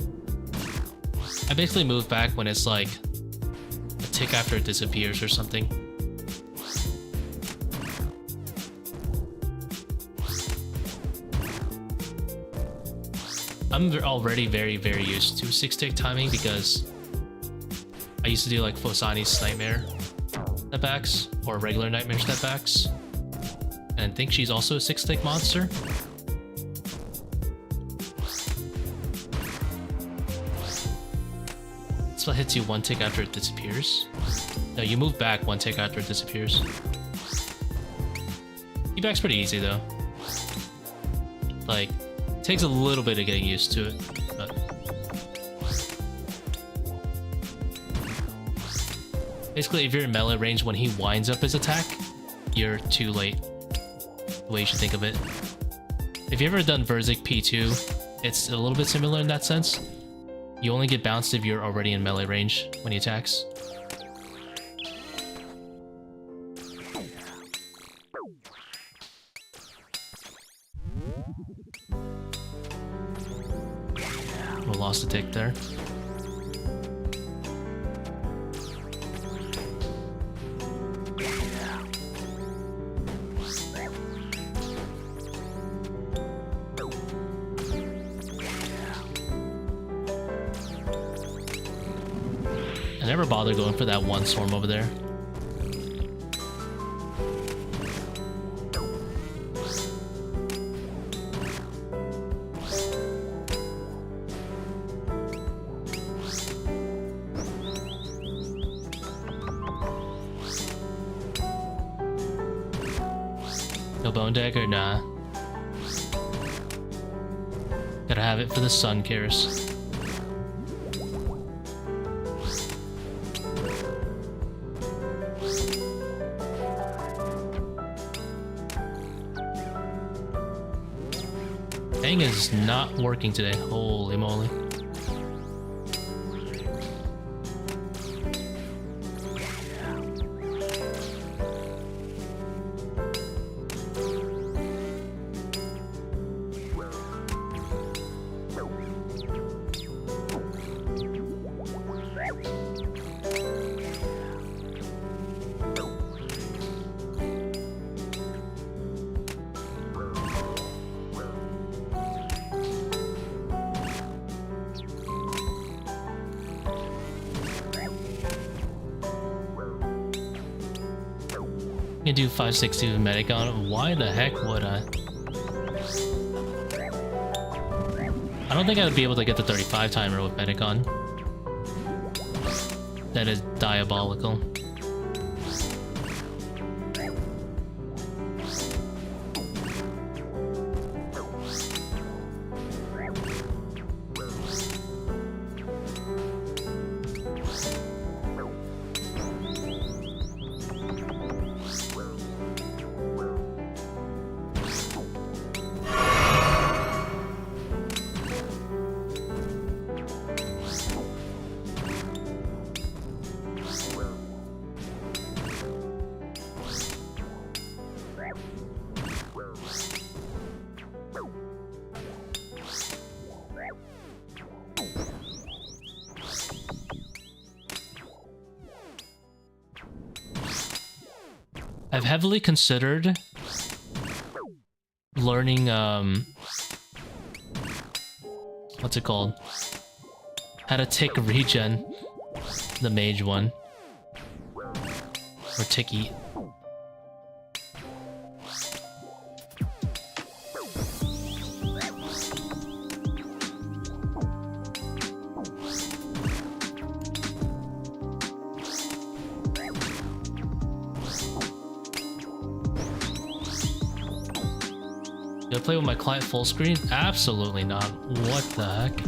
I basically move back when it's like a tick after it disappears or something. I'm already very used to 6-tick timing because I used to do like Phosani's Nightmare stepbacks or regular Nightmare stepbacks, and I think she's also a 6-tick monster. Spell hits you 1 tick after it disappears. No, you move back 1 tick after it disappears. E-back's pretty easy though. Like, it takes a little bit of getting used to it, but basically, if you're in melee range when he winds up his attack, you're too late. The way you should think of it. If you've ever done Kephri P2, it's a little bit similar in that sense. You only get bounced if you're already in melee range when he attacks. We lost a tick there. I never bother going for that one swarm over there. No Bone Dagger? Nah. Gotta have it for the sun, Karis. Thing is not working today. Holy moly. I can do 560 with medic on it. Why the heck would I? I don't think I would be able to get the 35 timer with medic on. That is diabolical. I've heavily considered learning, what's it called? How to tick regen, the mage one. Or ticky. Do I play with my client full screen? Absolutely not. What the heck?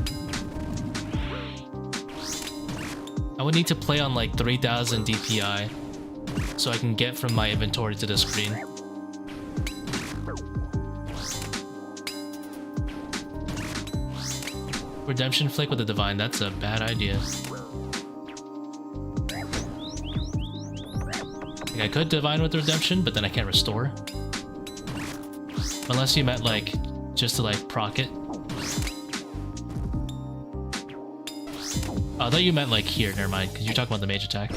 I would need to play on like 3000 DPI so I can get from my inventory to the screen. Redemption flick with the divine, that's a bad idea. Like, I could divine with redemption, but then I can't restore. Unless you meant like just to like proc it. I thought you meant like here, never mind, because you're talking about the mage attack.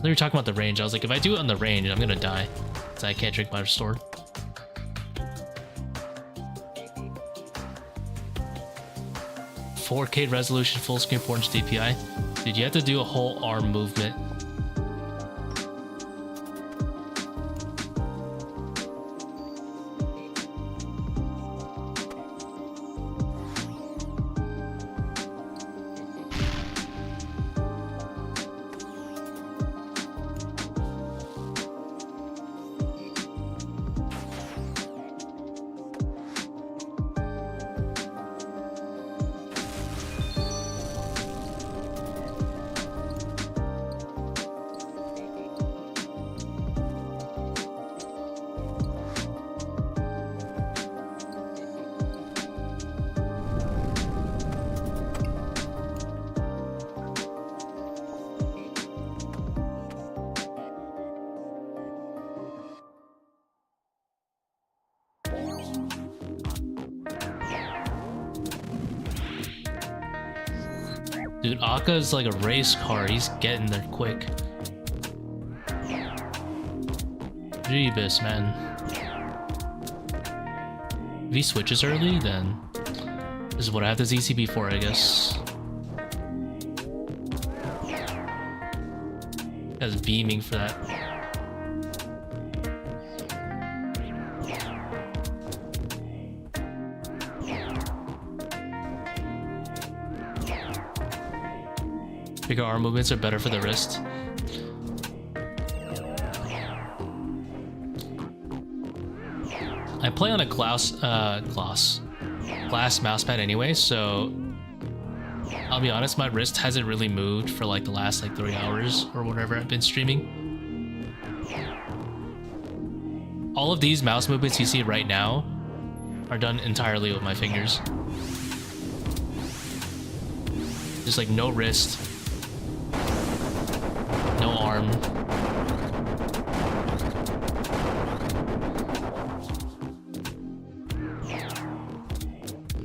You were talking about the range. I was like, if I do it on the range, I'm gonna die. So I can't drink my restore. .4K resolution, full screen, 4-inch DPI. Dude, you have to do a whole arm movement. Dude, Akkha is like a race car. He's getting there quick. Jeebus, man. If he switches early, then this is what I have the ZCB for, I guess. That's beaming for that. Bigger arm movements are better for the wrist. I play on a glass mousepad anyway, so I'll be honest, my wrist hasn't really moved for like the last like 3 hours or whatever I've been streaming. All of these mouse movements you see right now are done entirely with my fingers. Just like no wrist. No arm.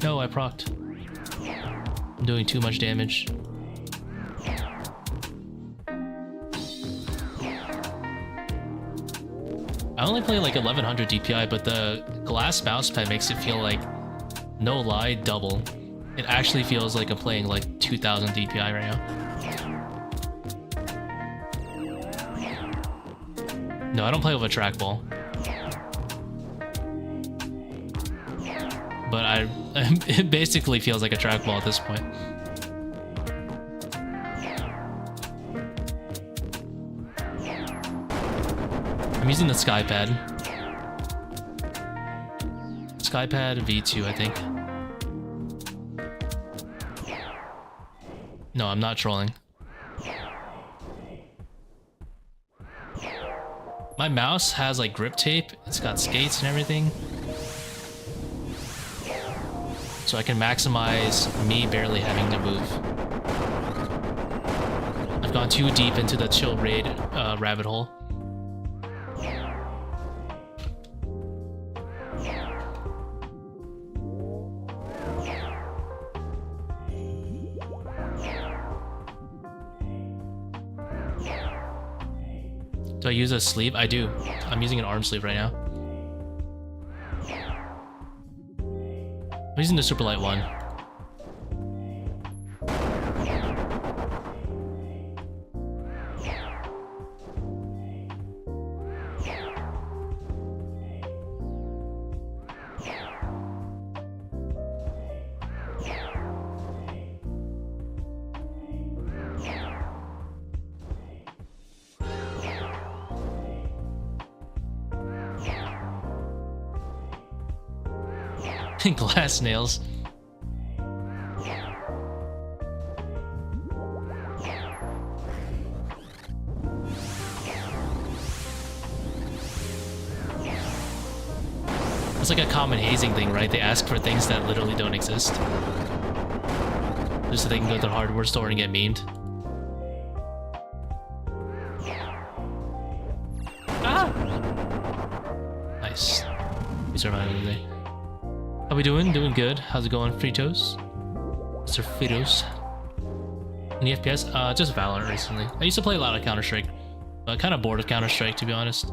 No, I procced. I'm doing too much damage. I only play like 1100 DPI, but the glass mousepad makes it feel like, no lie, double. It actually feels like I'm playing like 2000 DPI right now. No, I don't play with a trackball. But it basically feels like a trackball at this point. I'm using the Skypad. Skypad V2, I think. No, I'm not trolling. My mouse has like grip tape, it's got skates and everything. So I can maximize me barely having to move. I've gone too deep into the chill raid rabbit hole. Do I use a sleeve? I do. I'm using an arm sleeve right now. I'm using the super light one. Glass nails. It's like a common hazing thing, right? They ask for things that literally don't exist. Just so they can go to the hardware store and get memed. Ah! Nice. We survived today. How we doing? Doing good. How's it going, Fritos? Mr. Fritos. Any FPS? Just Valorant recently. I used to play a lot of Counter-Strike. Kind of bored of Counter-Strike, to be honest.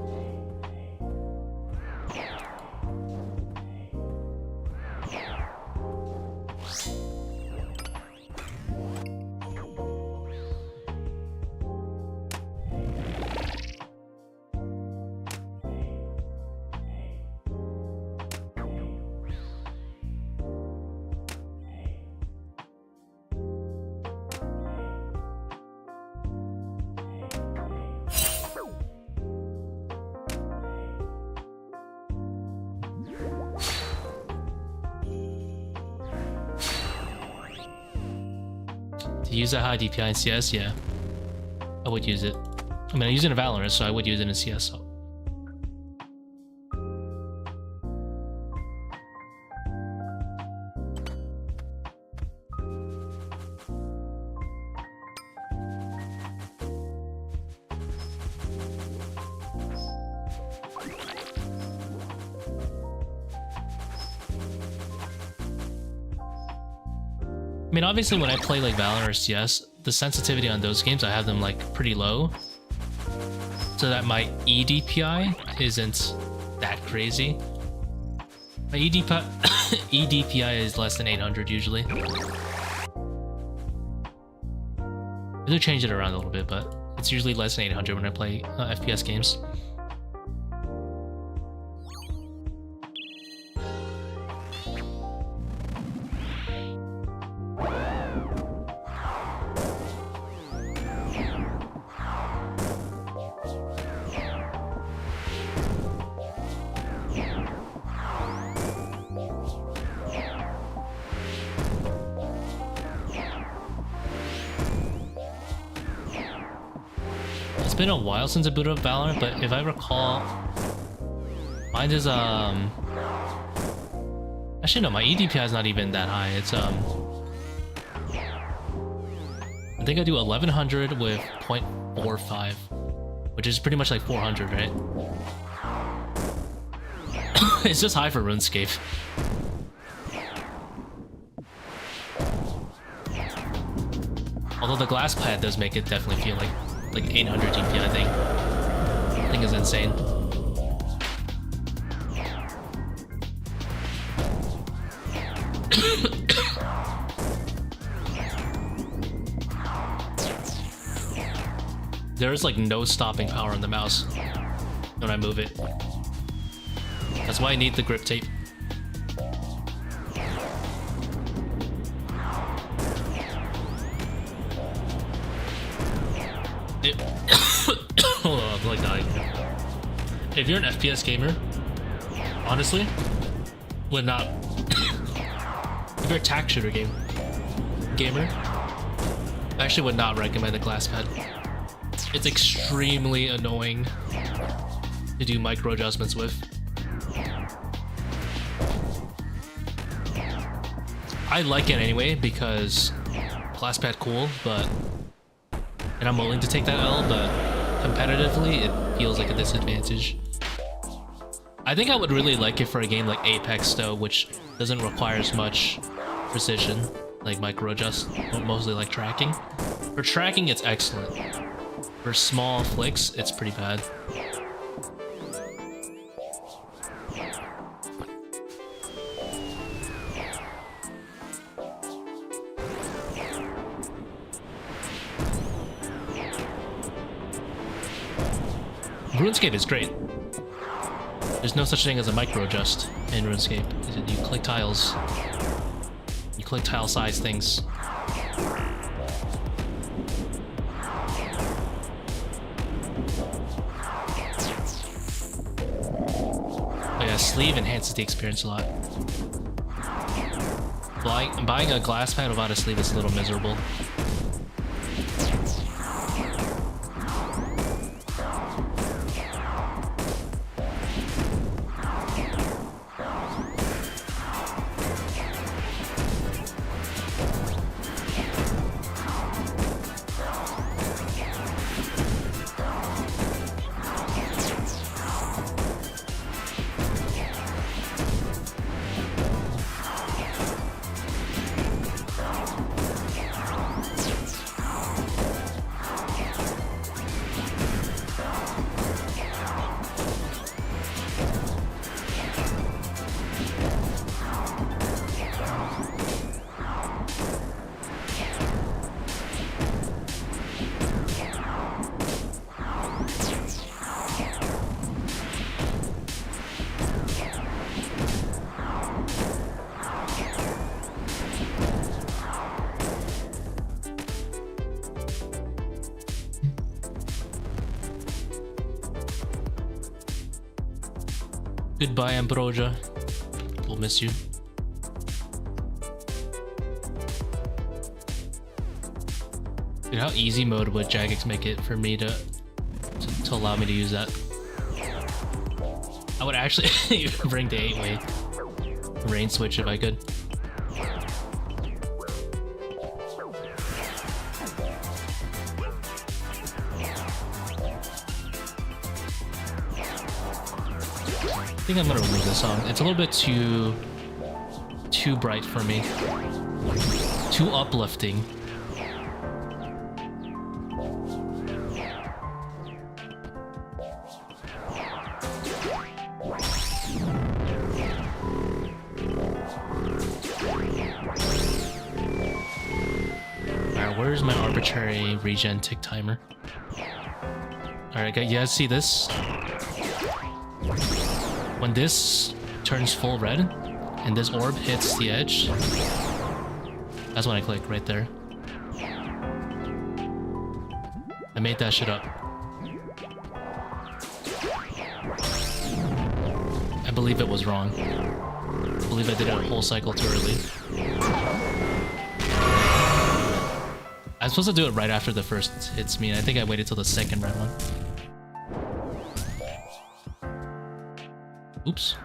To use a high DPI in CS, yeah, I would use it. I mean, I use it in Valorant, so I would use it in CS. So. I mean, obviously when I play like Valorant or CS, the sensitivity on those games, I have them like pretty low. So that my EDPI isn't that crazy. My EDPI is less than 800 usually. I do change it around a little bit, but it's usually less than 800 when I play FPS games. It's been a while since I booted up Valorant, but if I recall, mine is actually no, my EDPI is not even that high. It's I think I do 1100 with 0.45, which is pretty much like 400, right? It's just high for RuneScape. Although the glass pad does make it definitely feel like 800 DPI, I think is insane. There's like no stopping power on the mouse when I move it. That's why I need the grip tape. Hold on, I'm like dying. If you're an FPS gamer, honestly, would not. If you're a tac shooter gamer, I actually would not recommend the glass pad. It's extremely annoying to do micro adjustments with. I like it anyway because glass pad cool, and I'm willing to take that L, but competitively it feels like a disadvantage. I think I would really like it for a game like Apex though, which doesn't require as much precision, like micro adjust, mostly like tracking. For tracking, it's excellent. For small flicks, it's pretty bad. RuneScape is great. There's no such thing as a micro adjust in RuneScape. You click tiles. You click tile size things. Oh yeah, sleeve enhances the experience a lot. Buying a glass pad without a sleeve is a little miserable. Goodbye, Ambrosia. We'll miss you. Dude, how easy mode would Jagex make it for me to allow me to use that? I would actually bring the 8-way rain switch if I could. I think I'm gonna remove this song. It's a little bit too bright for me. Too uplifting. Alright, where's my arbitrary regen tick timer? Alright, you guys see this? When this turns full red and this orb hits the edge, that's when I click right there. I made that shit up. I believe it was wrong. I believe I did it a whole cycle too early. I'm supposed to do it right after the first hits me, and I think I waited till the second red one. Oops.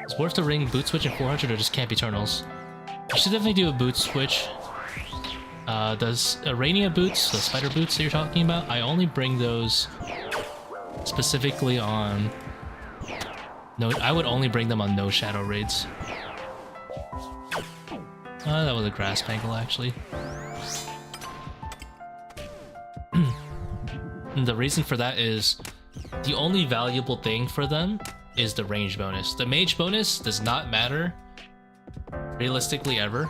It's worth the ring boot switch in 400 or just camp Eternals. I should definitely do a boot switch. Does Arania boots, the spider boots that you're talking about, I only bring those specifically on... No, I would only bring them on no shadow raids. That was a grass bangle, actually. And the reason for that is the only valuable thing for them is the range bonus. The mage bonus does not matter realistically ever.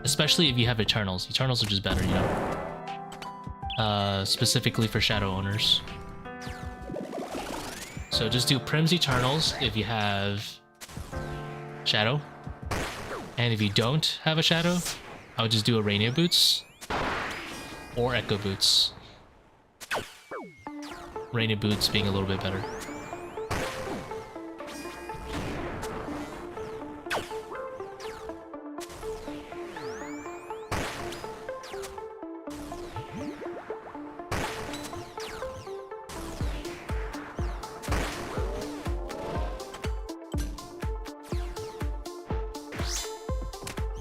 Especially if you have Eternals. Eternals are just better, you know? Specifically for shadow owners. So just do Prim's Eternals if you have shadow. And if you don't have a shadow, I would just do Arania boots or Echo boots. Arania boots being a little bit better.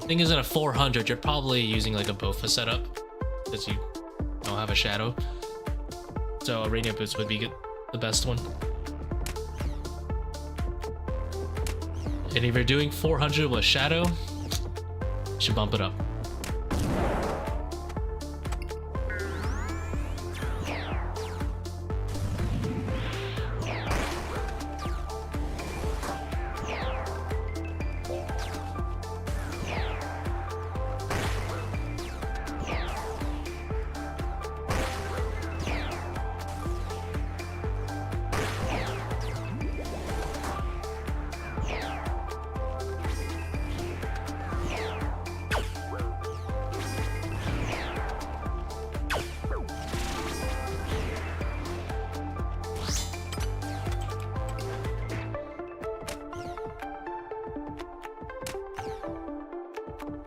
Thing is, at a 400, you're probably using like a Bofa setup because you don't have a shadow. So Arania boots would be good, the best one. And if you're doing 400 with Shadow, you should bump it up.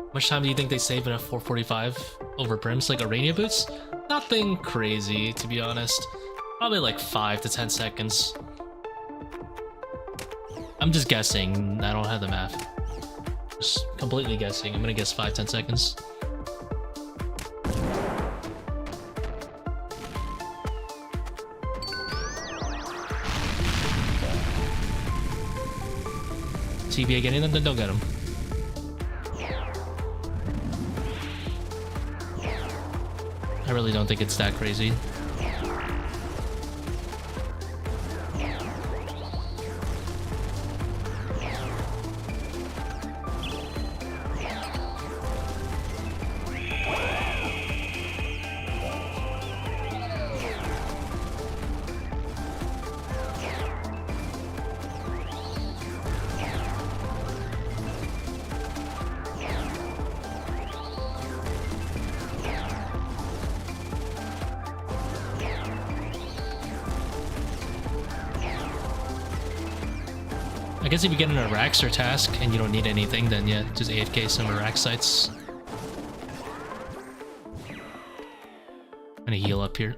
How much time do you think they save in a 445 over Brims? Like Arania boots? Nothing crazy, to be honest. Probably like 5 to 10 seconds. I'm just guessing. I don't have the math. Just completely guessing. I'm gonna guess 5-10 seconds. TBA getting them, then don't get them. I really don't think it's that crazy. I guess if you get an Arax or task and you don't need anything, then yeah, just AFK some Arax sites. I'm gonna heal up here.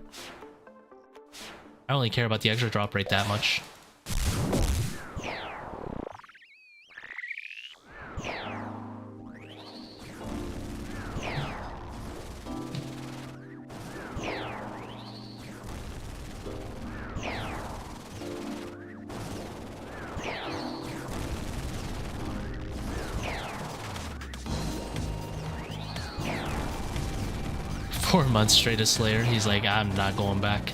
I don't really care about the extra drop rate that much. Four months straight as Slayer. He's like, I'm not going back.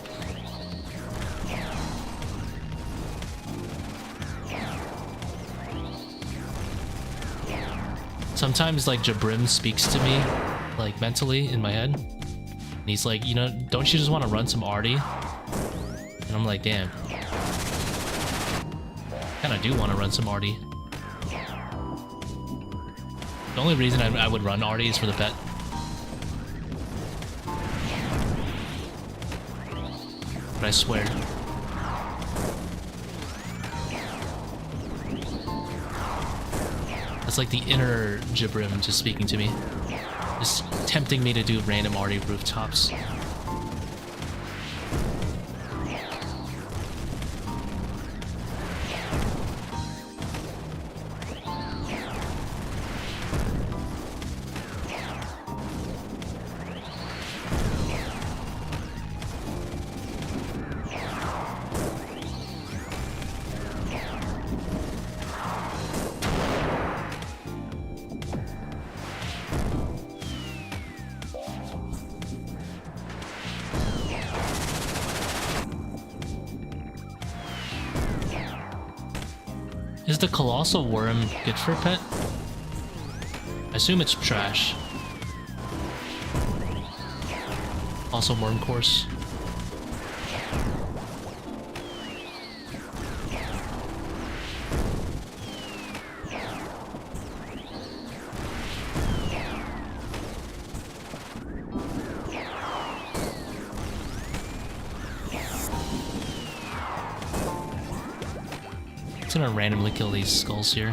Sometimes like Jabrim speaks to me, like mentally in my head. And he's like, you know, don't you just want to run some Artie? And I'm like, damn. Kinda do want to run some Artie. The only reason I would run Artie is for the pet. But I swear. That's like the inner Jibrim just speaking to me. Just tempting me to do random Artie rooftops. Is the Colossal Worm good for a pet? I assume it's trash. Also Worm Course. It's gonna randomly kill these skulls here.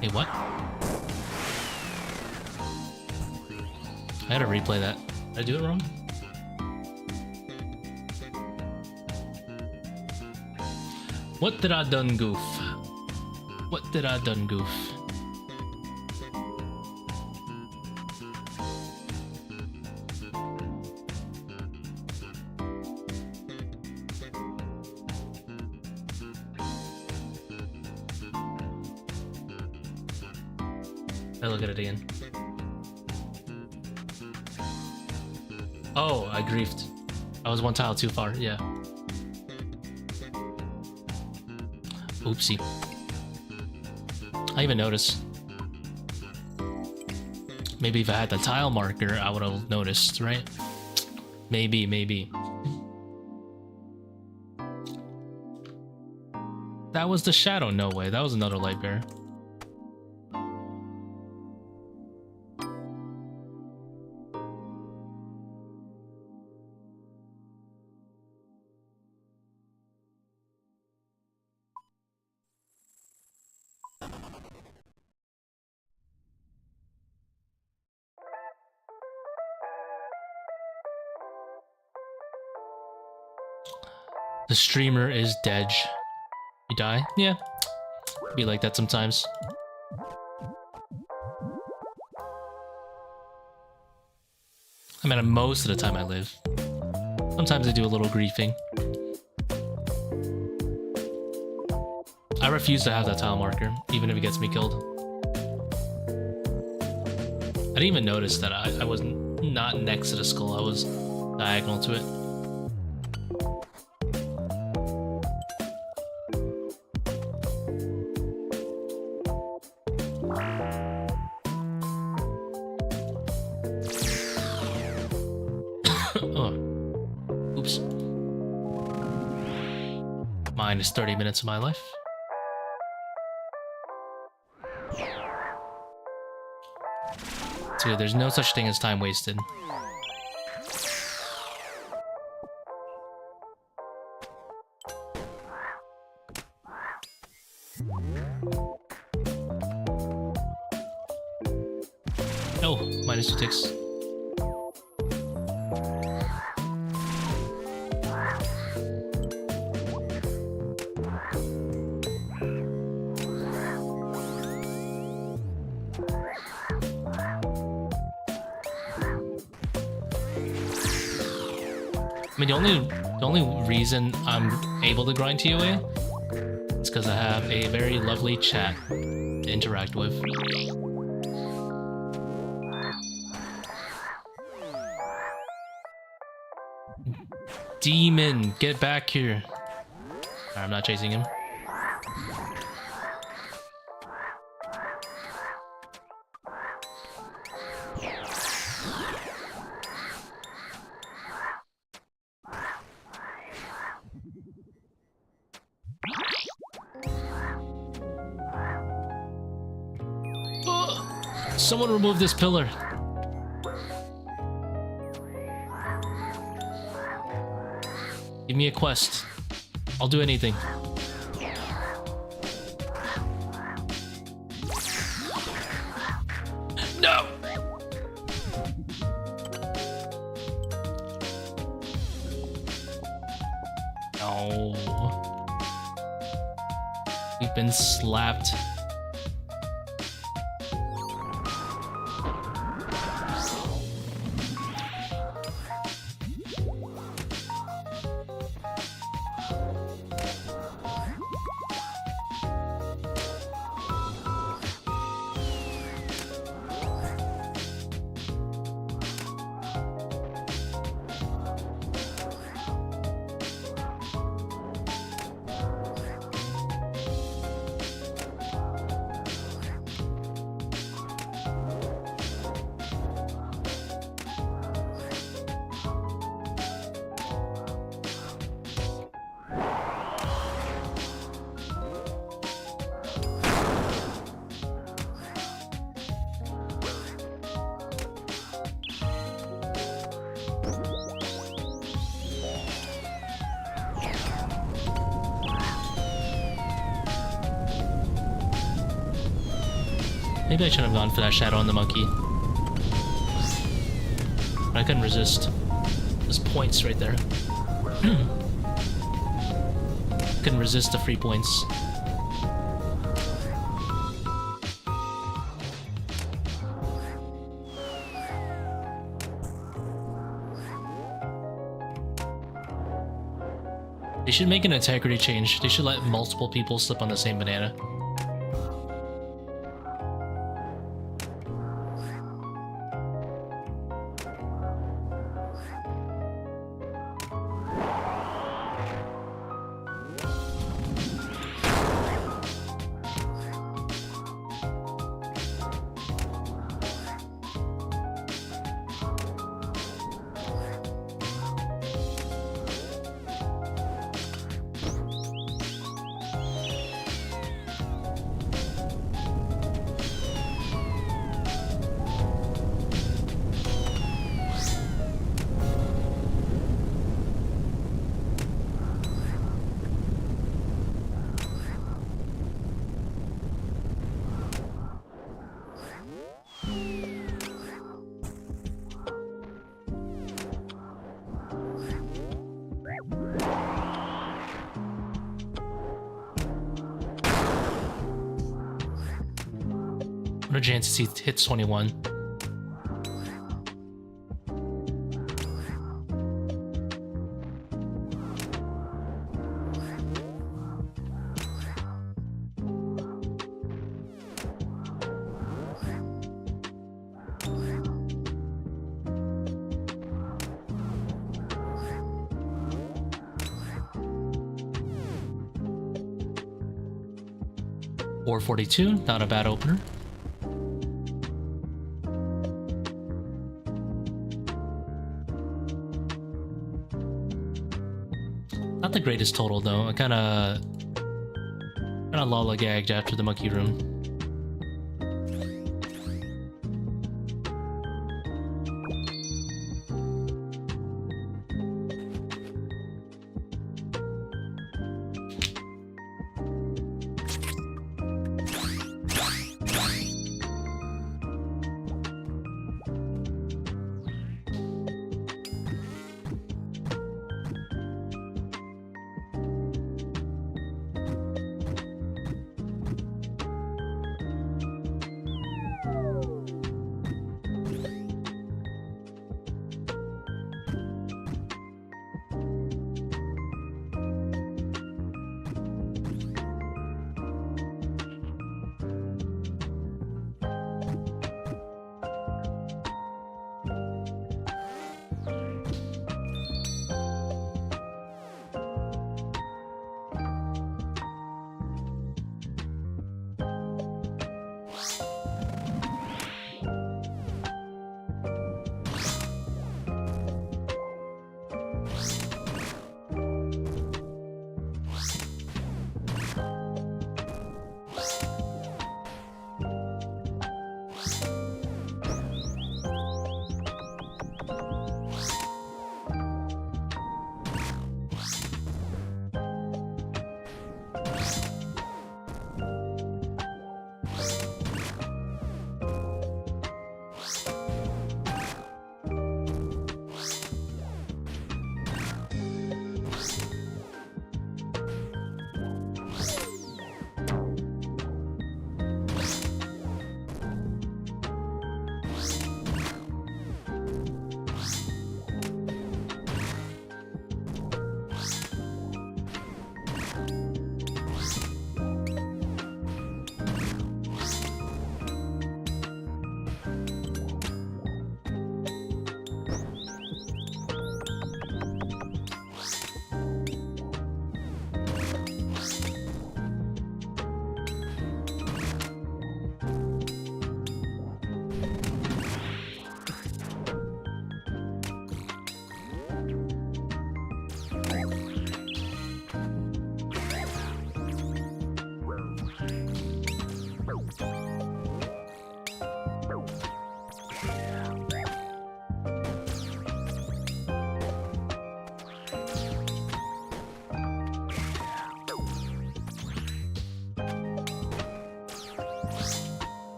Hey, what? I had to replay that. Did I do it wrong? What did I done goof? What did I done goof? I look at it again. Oh, I griefed. I was one tile too far, yeah. Oopsie. I even noticed. Maybe if I had the tile marker, I would have noticed, right? Maybe. That was the shadow, no way. That was another light bearer. The streamer is dead. You die? Yeah. Be like that sometimes. I mean, most of the time I live. Sometimes I do a little griefing. I refuse to have that tile marker, even if it gets me killed. I didn't even notice that I was not next to the skull, I was diagonal to it. Minus 30 minutes of my life. So there's no such thing as time wasted. Oh, minus 2 ticks. I mean, the only reason I'm able to grind ToA is because I have a very lovely chat to interact with. Demon, get back here. Alright, I'm not chasing him. Someone remove this pillar. Give me a quest. I'll do anything. No! No. We've been slapped. Maybe I shouldn't have gone for that shadow on the monkey. But I couldn't resist. There's points right there. Couldn't resist the free points. They should make an integrity change. They should let multiple people slip on the same banana. What are chances he hits 21? $442, not a bad opener. Not the greatest total though. I kind of lollygagged after the monkey room.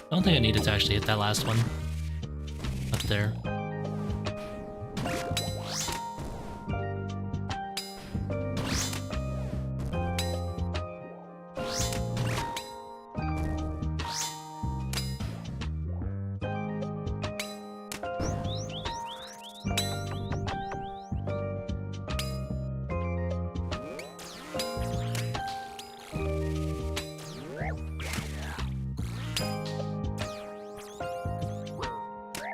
I don't think I needed to actually hit that last one up there.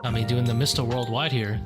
Got me doing the Mr. Worldwide here.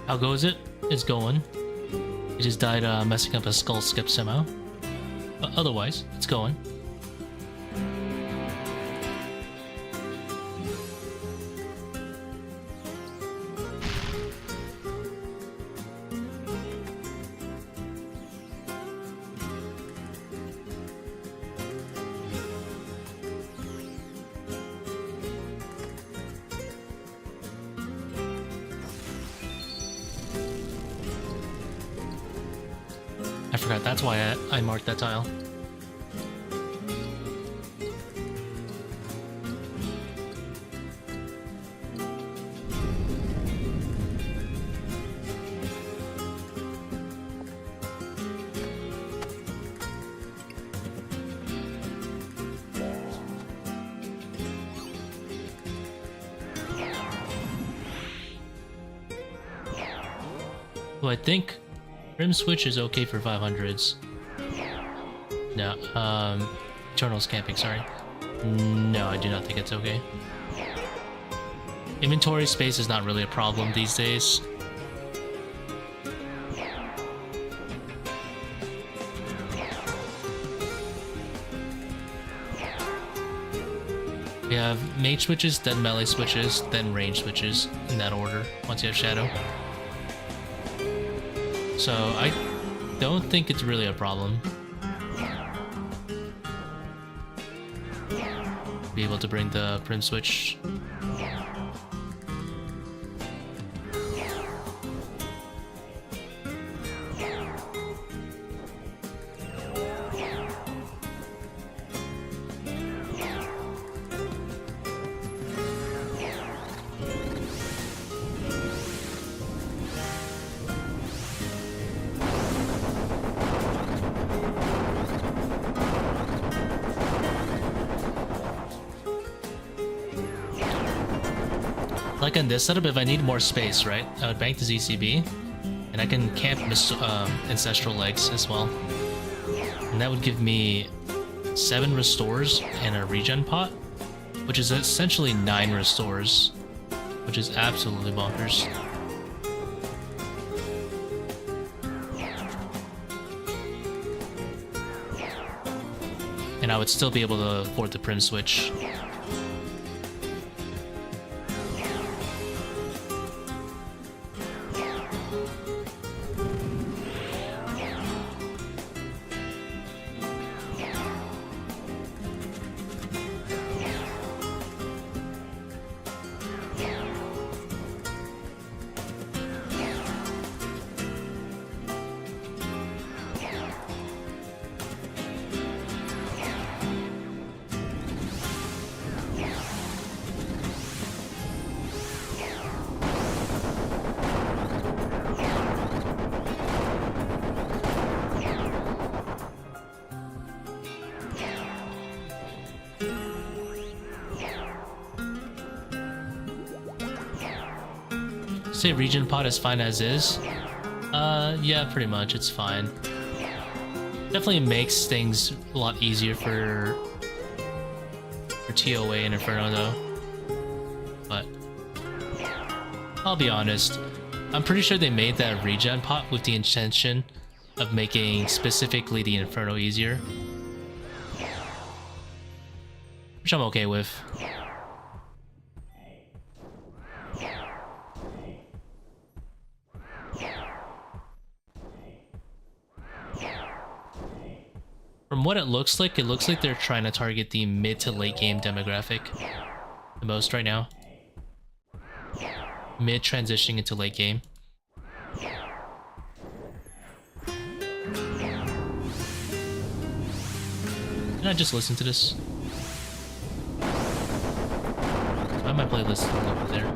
How goes it? It's going. He just died messing up a skull skip somehow. But otherwise, it's going. I forgot, that's why I marked that tile. So I think Rim Switch is okay for 500s. No, Eternal's camping, sorry. No, I do not think it's okay. Inventory space is not really a problem these days. We have mage switches, then melee switches, then range switches, in that order, once you have shadow. So I don't think it's really a problem. Be able to bring the Prim Switch. Like in this setup, if I need more space, right, I would bank the ZCB, and I can camp Ancestral Legs as well. And that would give me 7 restores and a regen pot, which is essentially 9 restores, which is absolutely bonkers. And I would still be able to afford the Prim Switch. Say regen pot is fine as is. Yeah, pretty much, it's fine. Definitely makes things a lot easier for ToA and Inferno though. But I'll be honest, I'm pretty sure they made that regen pot with the intention of making specifically the Inferno easier. Which I'm okay with. From what it looks like they're trying to target the mid to late game demographic the most right now. Mid transitioning into late game. Can I just listen to this? Why my playlist is over there?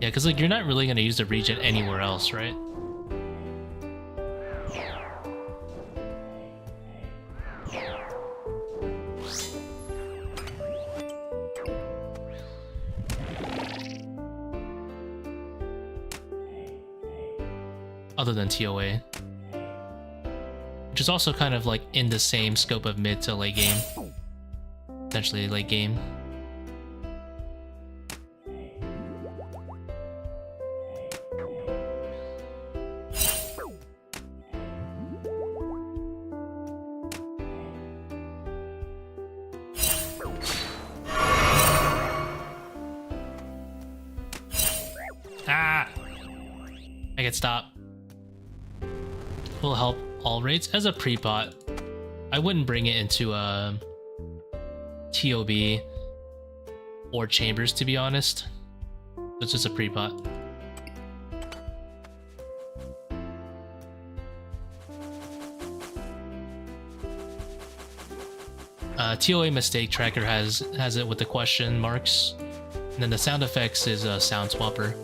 Yeah, because like you're not really gonna use the regen anywhere else, right? Other than ToA, which is also kind of like in the same scope of mid to late game, essentially late game. Ah! I get stopped. Will help all raids as a pre-bot. I wouldn't bring it into TOB or chambers, to be honest. It's just a pre-bot. ToA mistake tracker has it with the question marks, and then the sound effects is a sound swapper.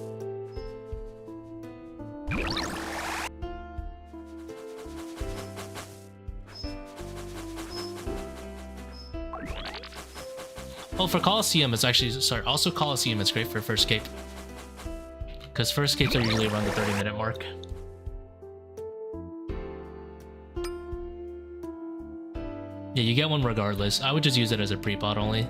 Oh, for Coliseum, it's actually, sorry, also Coliseum is great for first cape. Because first capes are usually around the 30-minute mark. Yeah, you get one regardless. I would just use it as a pre-pot only.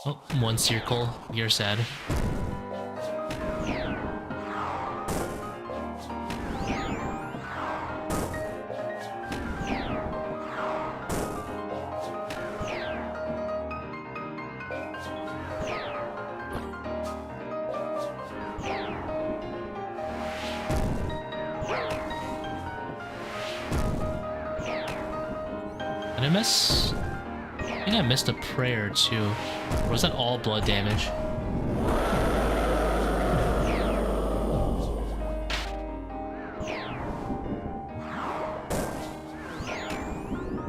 Oh, one Seercull. You're sad. Did I miss? I think I missed a prayer too. Or was that all blood damage?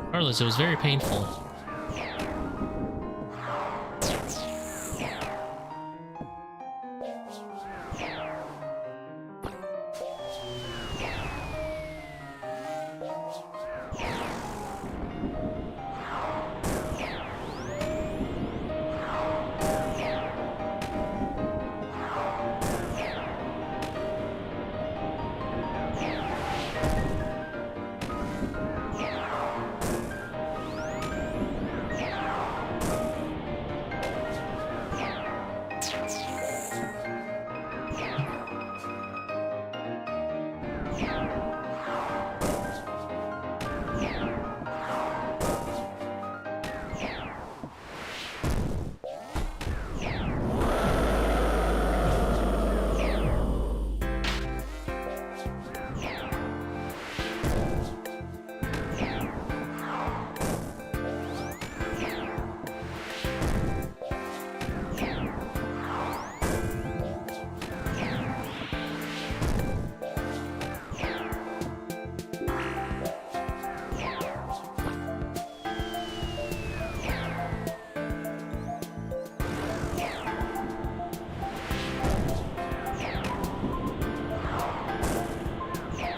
Regardless, it was very painful.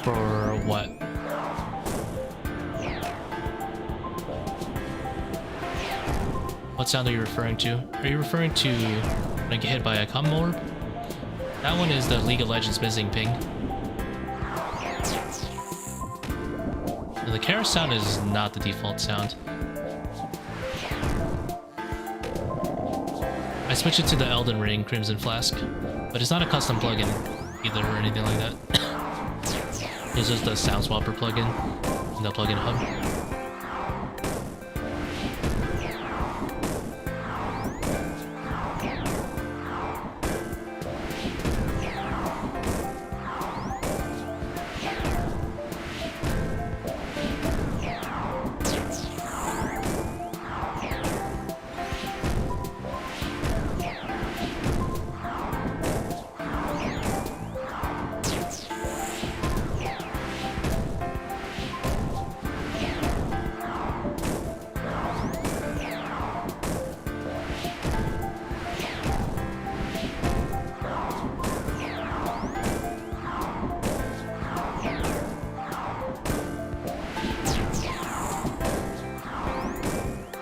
For what? What sound are you referring to? Are you referring to when I get hit by a common orb? That one is the League of Legends missing ping. And the Kara sound is not the default sound. switched it to the Elden Ring Crimson Flask, but it's not a custom plugin either or anything like that. It's just the Sound Swapper plugin in the plugin hub.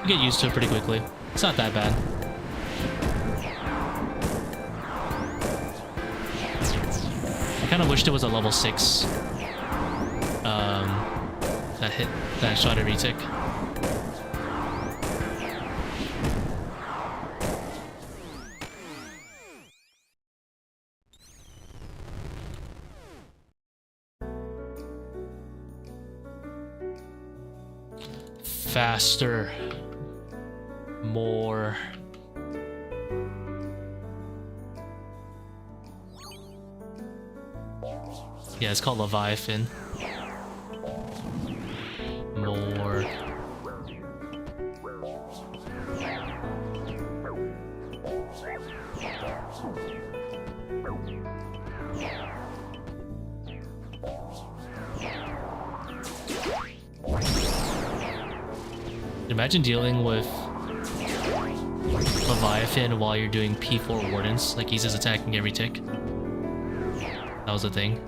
You get used to it pretty quickly. It's not that bad. I kind of wished it was a level 6 that shot every tick. Faster. More. Yeah, it's called Leviathan. More. Imagine dealing with Leviathan while you're doing P4 Wardens, like he's just attacking every tick. That was the thing.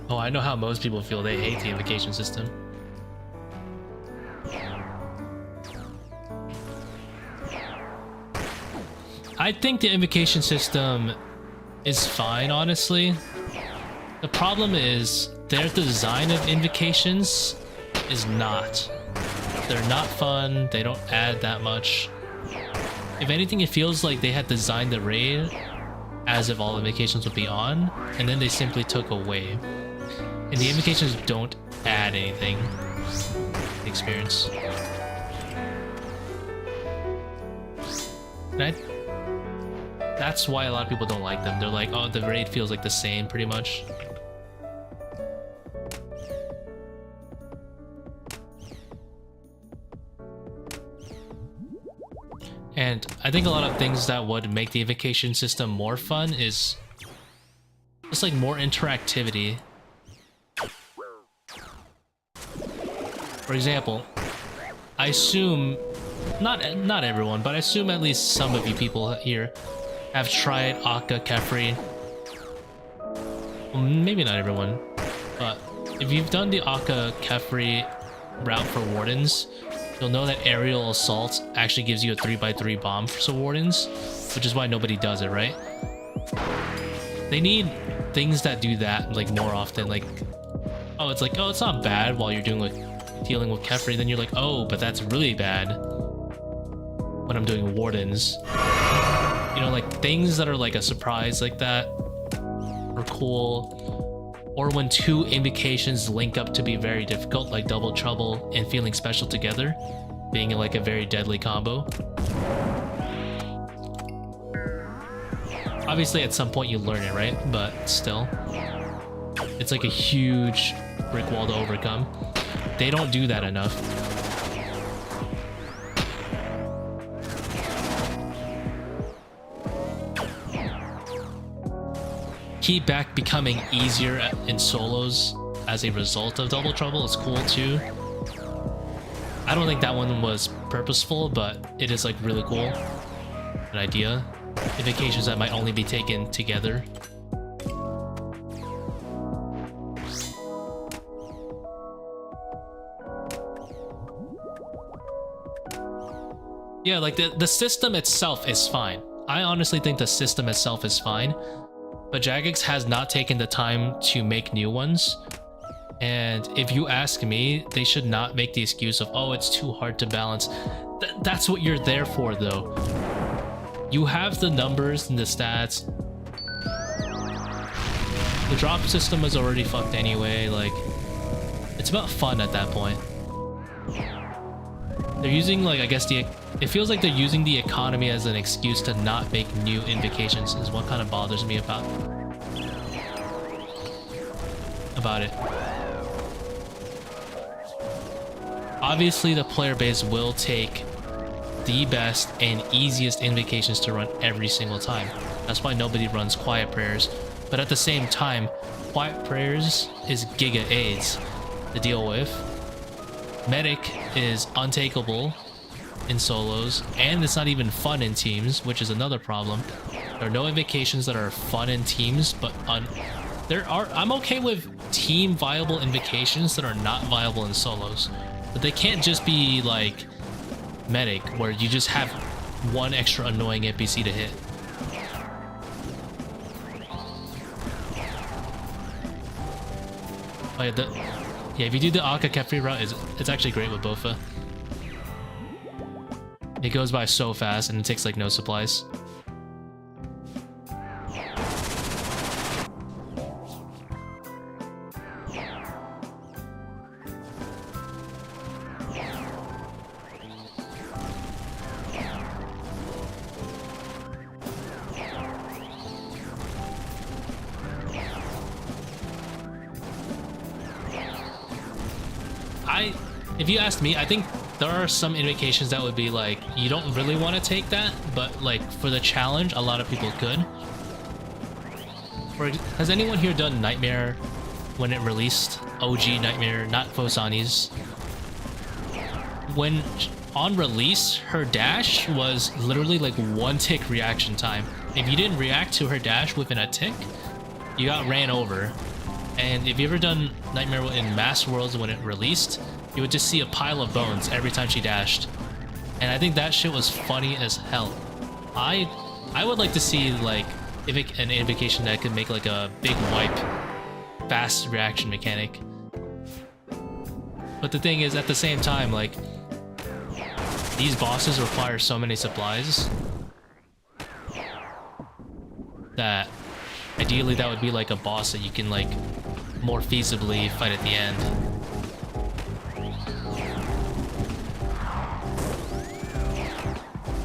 Oh, I know how most people feel. They hate the invocation system. I think the invocation system is fine, honestly. The problem is their design of invocations is not. They're not fun. They don't add that much. If anything, it feels like they had designed the raid as if all invocations would be on, and then they simply took away. And the invocations don't add anything to the experience. And that's why a lot of people don't like them. They're like, oh, the raid feels like the same, pretty much. And I think a lot of things that would make the invocation system more fun is just like more interactivity. For example, I assume, not everyone, but I assume at least some of you people here have tried Akkha, Kephri. Well, maybe not everyone, but if you've done the Akkha, Kephri route for Wardens, you'll know that aerial assault actually gives you a 3x3 bomb for some Wardens, which is why nobody does it, right? They need things that do that like more often. Like, oh, it's like, oh, it's not bad while you're doing like dealing with Kephri, then you're like, oh, but that's really bad when I'm doing Wardens. You know, like things that are like a surprise like that are cool. Or when two invocations link up to be very difficult, like Double Trouble and Feeling Special together, being like a very deadly combo. Obviously at some point you learn it, right? But still, it's like a huge brick wall to overcome. they don't do that enough. Keep back becoming easier in solos as a result of Double Trouble is cool too. I don't think that one was purposeful, but it is like really cool. An idea. Invocations that might only be taken together. Yeah, like the system itself is fine. I honestly think the system itself is fine. But Jagex has not taken the time to make new ones. And if you ask me, they should not make the excuse of, oh, it's too hard to balance. That's what you're there for, though. You have the numbers and the stats. The drop system is already fucked anyway. Like, it's about fun at that point. They're using, like, I guess it feels like they're using the economy as an excuse to not make new invocations is what kind of bothers me about it. Obviously, the player base will take the best and easiest invocations to run every single time. That's why nobody runs Quiet Prayers. But at the same time, Quiet Prayers is Giga AIDS to deal with. Medic is untakeable in solos, and it's not even fun in teams, which is another problem. There are no invocations that are fun in teams, but I'm okay with team viable invocations that are not viable in solos, but they can't just be like Medic, where you just have one extra annoying NPC to hit. Oh yeah, if you do the Akkha Kephri route, it's actually great with Bofa. It goes by so fast and it takes like no supplies. If you asked me, I think there are some invocations that would be like, you don't really want to take that, but like for the challenge, a lot of people could. Has anyone here done Nightmare when it released? OG Nightmare, not Fosani's. When on release, her dash was literally like 1 tick reaction time. If you didn't react to her dash within a tick, you got ran over. And if you ever done Nightmare in Mass Worlds when it released, you would just see a pile of bones every time she dashed. And I think that shit was funny as hell. I would like to see like an invocation that could make like a big wipe fast reaction mechanic. But the thing is, at the same time, like, these bosses require so many supplies that ideally that would be like a boss that you can like more feasibly fight at the end.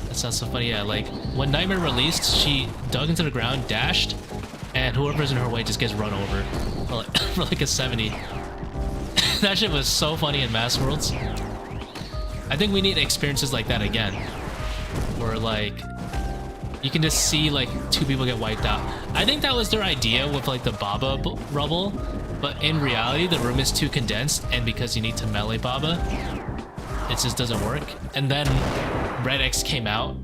That sounds so funny. Yeah, like when Nightmare released, she dug into the ground, dashed, and whoever's in her way just gets run over for like a 70. That shit was so funny in Mass Worlds. I think we need experiences like that again, where like you can just see like 2 people get wiped out. I think that was their idea with like the Baba rubble, but in reality the room is too condensed, and because you need to melee Baba, it just doesn't work. And then Red X came out,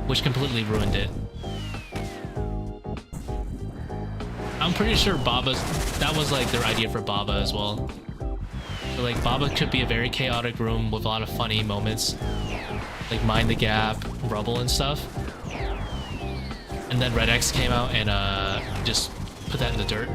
which completely ruined it. I'm pretty sure that was like their idea for Baba as well. So like Baba could be a very chaotic room with a lot of funny moments, like Mind the Gap, Rubble and stuff. And then Red X came out and just put that in the dirt.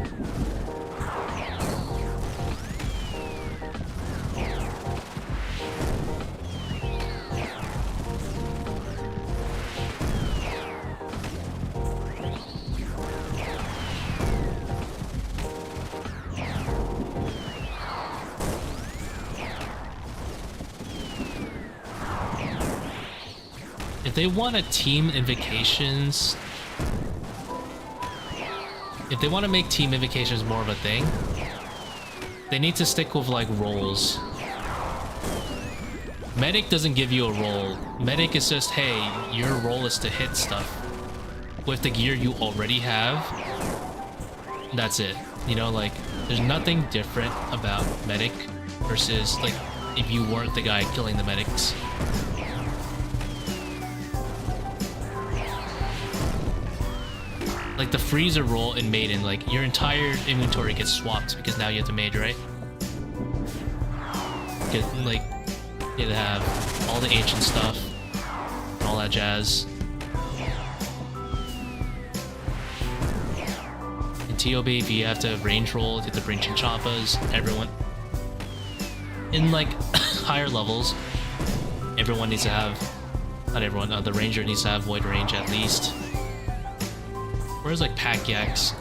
If they want to team invocations, if they want to make team invocations more of a thing, they need to stick with like rolls. Medic doesn't give you a roll. Medic is just, hey, your role is to hit stuff with the gear you already have. That's it. You know, like, there's nothing different about medic versus, like, if you weren't the guy killing the medics. Like, the freezer roll in Maiden, like, your entire inventory gets swapped because now you have to mage, right? Like, you have to have all the ancient stuff and all that jazz. In ToB, if you have to range roll, you have to bring chinchompas, everyone. In, like, higher levels, everyone needs to have... Not everyone, the ranger needs to have void range at least. Where's, like, pack yaks?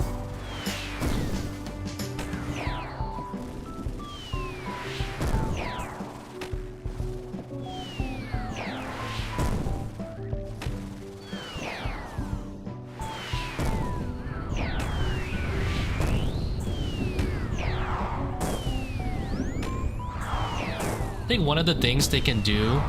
I think one of the things they can do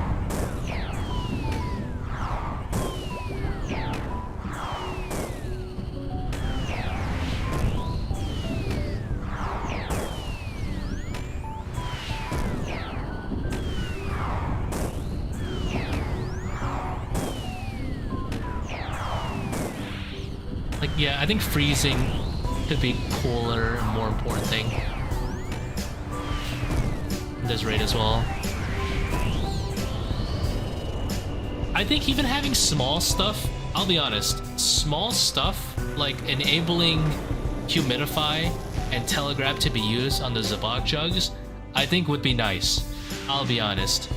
like, yeah, I think freezing could be cooler and more important thing. This raid as well. I think even having small stuff, I'll be honest, small stuff like enabling humidify and telegraph to be used on the Zebak jugs, I think would be nice. I'll be honest.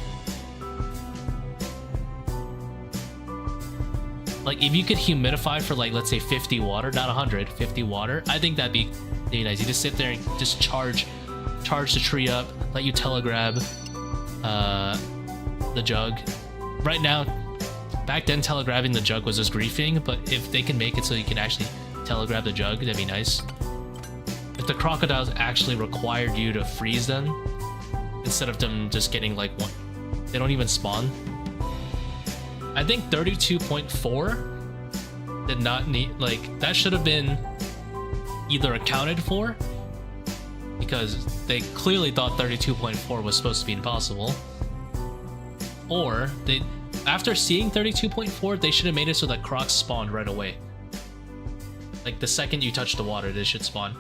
Like, if you could humidify for, like, let's say 50 water, not 100, 50 water, I think that'd be nice. You just sit there and just charge the tree up, let you telegrab the jug. Right now, back then telegrabbing the jug was just griefing, but if they can make it so you can actually telegrab the jug, that'd be nice. If the crocodiles actually required you to freeze them, instead of them just getting like one, they don't even spawn. I think 32.4 did not need, like, that should have been either accounted for, because they clearly thought 32.4 was supposed to be impossible, or they, after seeing 32.4, they should have made it so that crocs spawned right away. Like, the second you touch the water, they should spawn.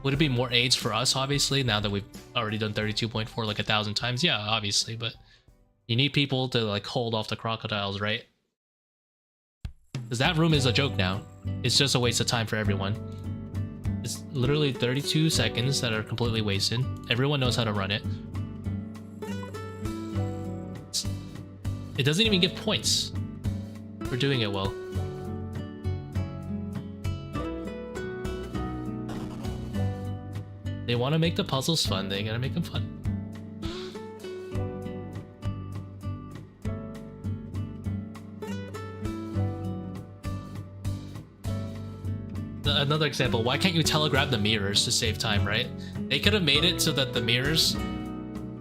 Would it be more aids for us, obviously, now that we've already done 32.4 like 1,000 times? Yeah, obviously, but you need people to, like, hold off the crocodiles, right? Because that room is a joke now. It's just a waste of time for everyone. It's literally 32 seconds that are completely wasted. Everyone knows how to run it. It doesn't even give points for doing it well. They want to make the puzzles fun, they gotta make them fun. Another example, why can't you telegraph the mirrors to save time, right? They could have made it so that the mirrors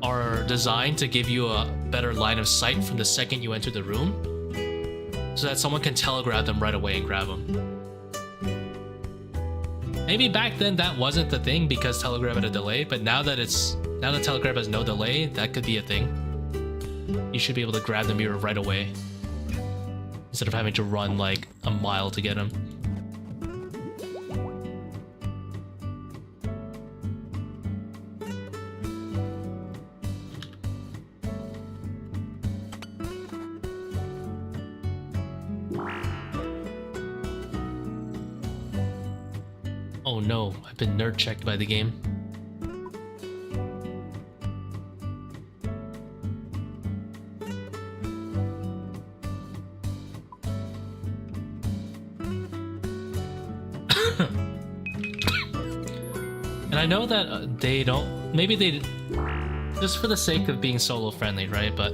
are designed to give you a better line of sight from the second you enter the room, so that someone can telegraph them right away and grab them. Maybe back then that wasn't the thing because telegraph had a delay, but now that telegraph has no delay, that could be a thing. You should be able to grab the mirror right away instead of having to run like a mile to get them. Oh no, I've been nerd checked by the game. And I know that they don't, maybe they, just for the sake of being solo friendly, right? But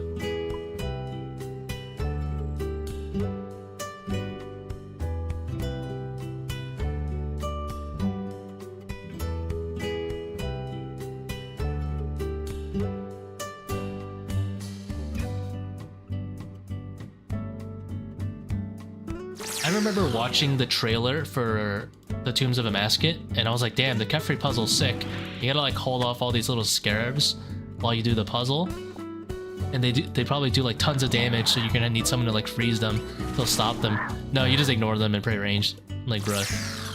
I remember watching the trailer for the Tombs of Amascut, and I was like, damn, the Kephri puzzle's sick. You gotta like hold off all these little scarabs while you do the puzzle. And they probably do like tons of damage, so you're gonna need someone to like freeze them. They'll stop them. No, you just ignore them and pray ranged. I'm like, bruh.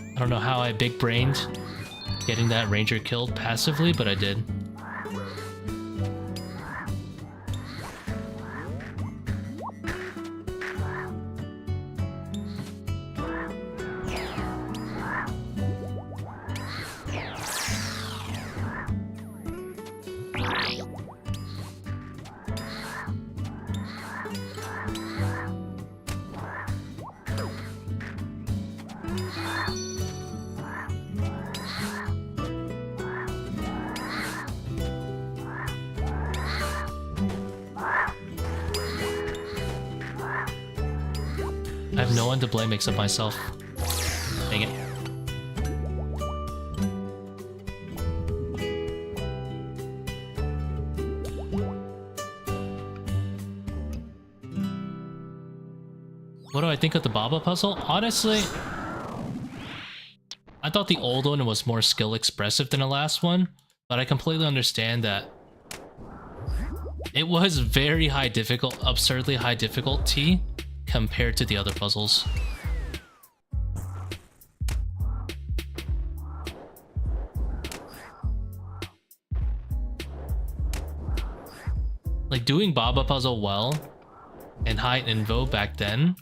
I don't know how I big-brained getting that ranger killed passively, but I did. I have no one to blame except myself. Dang it. What do I think of the Baba puzzle? Honestly, I thought the old one was more skill expressive than the last one, but I completely understand that it was very high difficult, absurdly high difficulty compared to the other puzzles. Like doing Baba puzzle well and High-invo back then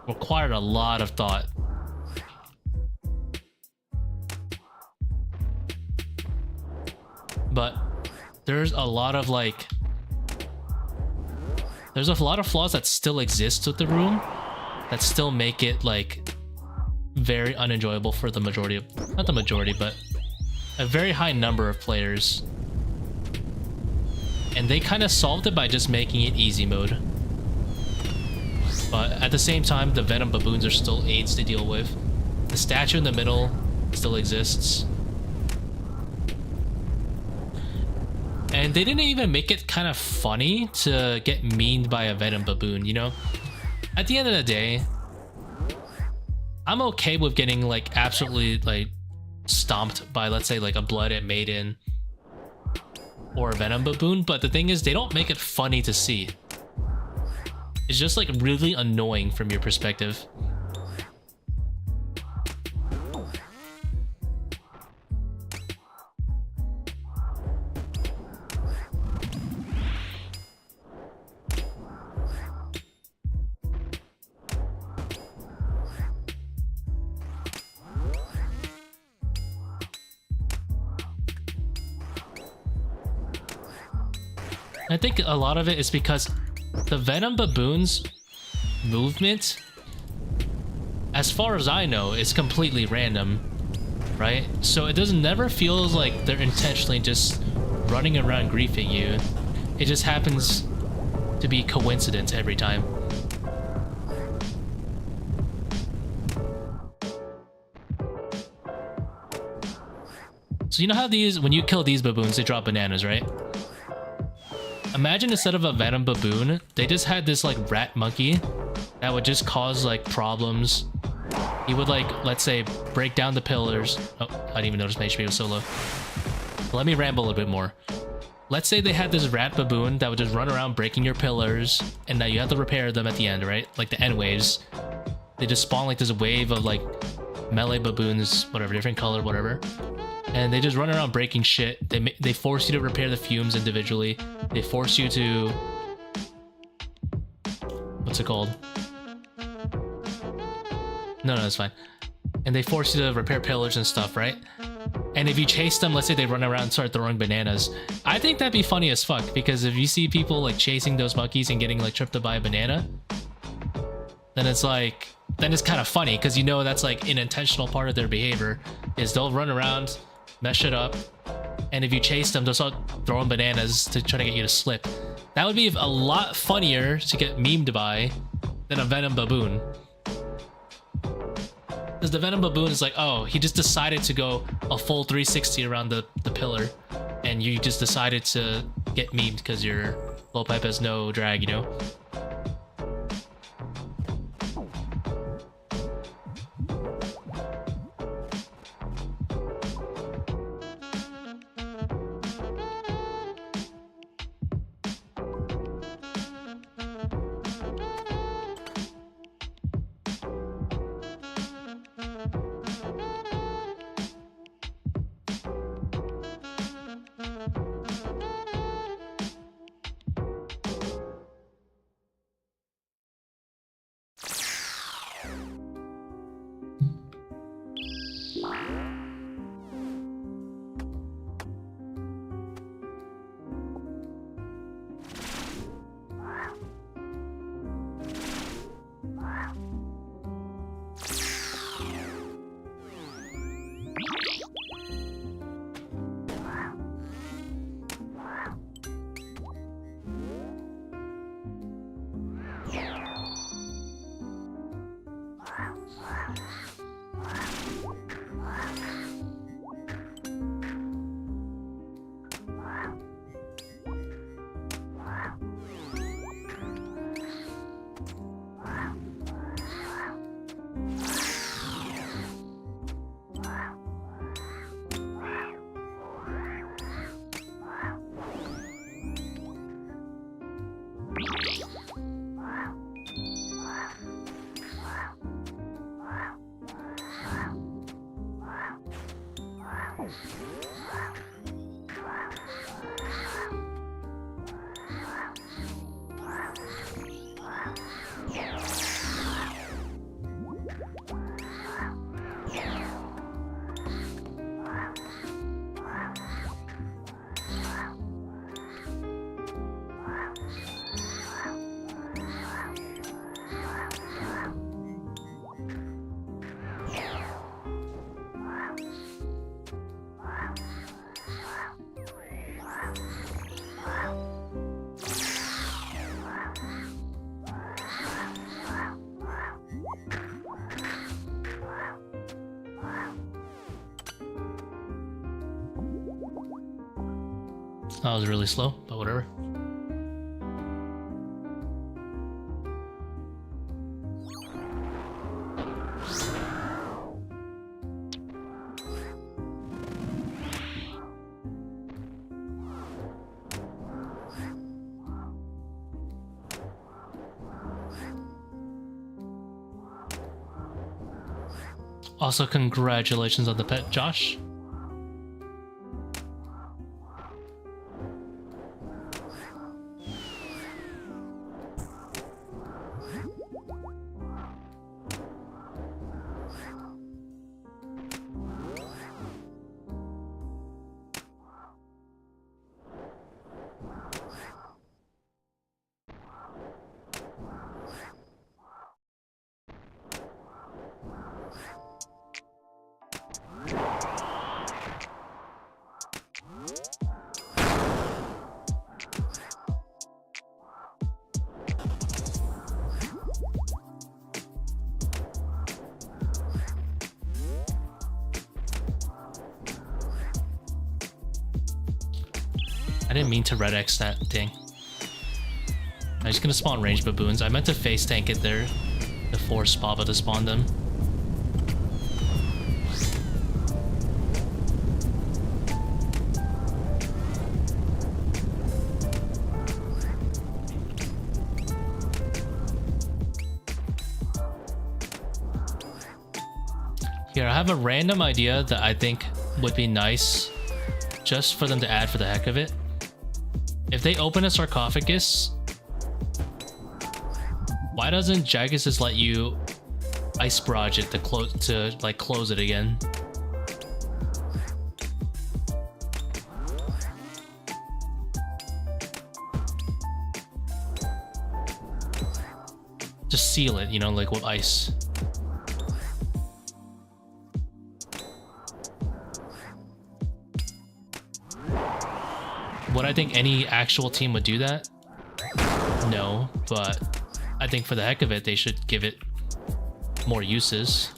required a lot of thought. But there's a lot of like there's a lot of flaws that still exist with the room that still make it like very unenjoyable for the majority of, not the majority, but a very high number of players. And they kind of solved it by just making it easy mode. But at the same time, the Venom baboons are still AIDS to deal with. The statue in the middle still exists. And they didn't even make it kind of funny to get meaned by a Venom baboon, you know? At the end of the day, I'm okay with getting like absolutely like stomped by, let's say, like a blooded maiden or a Venom baboon, but the thing is, they don't make it funny to see. It's just like really annoying from your perspective. I think a lot of it is because the Venom baboons movement, as far as I know, is completely random, right? So it never feels like they're intentionally just running around griefing you. It just happens to be coincidence every time. So you know how these, when you kill these baboons, they drop bananas, right? Imagine instead of a Venom baboon, they just had this like rat monkey that would just cause like problems. He would like, let's say, break down the pillars. Oh, I didn't even notice my HP was so low. Let me ramble a little bit more. Let's say they had this rat baboon that would just run around breaking your pillars, and now you have to repair them at the end, right? Like the end waves. They just spawn like this wave of like melee baboons, whatever, different color, whatever. And they just run around breaking shit. They force you to repair the fumes individually. They force you to... What's it called? No, it's fine. And they force you to repair pillars and stuff, right? And if you chase them, let's say they run around and start throwing bananas, I think that'd be funny as fuck, because if you see people like chasing those monkeys and getting like tripped up by a banana, then it's like, then it's kind of funny, because you know that's like an intentional part of their behavior, is they'll run around, mess shit up, and if you chase them, they'll start throwing bananas to try to get you to slip. That would be a lot funnier to get memed by than a Venom Baboon. Because the Venom Baboon is like, oh, he just decided to go a full 360 around the pillar, and you just decided to get memed because your blowpipe has no drag, you know? That was really slow, but whatever. Also, congratulations on the pet, Josh. I didn't mean to red X that thing. I'm just gonna spawn ranged baboons. I meant to face tank it there to force Baba to spawn them. Here, I have a random idea that I think would be nice just for them to add for the heck of it. If they open a sarcophagus, why doesn't Jagus just let you ice barrage it to close it again? just seal it, you know, like with ice. Would I think any actual team would do that? No, but I think for the heck of it, they should give it more uses.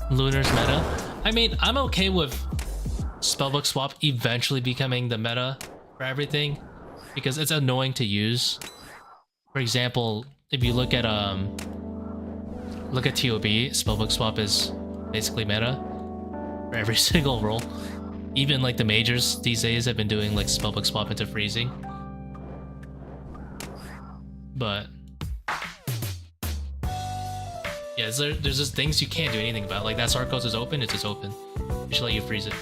Lunar's meta. I mean, I'm okay with spellbook swap eventually becoming the meta for everything because it's annoying to use. For example, if you look at ToB, spellbook swap is basically meta for every single role. Even like the majors these days have been doing like spellbook swap into freezing. But yeah, there's just things you can't do anything about. Like that Seercull is open, it's just open. They should let you freeze it.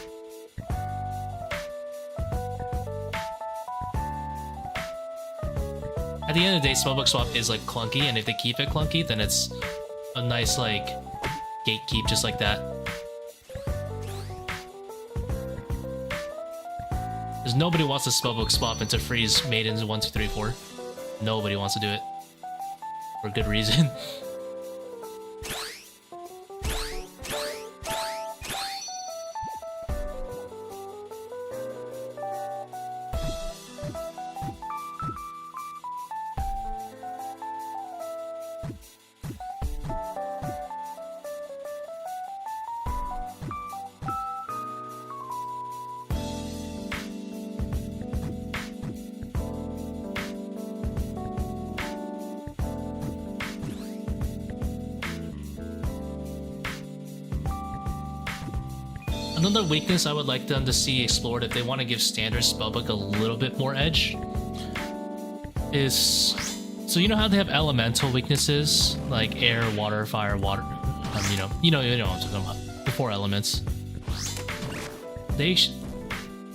At the end of the day, spellbook swap is like clunky, and if they keep it clunky, then it's a nice like gatekeep just like that. Because nobody wants to spellbook swap into freeze maidens 1, 2, 3, 4. Nobody wants to do it. For good reason. Another weakness I would like them to see explored if they want to give standard spellbook a little bit more edge is, so you know how they have elemental weaknesses like air, water, fire, water. You know what I'm talking about. The 4 elements.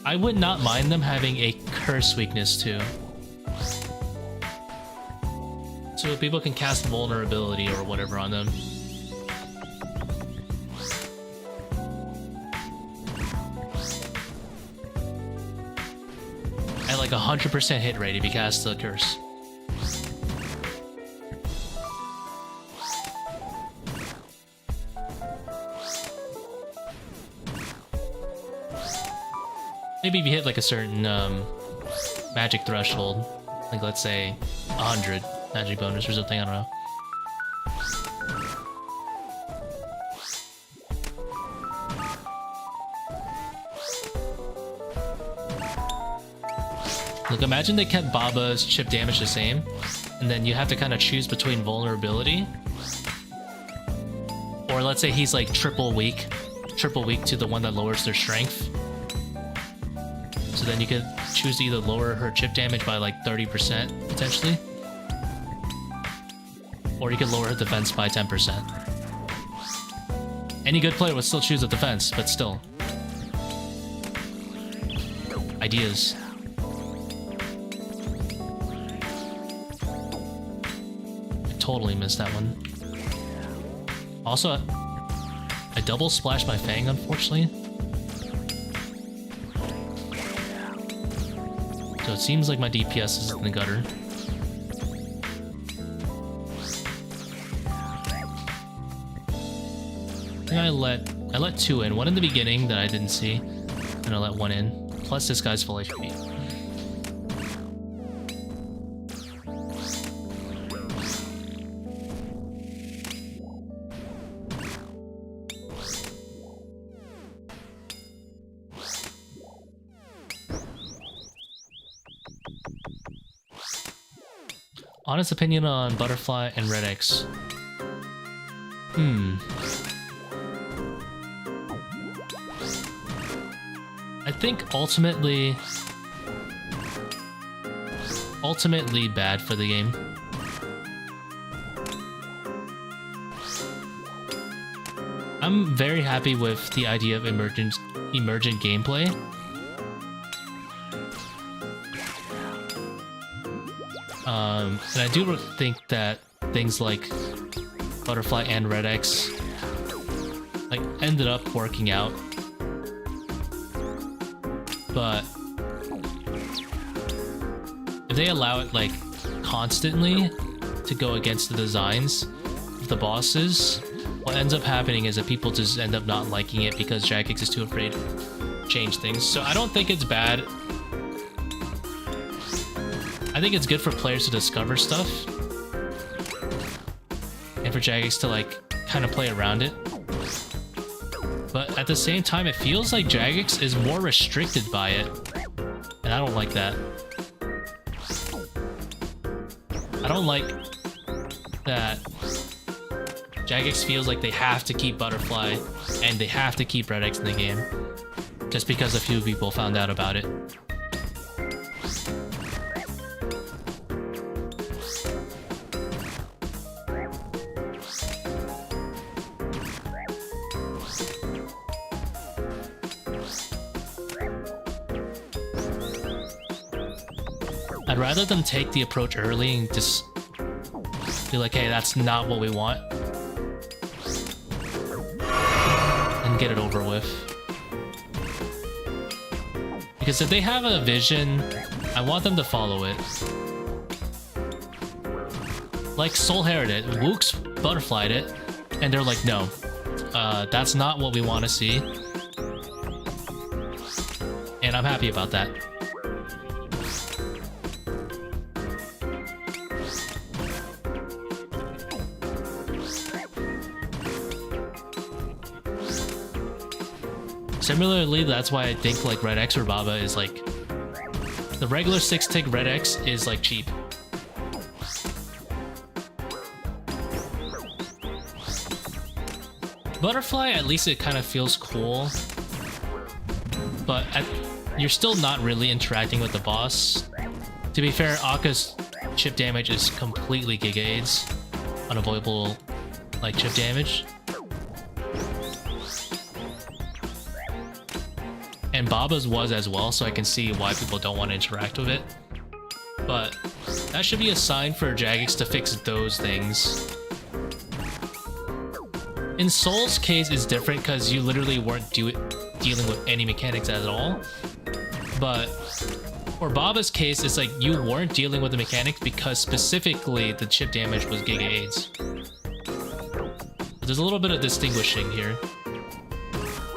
I would not mind them having a curse weakness too, so people can cast vulnerability or whatever on them. Like 100% hit rate if you cast the curse. Maybe if you hit like a certain magic threshold, like let's say 100 magic bonus or something, I don't know. Look, imagine they kept Baba's chip damage the same, and then you have to kind of choose between vulnerability, or let's say he's like triple weak to the one that lowers their strength. So then you could choose to either lower her chip damage by like 30% potentially, or you could lower her defense by 10%. Any good player would still choose the defense, but still. Ideas. Totally missed that one. Also, I double splashed my Fang, unfortunately. So it seems like my DPS is in the gutter. I think I let 2 in. One in the beginning that I didn't see, and I let 1 in. Plus this guy's full HP. Honest opinion on Butterfly and Red X. I think ultimately bad for the game. I'm very happy with the idea of emergent gameplay. And I do think that things like Butterfly and Red X like ended up working out. But if they allow it like constantly to go against the designs of the bosses, what ends up happening is that people just end up not liking it because Jagex is too afraid to change things. So I don't think it's bad. I think it's good for players to discover stuff and for Jagex to like kind of play around it. But at the same time, it feels like Jagex is more restricted by it, and I don't like that. I don't like that Jagex feels like they have to keep Butterfly and they have to keep Red X in the game just because a few people found out about it. I'd rather them take the approach early and just be like, hey, that's not what we want, and get it over with. Because if they have a vision, I want them to follow it. Like Soul Herald it, Wook's butterflied it, and they're like, no, that's not what we want to see. And I'm happy about that. Similarly, that's why I think like Red X or Baba is like the regular 6-tick Red X is like cheap. Butterfly, at least it kind of feels cool, but you're still not really interacting with the boss. To be fair, Akkha's chip damage is completely Giga AIDS, unavoidable like chip damage. And Baba's was as well, so I can see why people don't want to interact with it. But that should be a sign for Jagex to fix those things. In Soul's case, it's different because you literally weren't dealing with any mechanics at all. But for Baba's case, it's like you weren't dealing with the mechanics because specifically the chip damage was Giga AIDS. There's a little bit of distinguishing here.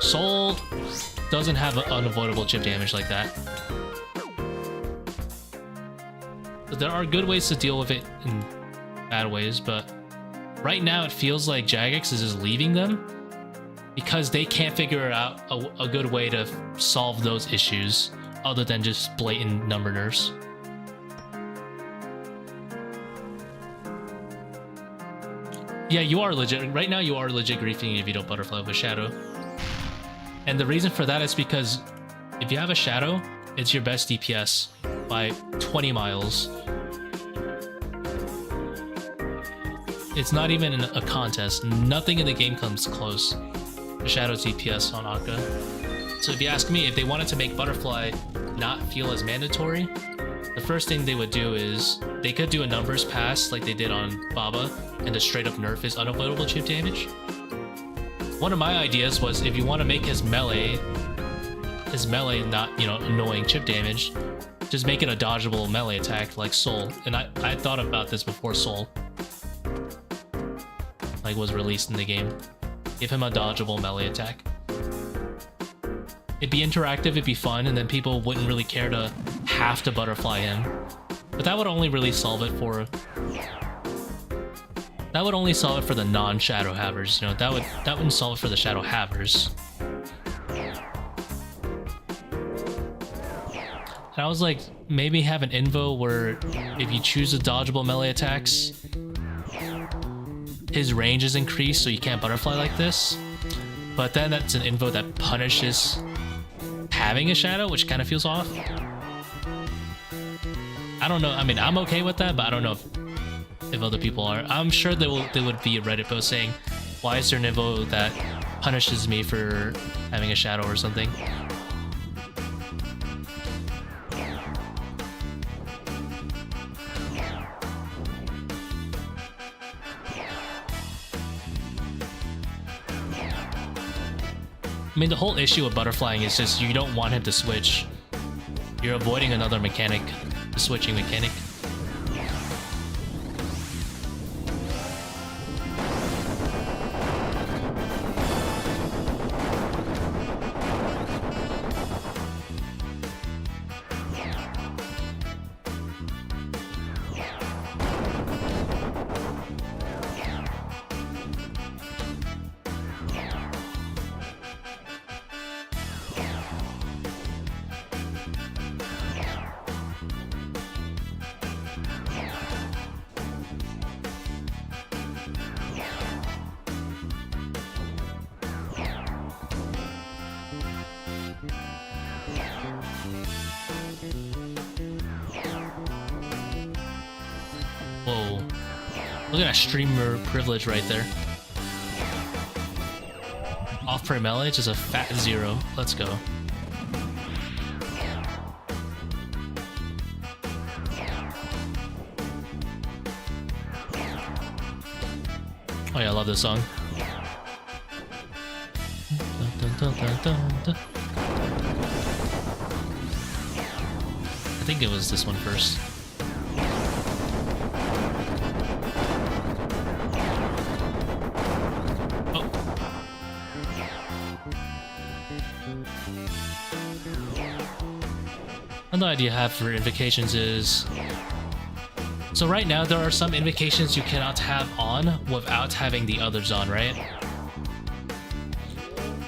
Soul doesn't have an unavoidable chip damage like that. But there are good ways to deal with it in bad ways, but right now it feels like Jagex is just leaving them because they can't figure out a good way to solve those issues other than just blatant number nerfs. Yeah, you are legit. Right now you are legit griefing if you don't butterfly with a shadow. And the reason for that is because if you have a shadow, it's your best DPS by 20 miles. It's not even a contest. Nothing in the game comes close to Shadow's DPS on Akkha. So if you ask me, if they wanted to make Butterfly not feel as mandatory, the first thing they would do is they could do a numbers pass like they did on Baba and just straight up nerf his unavoidable chip damage. One of my ideas was if you want to make his melee not, you know, annoying chip damage, just make it a dodgeable melee attack like Soul. And I thought about this before Soul like was released in the game. Give him a dodgeable melee attack. It'd be interactive, it'd be fun, and then people wouldn't really care to have to butterfly him. But that would only really solve it for the non-shadow havers, you know. That wouldn't solve it for the shadow havers. And I was like, maybe have an invo where if you choose the dodgeable melee attacks, his range is increased so you can't butterfly like this. But then that's an invo that punishes having a shadow, which kind of feels off. I don't know. I mean, I'm okay with that, but I don't know if other people are. I'm sure there would be a Reddit post saying, why is there an invo that punishes me for having a shadow or something? I mean, the whole issue with butterflying is just you don't want him to switch. You're avoiding another mechanic, the switching mechanic. Whoa. Look at that streamer privilege right there. Off-prey melee, just a fat 0. Let's go. Oh yeah, I love this song. I think it was this one first. Oh. Another idea I have for invocations is... So right now, there are some invocations you cannot have on without having the others on, right?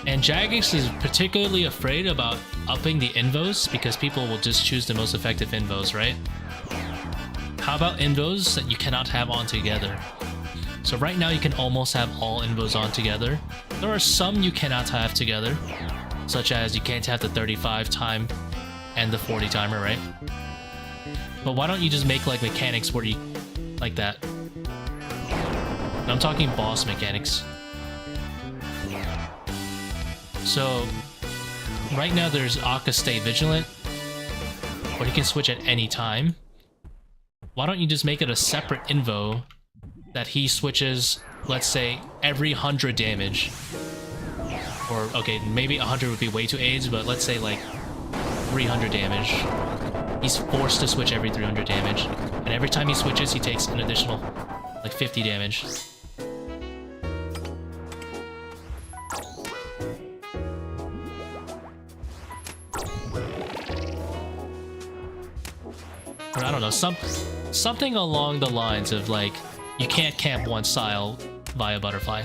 And Jagex is particularly afraid about upping the invos because people will just choose the most effective invos, right? How about invos that you cannot have on together? So right now you can almost have all invos on together. There are some you cannot have together, such as you can't have the 35 time and the 40 timer, right? But why don't you just make like mechanics where you like that? And I'm talking boss mechanics. So right now there's Akkha Stay Vigilant, but he can switch at any time. Why don't you just make it a separate invo that he switches, let's say, every 100 damage? Or, okay, maybe 100 would be way too AIDS, but let's say like 300 damage. He's forced to switch every 300 damage. And every time he switches, he takes an additional, like, 50 damage. Or I don't know, something along the lines of, like, you can't camp one style via butterfly.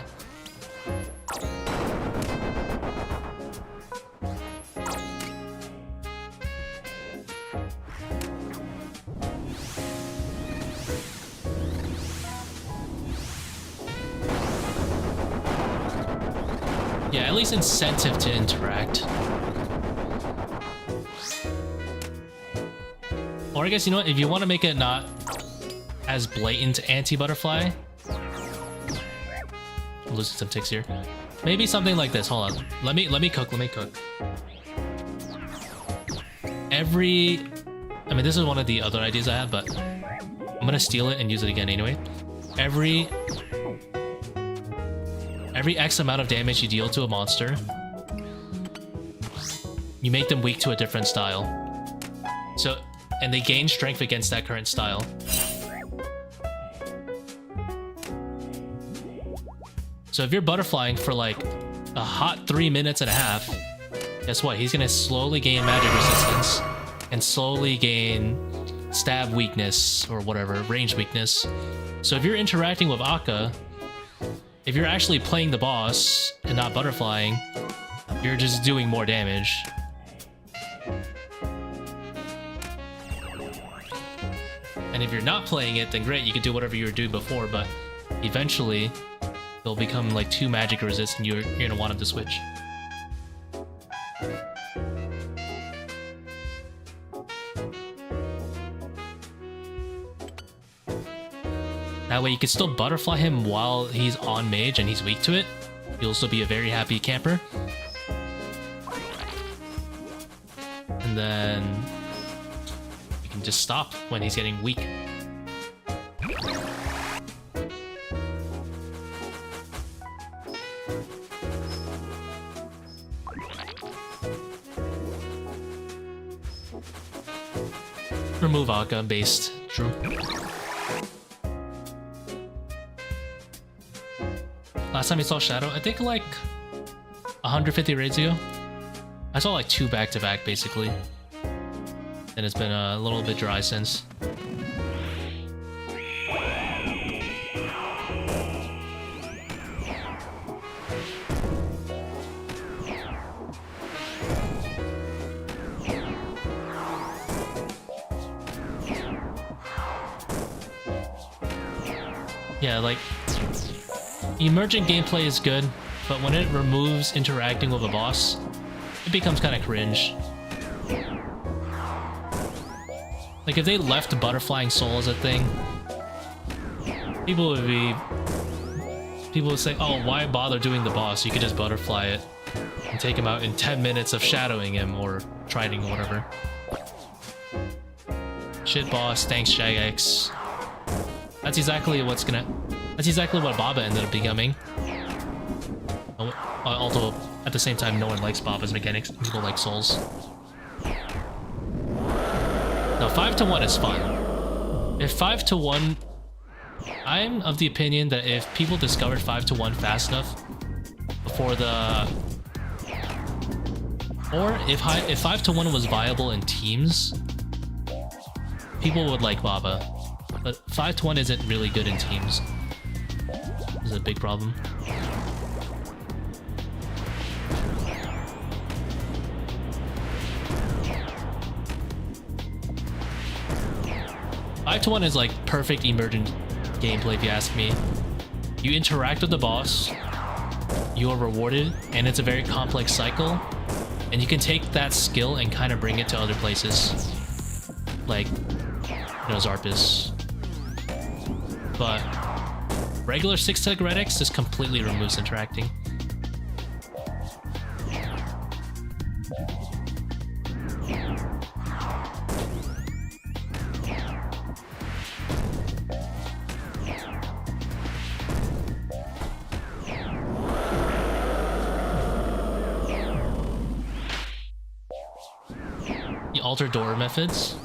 Yeah, at least incentive to interact. Or I guess, you know what, if you want to make it not as blatant anti-butterfly... I'm losing some ticks here. Maybe something like this, hold on. Let me cook. Every... I mean, this is one of the other ideas I have, but I'm gonna steal it and use it again anyway. Every X amount of damage you deal to a monster, you make them weak to a different style. So, and they gain strength against that current style. So if you're butterflying for like a hot 3.5 minutes, guess what? He's gonna slowly gain magic resistance and slowly gain stab weakness or whatever, range weakness. So if you're interacting with Akkha, if you're actually playing the boss and not butterflying, you're just doing more damage. And if you're not playing it, then great, you can do whatever you were doing before, but eventually they'll become like too magic resistant, you're gonna want them to switch. That way you can still butterfly him while he's on mage and he's weak to it. You'll still be a very happy camper. And then you can just stop when he's getting weak. Remove Akkha based, true. Last time you saw Shadow, I think like 150 raids ago. I saw like 2 back-to-back basically. And it's been a little bit dry since. Yeah, like, emergent gameplay is good, but when it removes interacting with a boss, it becomes kind of cringe. Like, if they left butterflying soul as a thing, people would say, oh, why bother doing the boss? You could just butterfly it and take him out in 10 minutes of shadowing him or triding or whatever. Shit boss, thanks Jagex. That's exactly what Baba ended up becoming. Although, at the same time, no one likes Baba's mechanics. People like souls. Now, 5 to 1 is fun. If 5 to 1... I'm of the opinion that if people discovered 5 to 1 fast enough before the... Or if 5 to 1 was viable in teams, people would like Baba. But 5 to 1 isn't really good in teams. This is a big problem. Five to 1 is like perfect emergent gameplay if you ask me. You interact with the boss, you are rewarded, and it's a very complex cycle. And you can take that skill and kind of bring it to other places. Like, Zarpus. But regular 6-tech Redix just completely removes interacting. The alter door methods.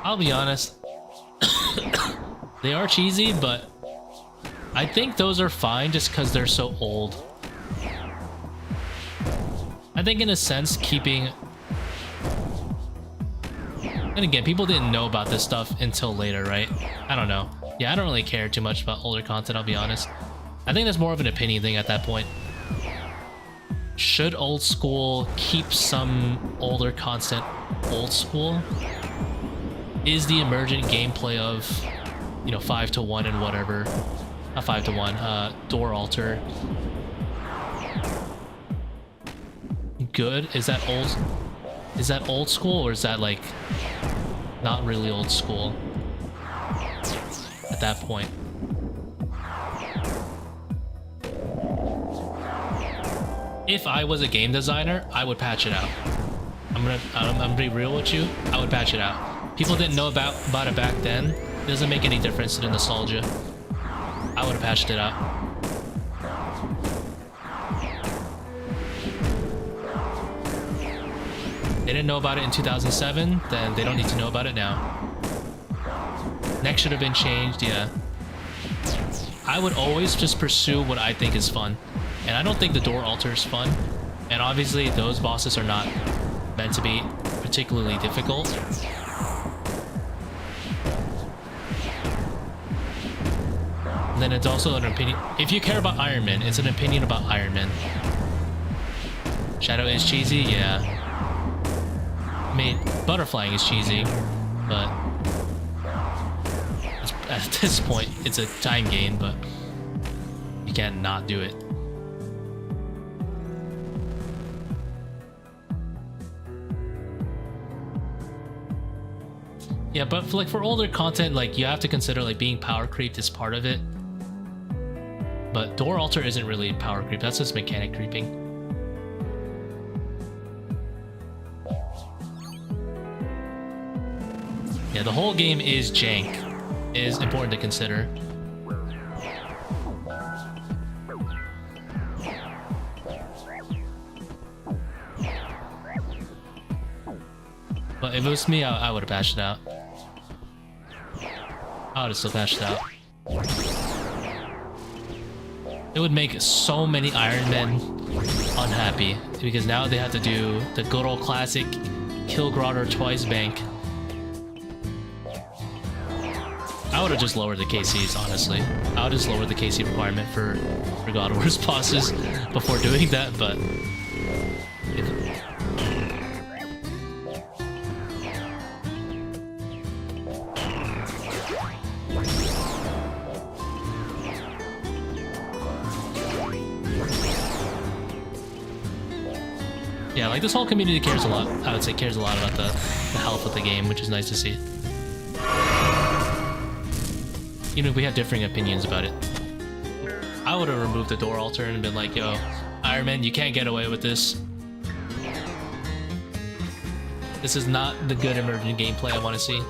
I'll be honest. They are cheesy, but I think those are fine just because they're so old. I think in a sense, keeping... And again, people didn't know about this stuff until later, right? I don't know. Yeah, I don't really care too much about older content, I'll be honest. I think that's more of an opinion thing at that point. Should old school keep some older content old school? Is the emergent gameplay of... 5 to 1 and whatever. Not 5 to 1, door alter. Good? Is that old school, or is that like not really old school at that point? If I was a game designer, I would patch it out. I'm gonna be real with you. I would patch it out. People didn't know about it back then. It doesn't make any difference to the nostalgia. I would have patched it out. They didn't know about it in 2007, then they don't need to know about it now. Next should have been changed, yeah. I would always just pursue what I think is fun. And I don't think the door alter is fun. And obviously those bosses are not meant to be particularly difficult. And then it's also an opinion. If you care about Iron Man, it's an opinion about Iron Man. Shadow is cheesy, yeah. I mean, butterflying is cheesy. but at this point, it's a time gain, but you can't not do it. Yeah, but for older content, like you have to consider like being power creeped is part of it. But door altar isn't really power creep, that's just mechanic creeping. Yeah, the whole game is jank. It is important to consider. But if it was me, I would have patched it out. I would have still patched it out. It would make so many Iron Men unhappy because now they have to do the good old classic kill Grottor twice bank. I would have just lowered the KCs, honestly. I would just lower the KC requirement for God of War's bosses before doing that, but yeah, like this whole community cares a lot. I would say cares a lot about the health of the game, which is nice to see. Even if we have differing opinions about it. I would have removed the door altar and been like, yo, Iron Man, you can't get away with this. This is not the good emergent gameplay I want to see.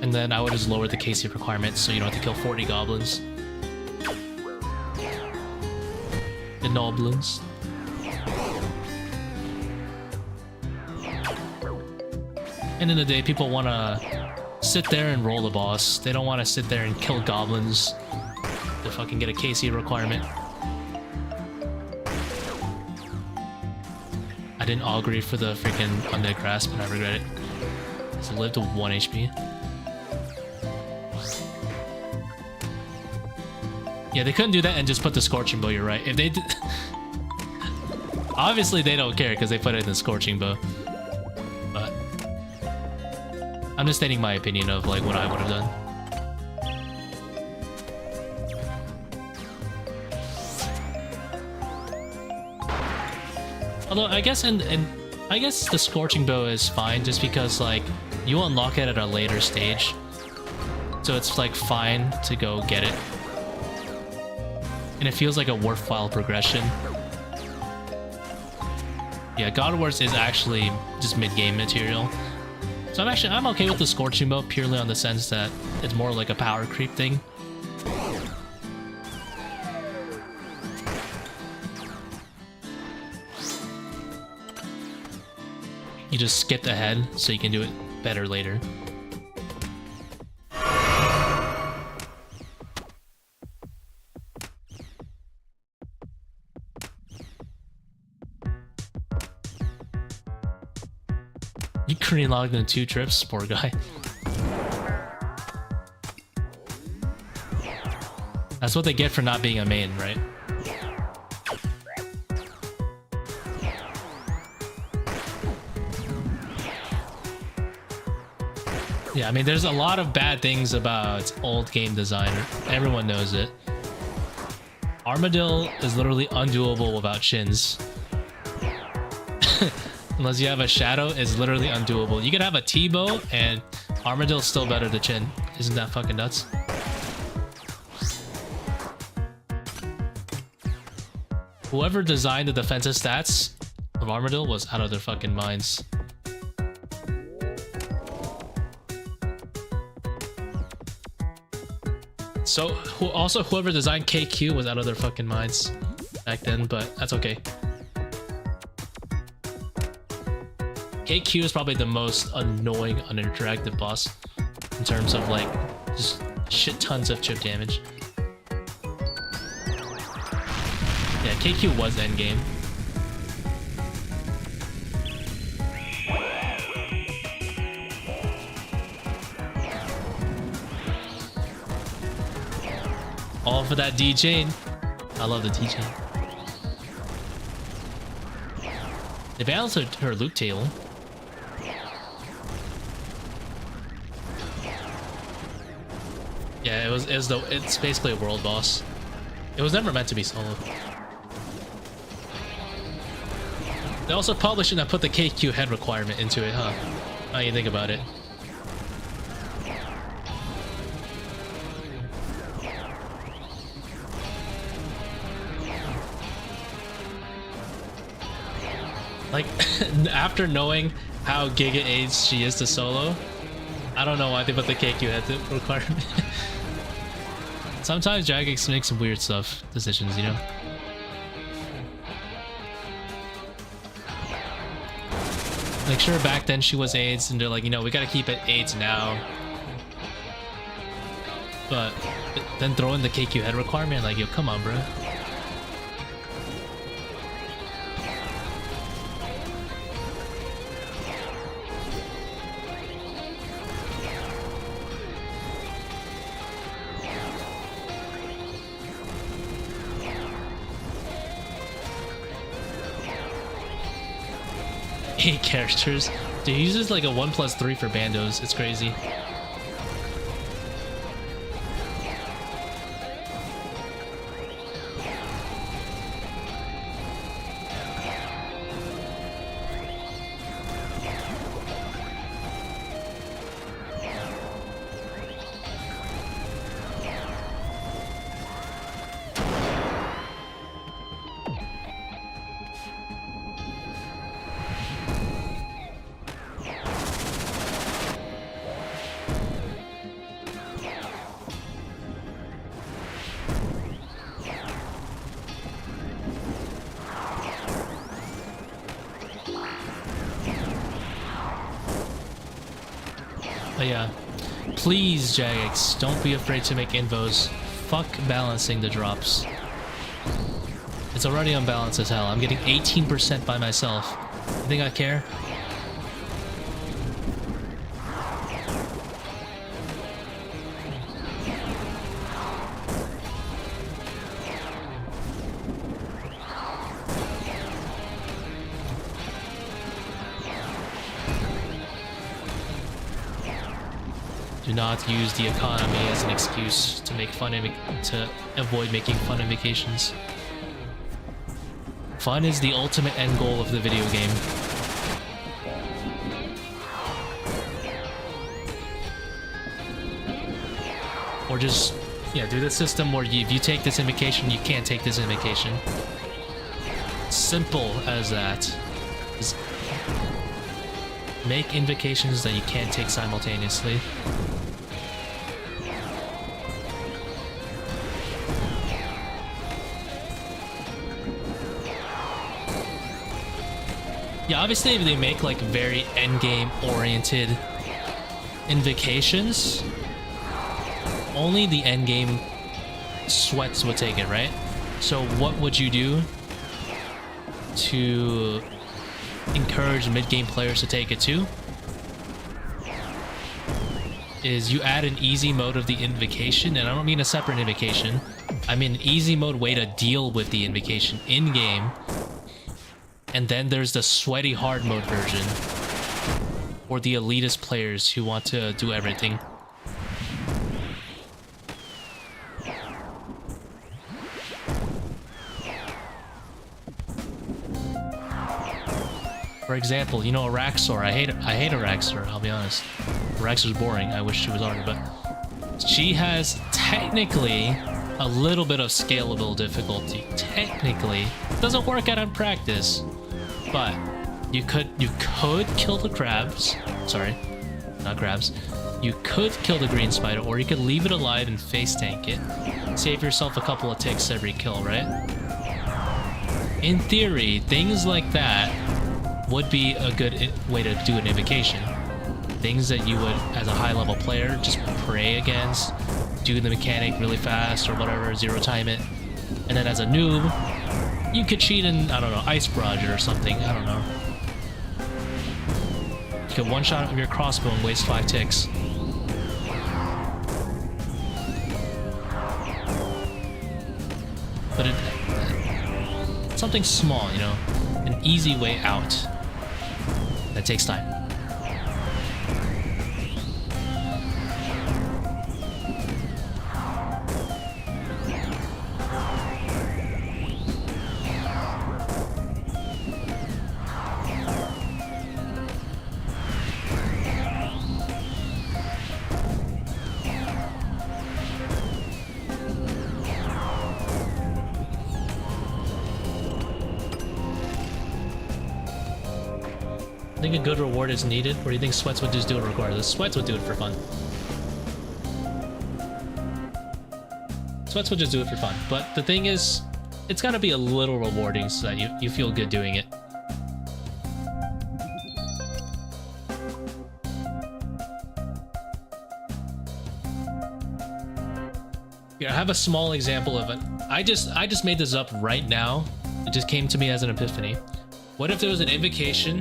And then I would just lower the KC requirements so you don't have to kill 40 goblins. The noblins. End of the day, people want to sit there and roll the boss. They don't want to sit there and kill goblins to fucking get a KC requirement. I didn't augury for the freaking undead grasp and I regret it. It's lived to 1 HP. Yeah, they couldn't do that and just put the Scorching Bow, you're right. If they did... Obviously they don't care because they put it in the Scorching Bow. But I'm just stating my opinion of like what I would have done. Although I guess I guess the Scorching Bow is fine just because like you unlock it at a later stage. So it's like fine to go get it. And it feels like a worthwhile progression. Yeah, God of War is actually just mid-game material. So I'm okay with the Scorching Bow purely on the sense that it's more like a power creep thing. You just skipped ahead so you can do it better later. You Korean logged in 2 trips, poor guy. That's what they get for not being a main, right? Yeah, I mean, there's a lot of bad things about old game design. Everyone knows it. Armadillo is literally undoable without shins. Unless you have a shadow, it's literally undoable. You could have a Tbow and Armadillo's still better than Chin. Isn't that fucking nuts? Whoever designed the defensive stats of Armadillo was out of their fucking minds. So, also whoever designed KQ was out of their fucking minds back then, but that's okay. KQ is probably the most annoying uninteractive boss in terms of like just shit tons of chip damage. Yeah, KQ was endgame. All for that D chain. I love the D chain. They balanced her loot table. Yeah, it's basically a world boss. It was never meant to be solo. They also probably shouldn't have put the KQ head requirement into it, huh? How you think about it? Like, after knowing how Giga AIDS she is to solo, I don't know why they put the KQ head requirement. Sometimes Jagex makes some weird decisions, you know? Like, sure, back then she was AIDS, and they're like, you know, we gotta keep it AIDS now. But then throw in the KQ head requirement, like, yo, come on, bro. Eight characters. Dude, he uses like a 1+3 for bandos. It's crazy. But yeah, please, Jagex, don't be afraid to make invos. Fuck balancing the drops. It's already unbalanced as hell. I'm getting 18% by myself. You think I care? Do not use the economy as an excuse to make fun to avoid making fun invocations. Fun is the ultimate end goal of the video game. Or just, yeah, do the system where if you take this invocation, you can't take this invocation. Simple as that. Just make invocations that you can't take simultaneously. Yeah, obviously if they make like very endgame oriented invocations, only the endgame sweats would take it, right? So what would you do to encourage mid-game players to take it too? Is you add an easy mode of the invocation, and I don't mean a separate invocation, I mean an easy mode way to deal with the invocation in-game. And then there's the sweaty hard mode version, or the elitist players who want to do everything. For example, you know, Araxor. I hate Araxor, I'll be honest. Araxor's boring. I wish she was harder, but she has technically a little bit of scalable difficulty. Technically, doesn't work out in practice. But you could kill the crabs. Sorry, not crabs. You could kill the green spider, or you could leave it alive and face tank it. Save yourself a couple of ticks every kill, right? In theory, things like that would be a good way to do an invocation. Things that you would, as a high-level player, just pray against, do the mechanic really fast or whatever, zero time it. And then as a noob, you could cheat in, I don't know, Ice Barrage or something, I don't know. You could one-shot with your crossbow and waste 5 ticks. But it's something small, you know? An easy way out. That takes time. think a good reward is needed, or do you think sweats would just do it regardless? Sweats would do it for fun. Sweats would just do it for fun. But the thing is, it's gotta be a little rewarding so that you feel good doing it. Here, I have a small example of it. I just made this up right now. It just came to me as an epiphany. What if there was an invocation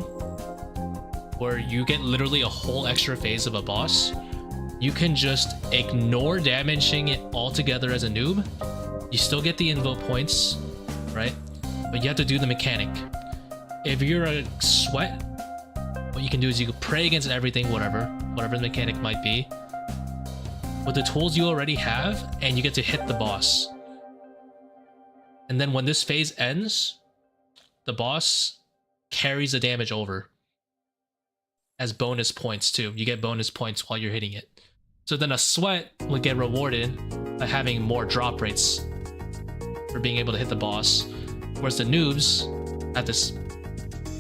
where you get literally a whole extra phase of a boss? You can just ignore damaging it altogether as a noob. You still get the invo points, right? But you have to do the mechanic. If you're a sweat, what you can do is you can pray against everything, whatever the mechanic might be, with the tools you already have, and you get to hit the boss. And then when this phase ends, the boss carries the damage over as bonus points too. You get bonus points while you're hitting it. So then a sweat would get rewarded by having more drop rates for being able to hit the boss. Whereas the noobs had this,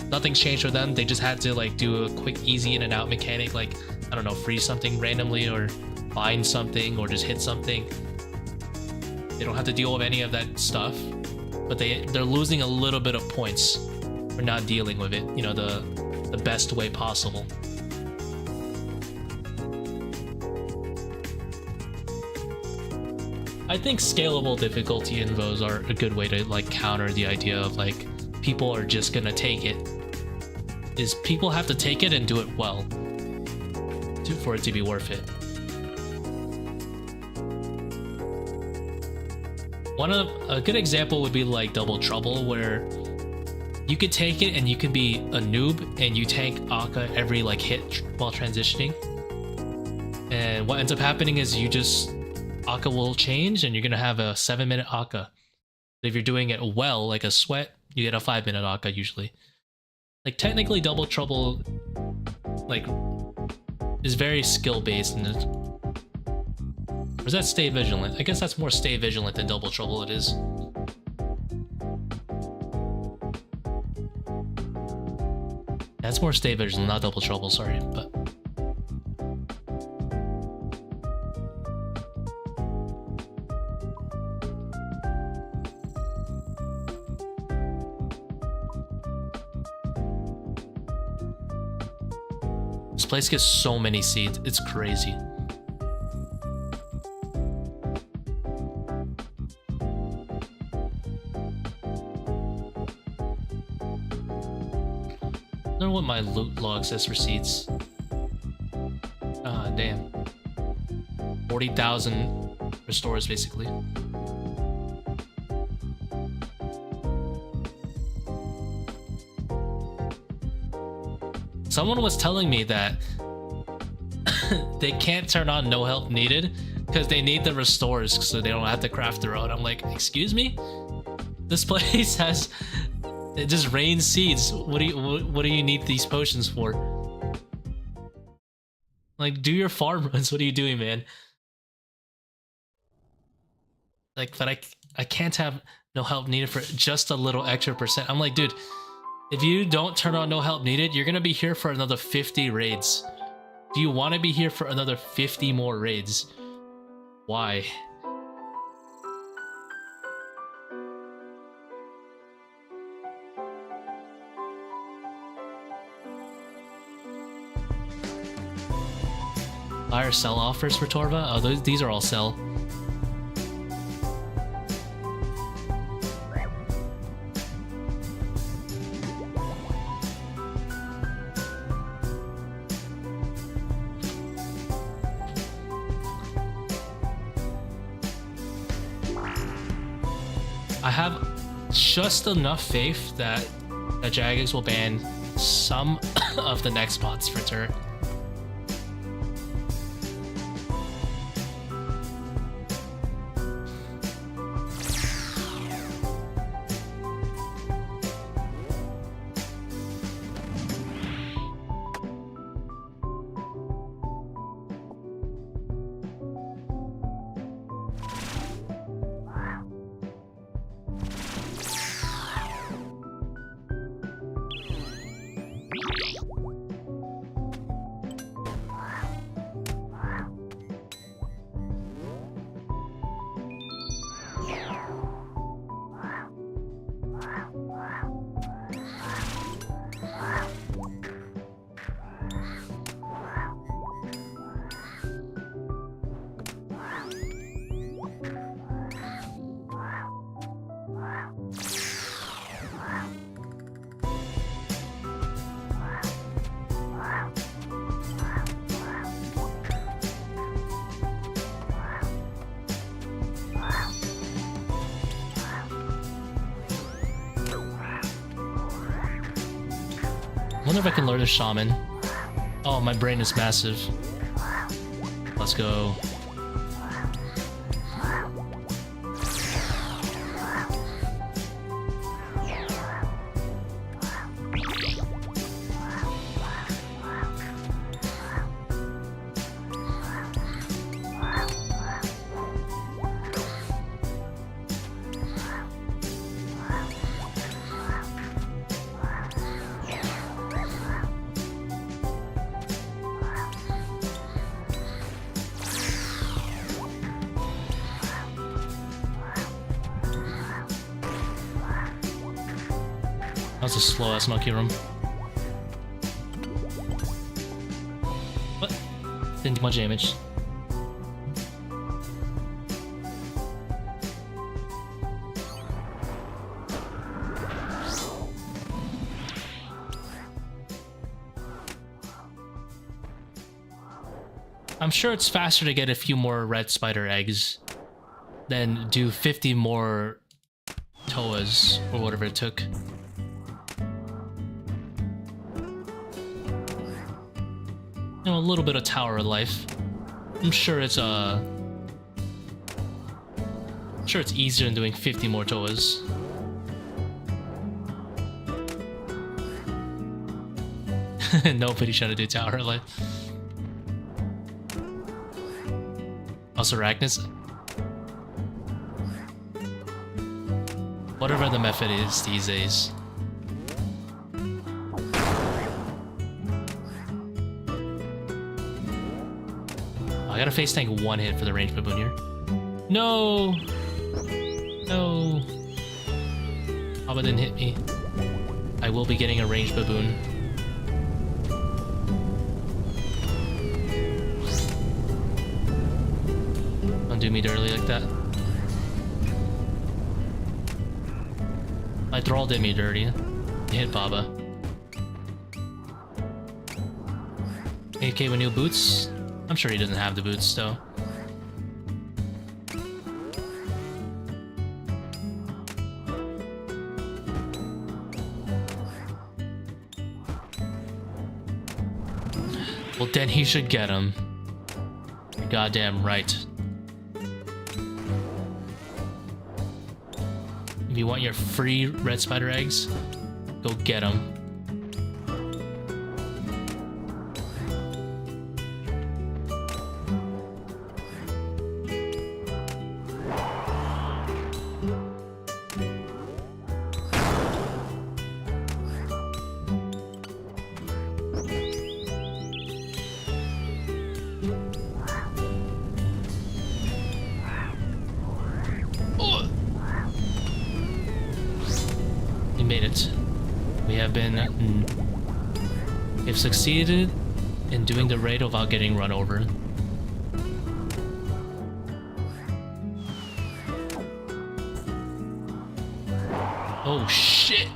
nothing's changed for them. They just had to like do a quick easy in and out mechanic, like, I don't know, freeze something randomly or bind something or just hit something. They don't have to deal with any of that stuff, but they're losing a little bit of points for not dealing with it, you know, the best way possible. I think scalable difficulty invos are a good way to like counter the idea of like people are just gonna take it. Is people have to take it and do it well for it to be worth it. A good example would be like Double Trouble, where you could take it and you could be a noob and you tank Akkha every like hit while transitioning. And what ends up happening is Akkha will change and you're gonna have a 7-minute Akkha. If you're doing it well, like a sweat, you get a 5-minute Akkha usually. Like technically Double Trouble like is very skill based, and or is that Stay Vigilant? I guess that's more Stay Vigilant than Double Trouble it is. That's more Stay Vigilant, not Double Trouble, sorry, but this place gets so many seeds, it's crazy. I don't know what my loot log says for seeds. Ah, damn. 40,000 restores, basically. Someone was telling me that they can't turn on no help needed because they need the restores so they don't have to craft their own. I'm like, excuse me? This place has... It just rains seeds. What do you need these potions for? Like, do your farm runs. What are you doing, man? Like, but I can't have no help needed for just a little extra %. I'm like, dude, if you don't turn on no help needed, you're gonna be here for another 50 raids. Do you want to be here for another 50 more raids? Why? Buy or sell offers for Torva? Oh, these are all sell. I have just enough faith that Jagex will ban some of the next bots for turret. wonder if I can lure the shaman. Oh, my brain is massive. Let's go. That was a slow-ass monkey room. What? Didn't do much damage. I'm sure it's faster to get a few more red spider eggs than do 50 more ToAs or whatever it took. You know, a little bit of Tower of Life. I'm sure it's easier than doing 50 more ToAs. Nobody's trying to do Tower of Life. Also, Arachnus. Whatever the method is these days. I gotta face tank one hit for the ranged baboon here. No! No! Abba didn't hit me. I will be getting a ranged baboon. Don't do me dirty like that. My thrall did me dirty. He hit Baba. AK with new boots? I'm sure he doesn't have the boots, though. Well, then he should get him. You're goddamn right. If you want your free red spider eggs, go get them. We've succeeded in doing the raid without getting run over. Oh shit!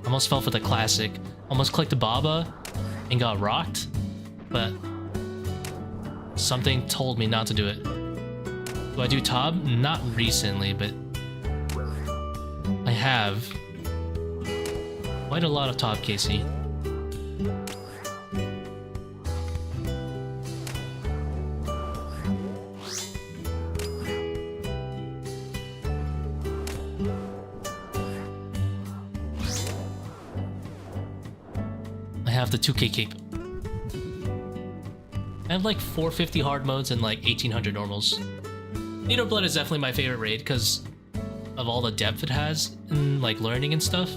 Almost fell for the classic. Almost clicked the Baba and got rocked, but something told me not to do it. Do I do Tob? Not recently, but I have quite a lot of Tob, Casey. I have the 2K cape. I have like 450 hard modes and like 1800 normals. Needle Blood is definitely my favorite raid because of all the depth it has in like learning and stuff.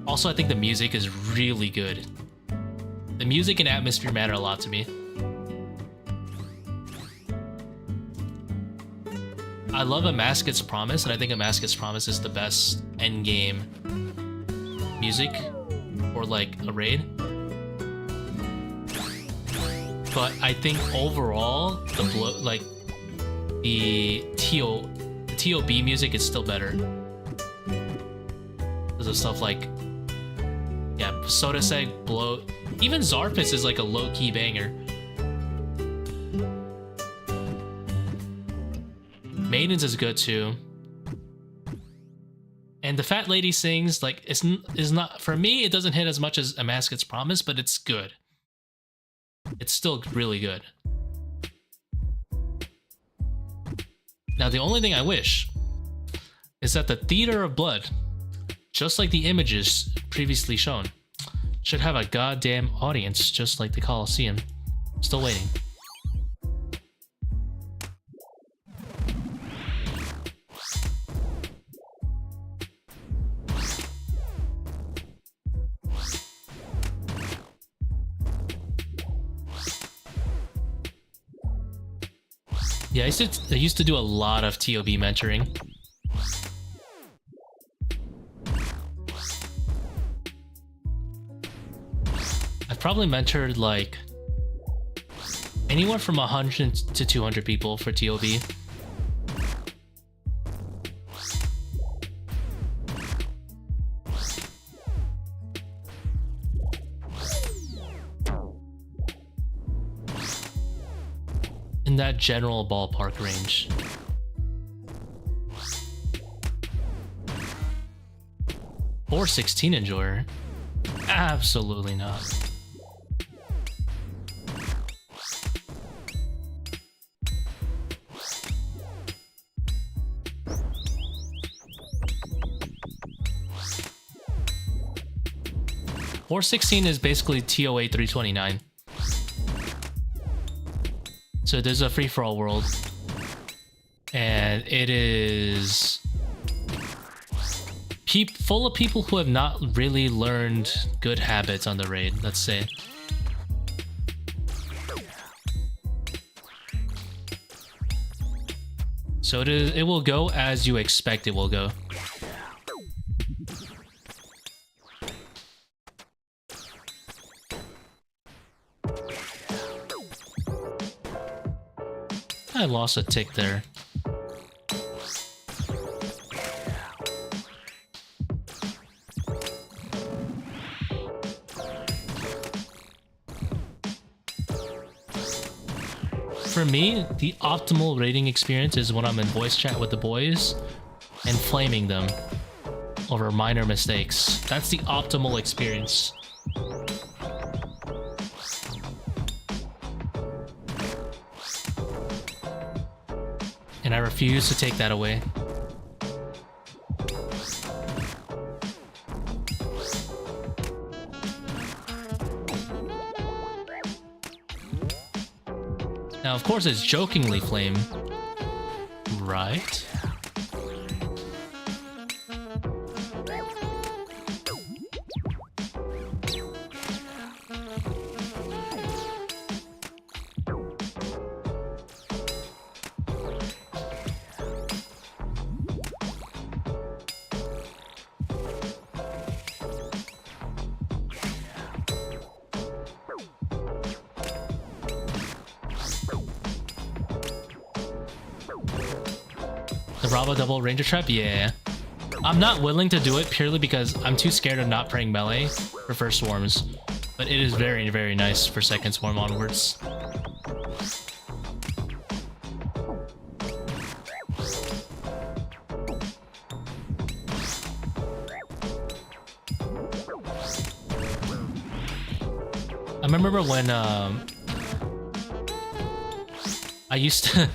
Also, I think the music is really good. The music and atmosphere matter a lot to me. I love Amascut's Promise, and I think Amascut's Promise is the best endgame music for like a raid. But I think overall, the TOB music is still better. Because of stuff like, yeah, Sodaseg, Bloat. Even Zarpus is like a low-key banger. Maidens is good too. And the Fat Lady Sings, like, is not, for me, it doesn't hit as much as Amascut's Promise, but it's good. It's still really good. Now, the only thing I wish is that the Theater of Blood, just like the images previously shown, should have a goddamn audience just like the Colosseum. Still waiting. Yeah, I used to do a lot of TOB mentoring. I've probably mentored like anywhere from 100 to 200 people for TOB. In that general ballpark range. Or 16 enjoyer? Absolutely not. Or 16 is basically ToA 329. So there's a free-for-all world, and it is full of people who have not really learned good habits on the raid, let's say. So it will go as you expect it will go. I lost a tick there. For me, the optimal raiding experience is when I'm in voice chat with the boys and flaming them over minor mistakes. That's the optimal experience. And I refuse to take that away. Now, of course, it's jokingly flame, right? Bravo double ranger trap? Yeah. I'm not willing to do it purely because I'm too scared of not praying melee for first swarms. But it is very, very nice for second swarm onwards. I remember when I used to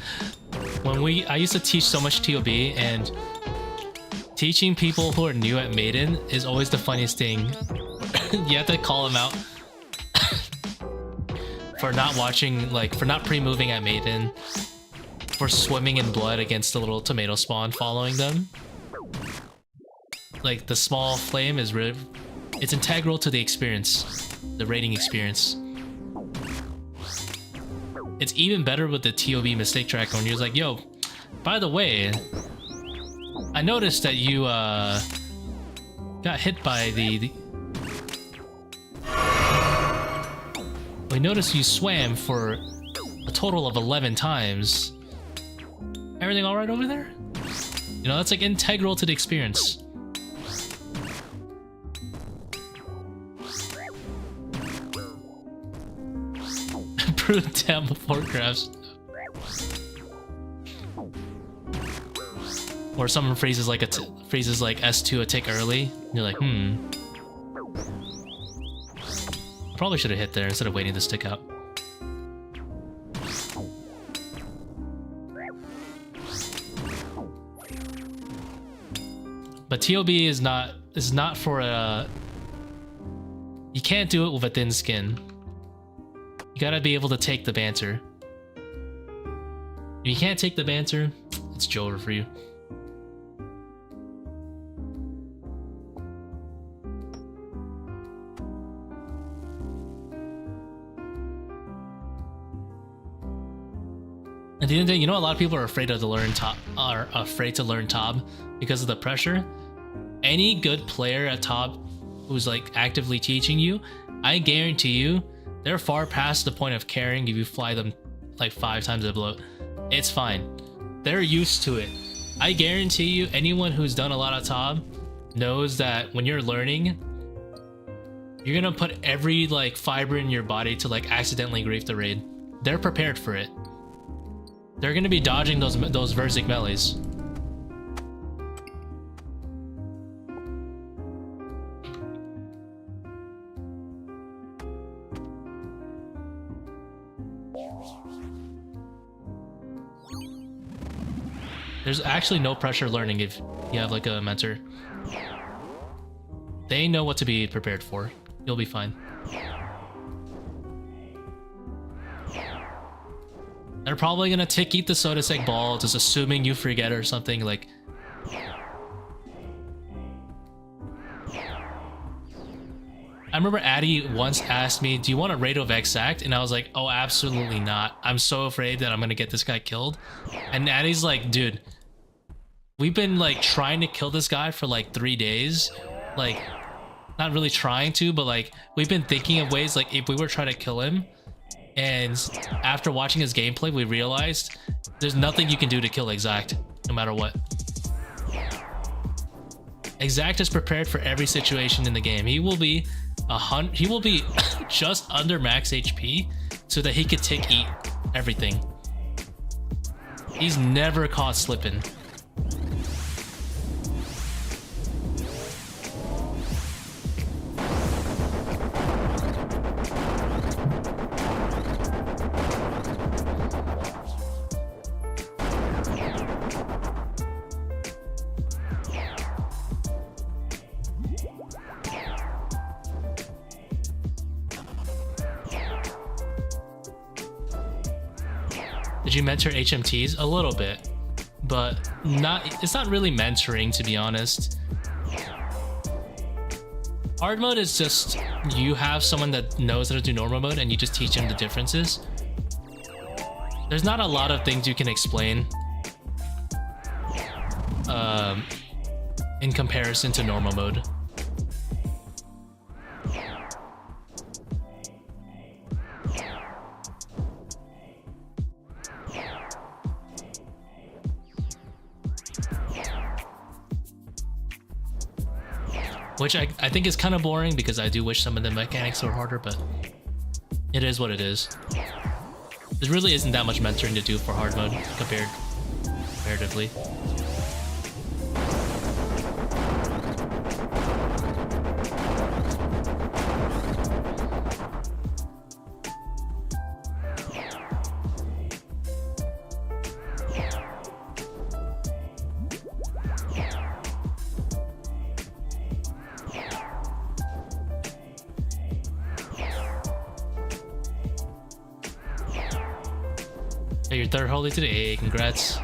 I used to teach so much TOB, and teaching people who are new at Maiden is always the funniest thing. You have to call them out for not watching, like, for not pre-moving at Maiden, for swimming in blood against the little tomato spawn following them. Like, the small flame is really, it's integral to the experience, the raiding experience. It's even better with the TOB mistake tracker when you're like, yo, by the way, I noticed that you got hit by we noticed you swam for a total of 11 times. Everything all right over there? You know, that's like integral to the experience. Brute down before crafts. Or someone freezes like S2 a tick early. You're like, Probably should have hit there instead of waiting to stick out. But TOB is not for a... You can't do it with a thin skin. You gotta be able to take the banter. If you can't take the banter, it's Jover for you. At the end of the day, you know, a lot of people are afraid to learn ToB because of the pressure. Any good player at ToB who's like actively teaching you, I guarantee you, they're far past the point of caring if you fly them like 5 times a bloat. It's fine. They're used to it. I guarantee you, anyone who's done a lot of ToB knows that when you're learning, you're gonna put every like fiber in your body to like accidentally grief the raid. They're prepared for it. They're gonna be dodging those Verzik melees. There's actually no pressure learning if you have like a mentor. They know what to be prepared for. You'll be fine. They're probably gonna eat the soda sec ball, just assuming you forget or something like. I remember Addy once asked me, "Do you want a raid of exact?" And I was like, "Oh, absolutely not. I'm so afraid that I'm gonna get this guy killed." And Addy's like, "Dude, we've been like trying to kill this guy for like 3 days. Like, not really trying to, but like we've been thinking of ways like if we were trying to kill him." And after watching his gameplay, we realized there's nothing you can do to kill Exact, no matter what. Exact is prepared for every situation in the game. He will be just under max HP so that he could eat everything. He's never caught slipping. Did you mentor HMTs? A little bit, but it's not really mentoring, to be honest. Hard mode is just you have someone that knows how to do normal mode and you just teach them the differences. There's not a lot of things you can explain in comparison to normal mode. Which I think is kind of boring because I do wish some of the mechanics were harder, but it is what it is. There really isn't that much mentoring to do for hard mode comparatively. Your third holy today, congrats.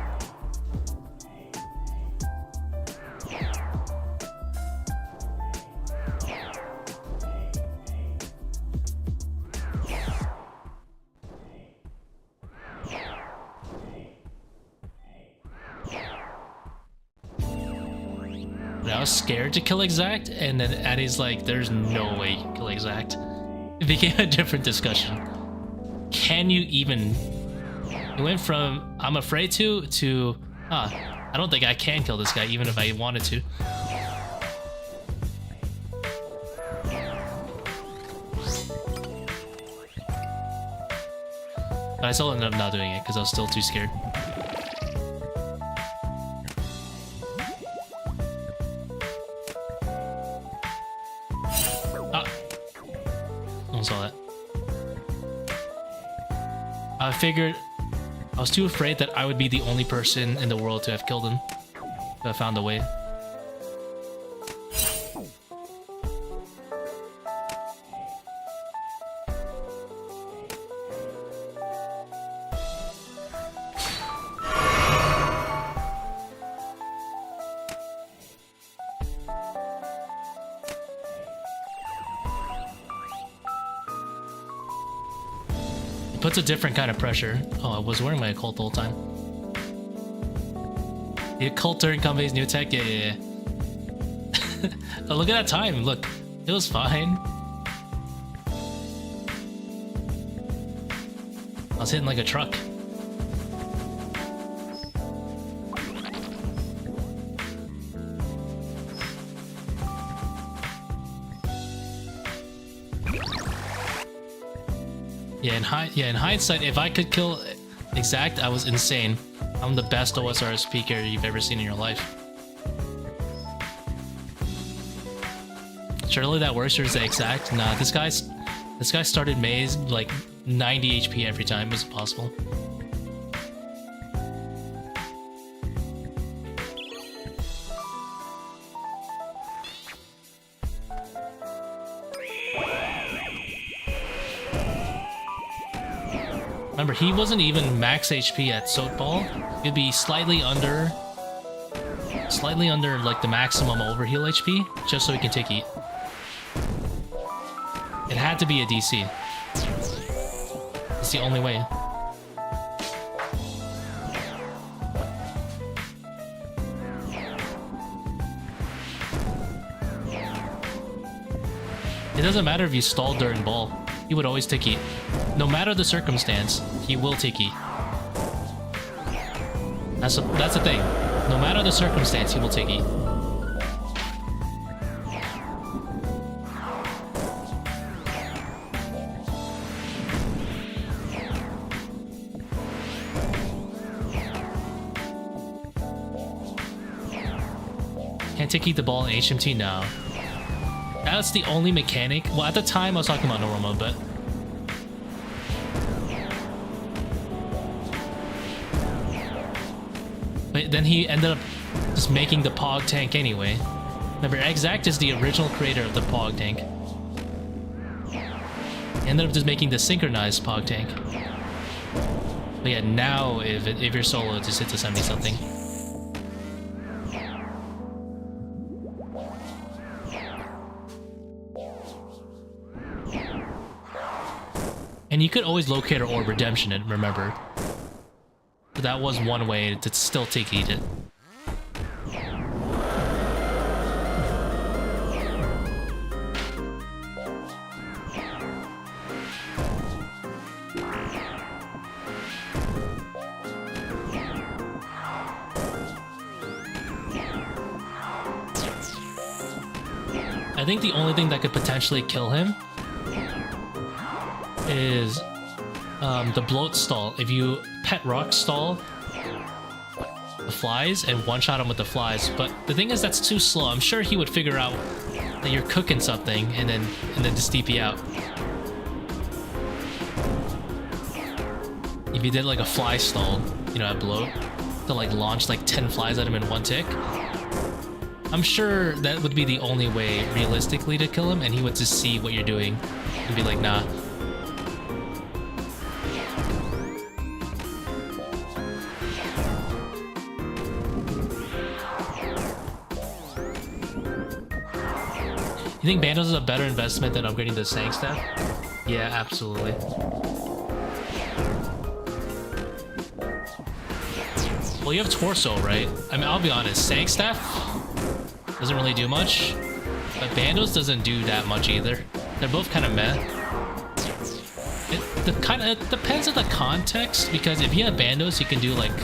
I was scared to kill Exact, and then Addy's like, there's no way you can kill Exact. It became a different discussion. Can you even... It went from I'm afraid to I don't think I can kill this guy even if I wanted to. But I still ended up not doing it because I was still too scared. Someone saw that. I figured I was too afraid that I would be the only person in the world to have killed him. But I found a way. Puts a different kind of pressure. Oh, I was wearing my occult the whole time. The occult during Convey's new tech? Yeah. Oh, look at that time. Look, it was fine. I was hitting like a truck. Yeah, in hindsight, if I could kill Exact, I was insane. I'm the best OSRS peaker you've ever seen in your life. Surely that works for the Exact? Nah, this guy started Maze like 90 HP every time. It was impossible. Remember, he wasn't even max HP at Tbow. He'd be slightly under like the maximum overheal HP, just so he can take heat. It had to be a DC. It's the only way. It doesn't matter if you stall during ball. He would always take heat. No matter the circumstance, he will take heat. That's the thing. No matter the circumstance, he will take heat. Can't take heat the ball in HMT now. That's the only mechanic. Well, at the time I was talking about normal mode, but then he ended up just making the Pog tank anyway. Remember, Exact is the original creator of the Pog tank. He ended up just making the synchronized Pog tank. But yeah, now if you're solo, it just hits a 70 something. And you could always locate or orb redemption it, remember. But that was one way to still take heat it. I think the only thing that could potentially kill him is the bloat stall. If you pet rock stall the flies and one-shot him with the flies, but the thing is that's too slow. I'm sure he would figure out that you're cooking something and then just TP out. If you did like a fly stall, you know, at bloat, to like launch like 10 flies at him in one tick, I'm sure that would be the only way realistically to kill him, and he would just see what you're doing and be like, nah. You think Bandos is a better investment than upgrading the Sang staff? Yeah, absolutely. Well, you have Torso, right? I mean, I'll be honest, Sang staff doesn't really do much, but Bandos doesn't do that much either. They're both kind of meh. It depends on the context, because if you have Bandos, you can do like...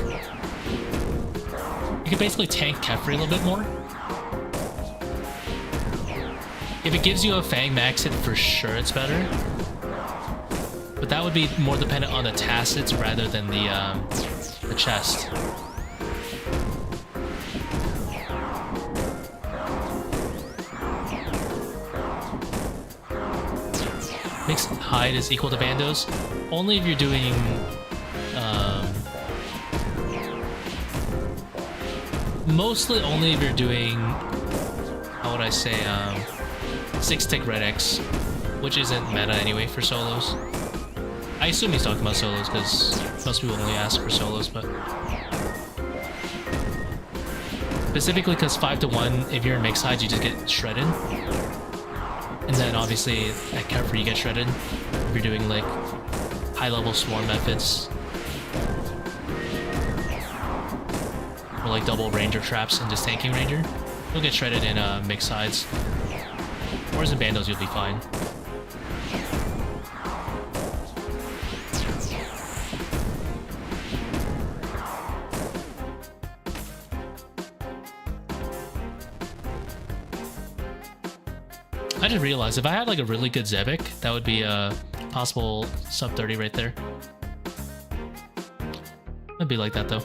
You can basically tank Kephri a little bit more. If it gives you a Fang max hit, for sure it's better. But that would be more dependent on the tacits rather than the chest. mixed hide is equal to bandos. Only if you're doing mostly only if you're doing, how would I say, 6-tick red X, which isn't meta anyway for solos. I assume he's talking about solos because most people only ask for solos, but specifically because 5 to 1, if you're in mixed hide, you just get shredded. And then obviously at Kephri you get shredded if you're doing like high-level swarm methods. Or like double ranger traps and just tanking ranger. You'll get shredded in mixed hides. Whereas in bandos you'll be fine. I just realized if I had like a really good Zebak, that would be a possible sub 30 right there. It'd be like that though.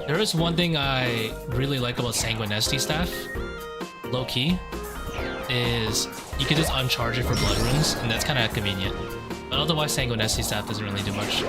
There is one thing I really like about Sanguinesti staff, low key, is you can just uncharge it for blood runes, and that's kind of convenient. But otherwise, Sanguinesti staff doesn't really do much.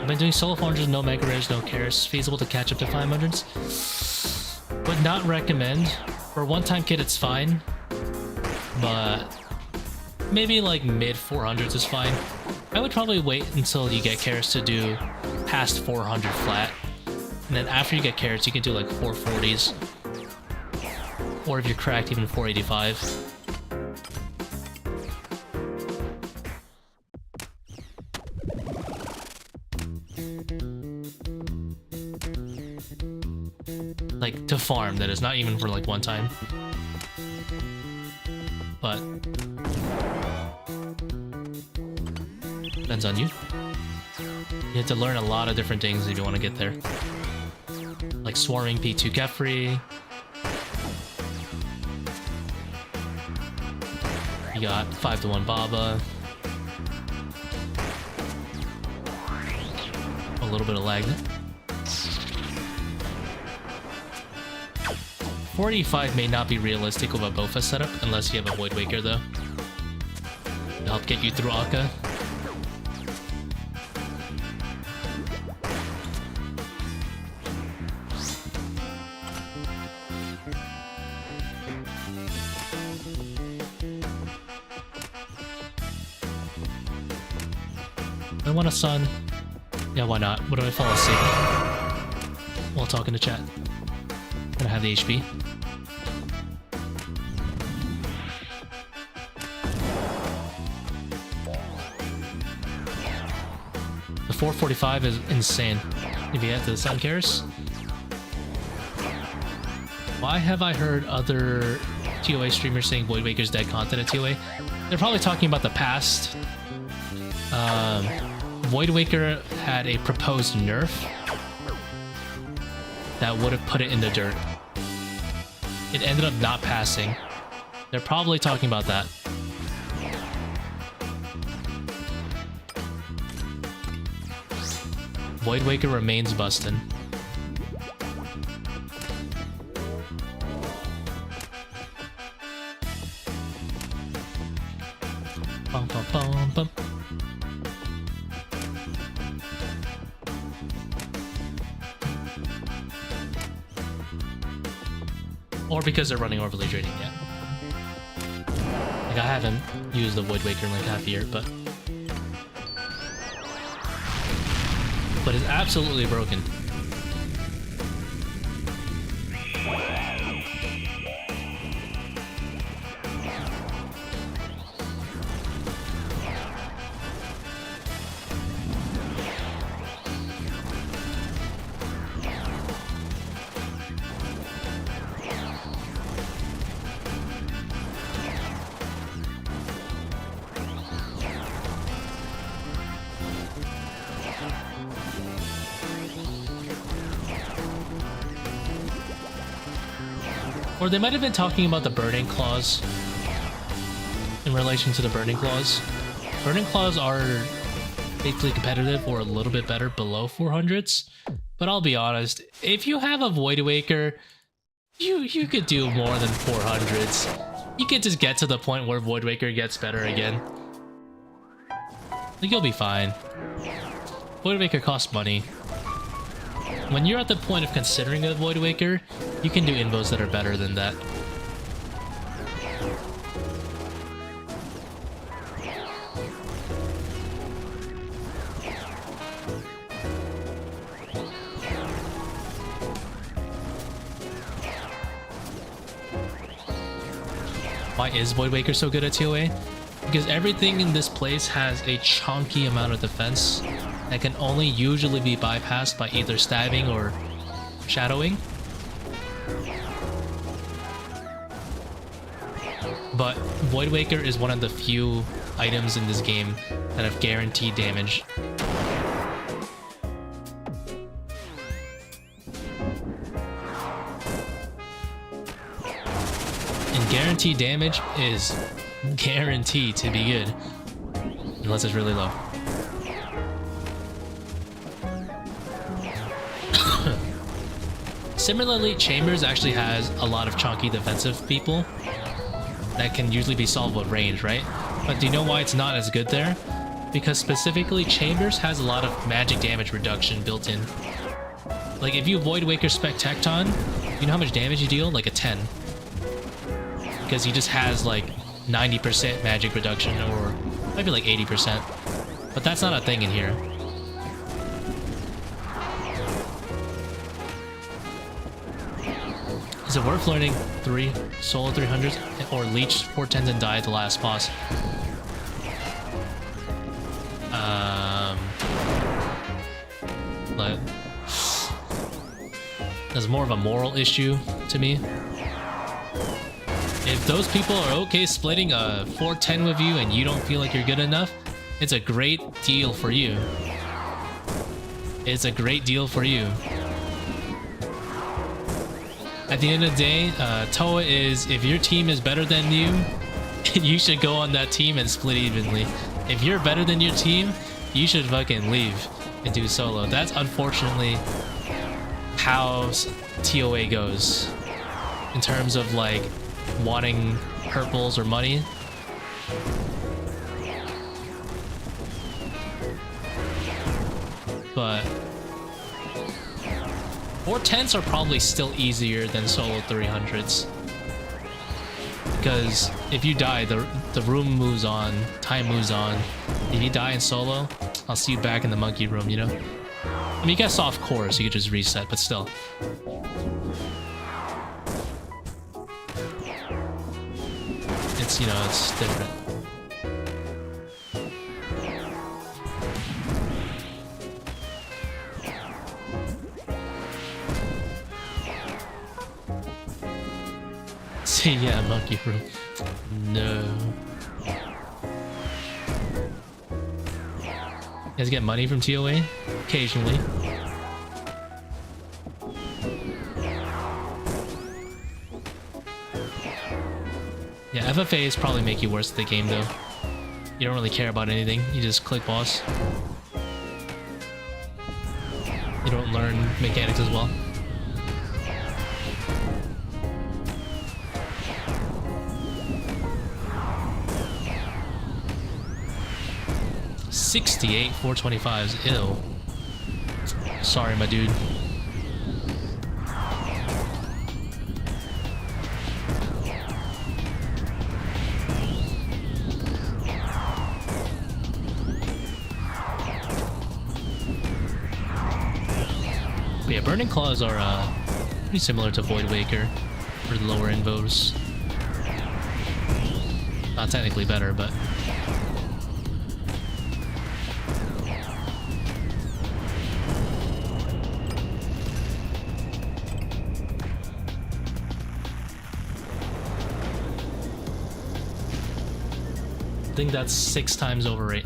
Been doing solo 400s, no mega rares, no cares. Feasible to catch up to 500s. Would not recommend. For one-time kit, it's fine. But maybe like mid 400s is fine. I would probably wait until you get carrots to do past 400 flat. And then after you get carrots, you can do like 440s. Or if you're cracked, even 485. Like, to farm, that is, not even for like one time. But depends on you. You have to learn a lot of different things if you want to get there. Like swarming P2 Kephri. You got 5 to 1 Baba. A little bit of lag. 45 may not be realistic with a Bofa setup unless you have a Void Waker though. It'll help get you through Akkha. I want a sun. Yeah, why not? What do I fall asleep while talking to chat? Gonna have the HP. The 445 is insane. If you add to the Sun Cares. Why have I heard other ToA streamers saying Void Waker's dead content at ToA? They're probably talking about the past. Void Waker had a proposed nerf that would have put it in the dirt. It ended up not passing. They're probably talking about that. Void Waker remains bustin'. Bum, bum, bum, bum. Or because they're running overly draining yet. Like, I haven't used the Void Waker in like half a year, but it's absolutely broken. Or they might have been talking about the Burning Claws in relation to the Burning Claws. Burning Claws are basically competitive or a little bit better below 400s. But I'll be honest, if you have a Void Waker, you could do more than 400s. You could just get to the point where Void Waker gets better again. Like, you'll be fine. Void Waker costs money. When you're at the point of considering a Void Waker, you can do invos that are better than that. Why is Void Waker so good at ToA? Because everything in this place has a chunky amount of defense that can only usually be bypassed by either stabbing or shadowing. But Void Waker is one of the few items in this game that have guaranteed damage. And guaranteed damage is guaranteed to be good, unless it's really low. Similarly, Chambers actually has a lot of chunky defensive people that can usually be solved with range, right? But do you know why it's not as good there? Because specifically, Chambers has a lot of magic damage reduction built in. Like, if you Void Waker Spec Tecton, you know how much damage you deal? Like a 10. Because he just has like 90% magic reduction, or maybe like 80%. But that's not a thing in here. Is it worth learning 3 solo 300s or leech 410s and die at the last boss? But that's more of a moral issue to me. If those people are okay splitting a 410 with you and you don't feel like you're good enough, it's a great deal for you. It's a great deal for you. At the end of the day, ToA is, if your team is better than you, you should go on that team and split evenly. If you're better than your team, you should fucking leave and do solo. That's unfortunately how ToA goes in terms of like wanting purples or money. But 410s are probably still easier than solo 300s. Because if you die, the room moves on, time moves on. If you die in solo, I'll see you back in the monkey room, you know? I mean, you got soft core, so you could just reset, but still. It's, you know, it's different. See, yeah, monkey room. No. You guys get money from ToA? Occasionally. Yeah, FFAs probably make you worse at the game though. You don't really care about anything, you just click boss. You don't learn mechanics as well. 68 425s. Ew. Sorry, my dude. But yeah, Burning Claws are pretty similar to Void Waker for the lower invos. Not technically better, but I think that's 6 times overrate.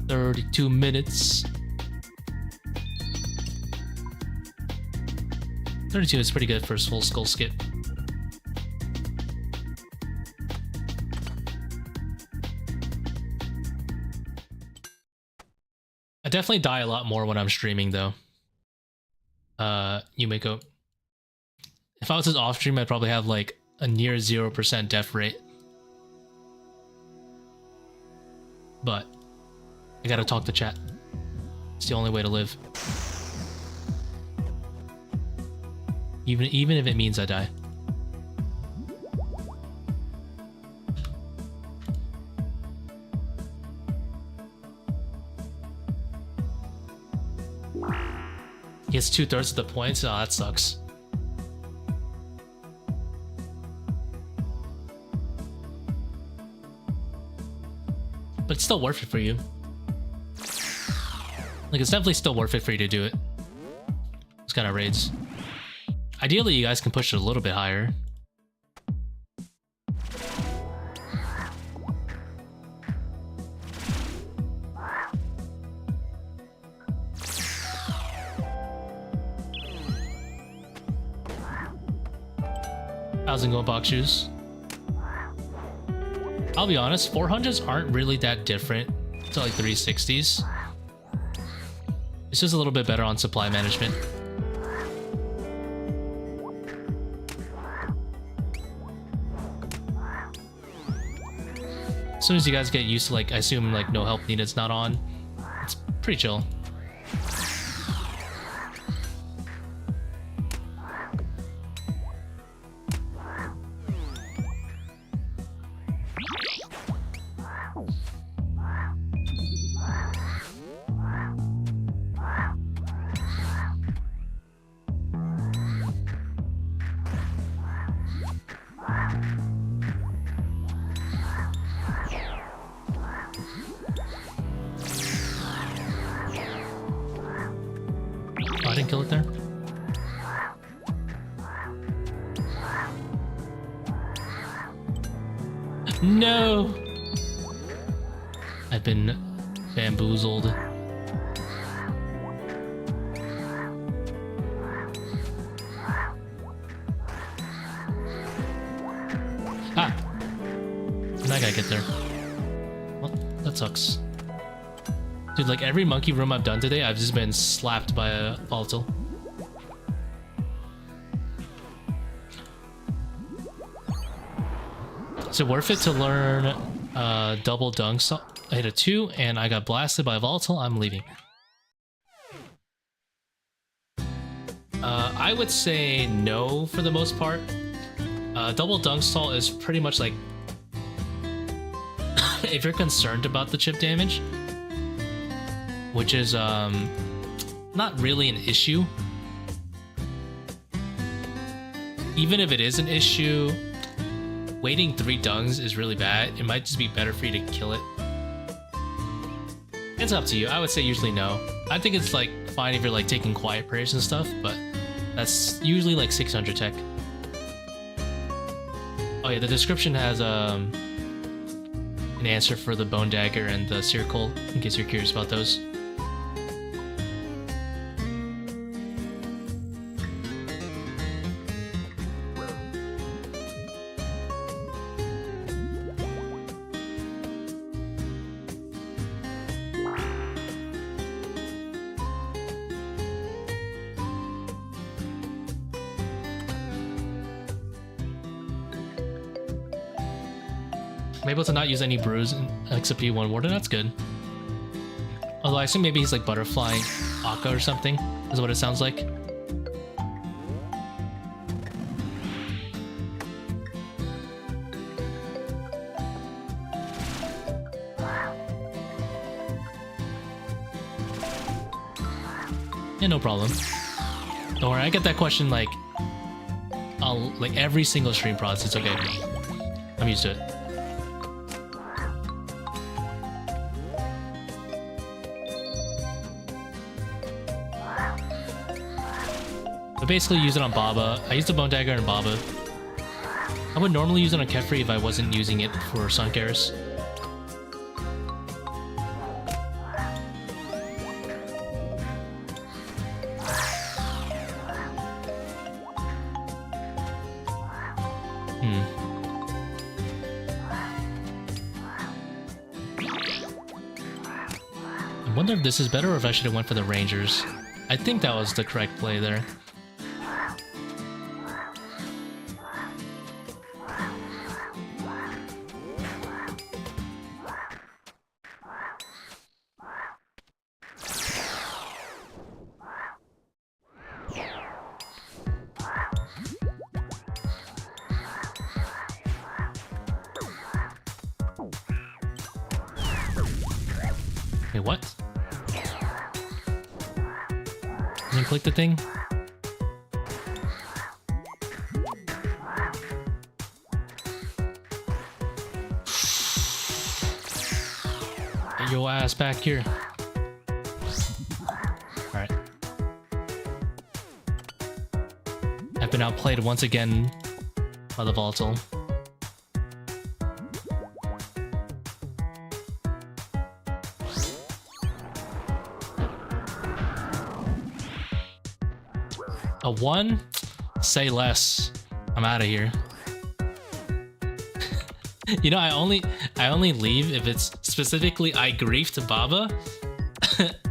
"32 minutes. 32 is pretty good for a full skull skip. I definitely die a lot more when I'm streaming, though. Yumiko. If I was just off stream, I'd probably have like a near 0% death rate. But I gotta talk to chat. It's the only way to live. Even if it means I die. He gets 2/3 of the points? Oh, that sucks. But it's still worth it for you. Like, it's definitely still worth it for you to do it. It's kind of raids. Ideally, you guys can push it a little bit higher. How's it going, box shoes? I'll be honest, 400s aren't really that different to like 360s. It's just a little bit better on supply management. As soon as you guys get used to, like, I assume like no help needed's not on, it's pretty chill. I didn't kill it there. No! I've been bamboozled. Ah! That guy get there. Well, that sucks. Dude, like every monkey room I've done today, I've just been slapped by a volatile. Is it worth it to learn double dunk? So I hit a 2 and I got blasted by a volatile. I'm leaving. I would say no for the most part. Double dunk salt is pretty much like if you're concerned about the chip damage, which is not really an issue. Even if it is an issue, waiting 3 dunks is really bad. It might just be better for you to kill it. It's up to you. I would say usually no. I think it's like fine if you're like taking quiet prayers and stuff, but that's usually like 600 tech. Oh yeah, the description has an answer for the Bone Dagger and the Seercull, in case you're curious about those. I'm able to not use any brews except P1 Warden. That's good. Although I assume maybe he's like butterflying Akkha or something, is what it sounds like. Yeah, no problem. Don't worry, I get that question like every single stream prods. It's okay. I'm used to it. I basically use it on Baba. I use the Bone Dagger on Baba. I would normally use it on Kephri if I wasn't using it for Sunkaris. I wonder if this is better or if I should have went for the Rangers. I think that was the correct play there. Wait, what? Didn't click the thing? Get your ass back here. Alright. I've been outplayed once again by the Volatile. A 1? Say less. I'm out of here. You know, I only leave if it's specifically I griefed Baba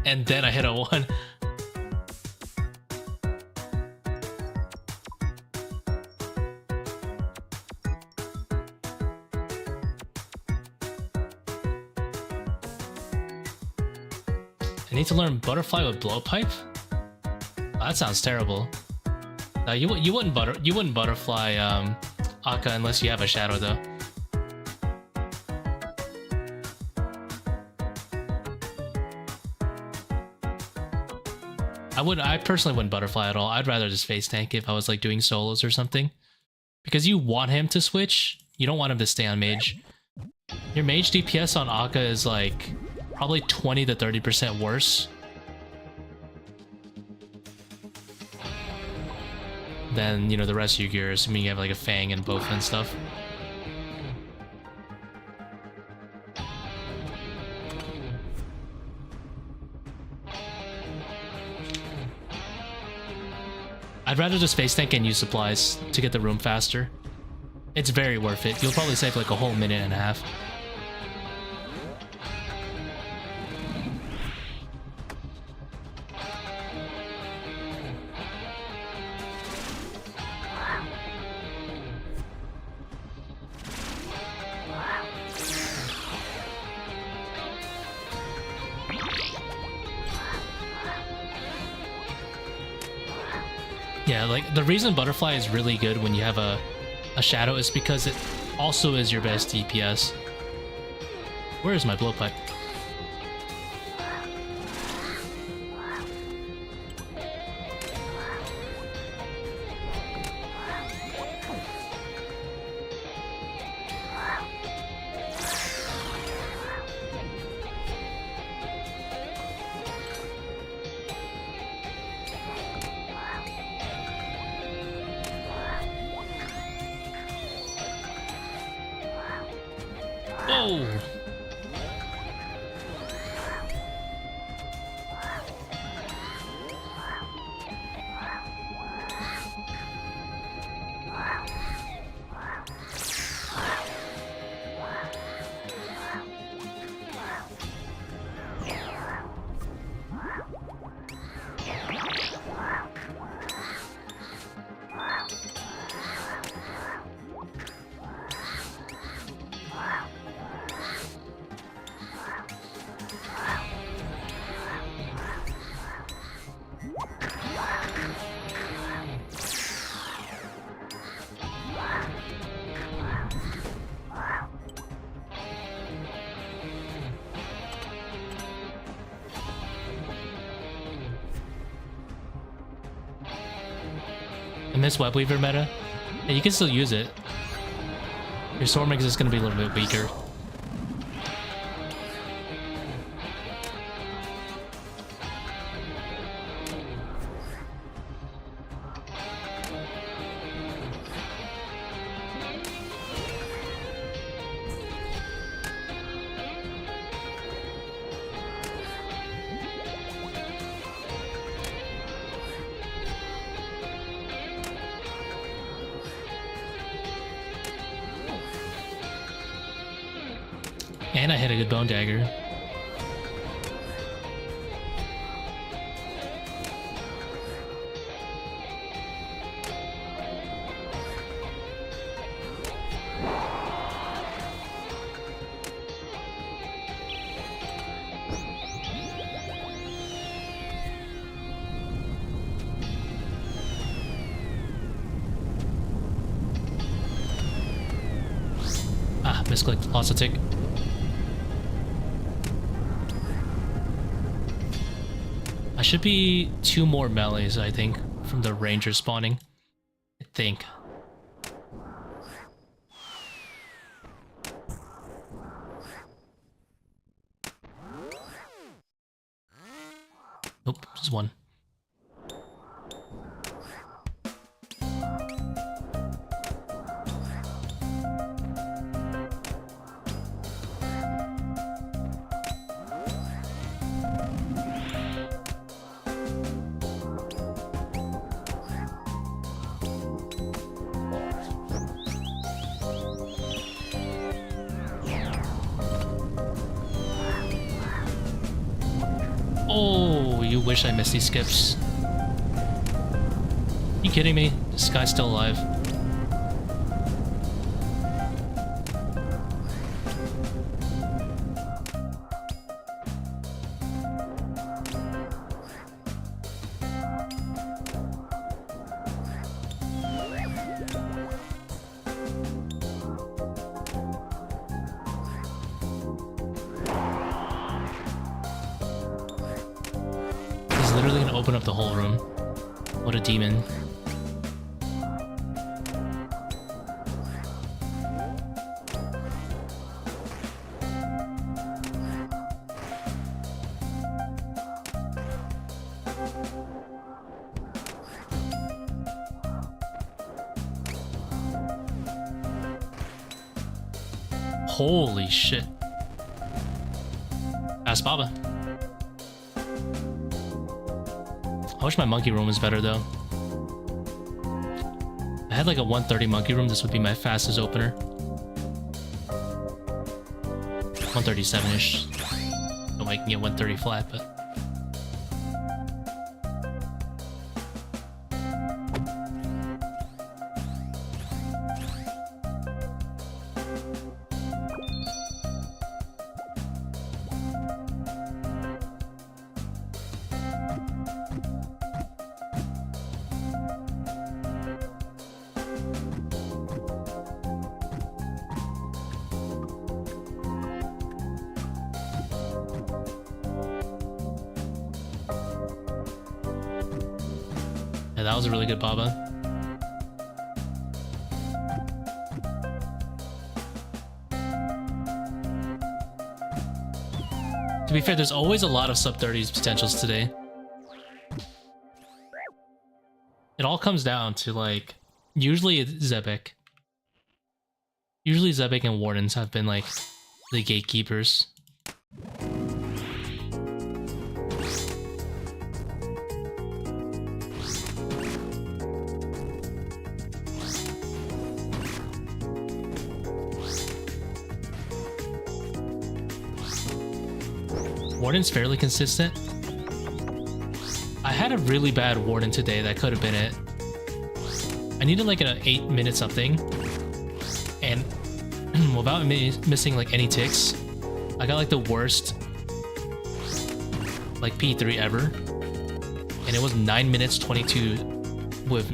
and then I hit a 1. I need to learn Butterfly with Blowpipe? Oh, that sounds terrible. No, you wouldn't butterfly Akkha unless you have a shadow though. I personally wouldn't butterfly at all. I'd rather just face tank if I was like doing solos or something. Because you want him to switch, you don't want him to stay on mage. Your mage DPS on Akkha is like probably 20 to 30% worse than, you know, the rest of your gear, assuming you have like a Fang and Bofa and stuff. I'd rather just face tank and use supplies to get the room faster. It's very worth it. You'll probably save like a whole minute and a half. Yeah, like the reason Butterfly is really good when you have a shadow is because it also is your best DPS. Where is my blowpipe? Oh! I miss Web Weaver meta. Yeah, you can still use it. Your Stormix is going to be a little bit weaker. And I hit a good Bone Dagger. Ah, misclicked. Lost a tick. I should be 2 more melees, I think, from the ranger spawning. I think. Nope, just 1. Oh, you wish I missed these skips. You kidding me? This guy's still alive. Literally gonna open up the whole room. What a demon. Holy shit. Ask Baba. I wish my monkey room was better though. I had like a 130 monkey room, this would be my fastest opener. 137-ish. No way I can get 130 flat, but... Yeah, that was a really good Baba. To be fair, there's always a lot of sub-30s potentials today. It all comes down to, like, usually it's Zebak. Usually Zebak and Wardens have been, like, the gatekeepers. Warden's fairly consistent. I had a really bad Warden today that could have been it. I needed like an 8-minute something, and without missing like any ticks, I got like the worst like P3 ever, and it was 9 minutes 22 with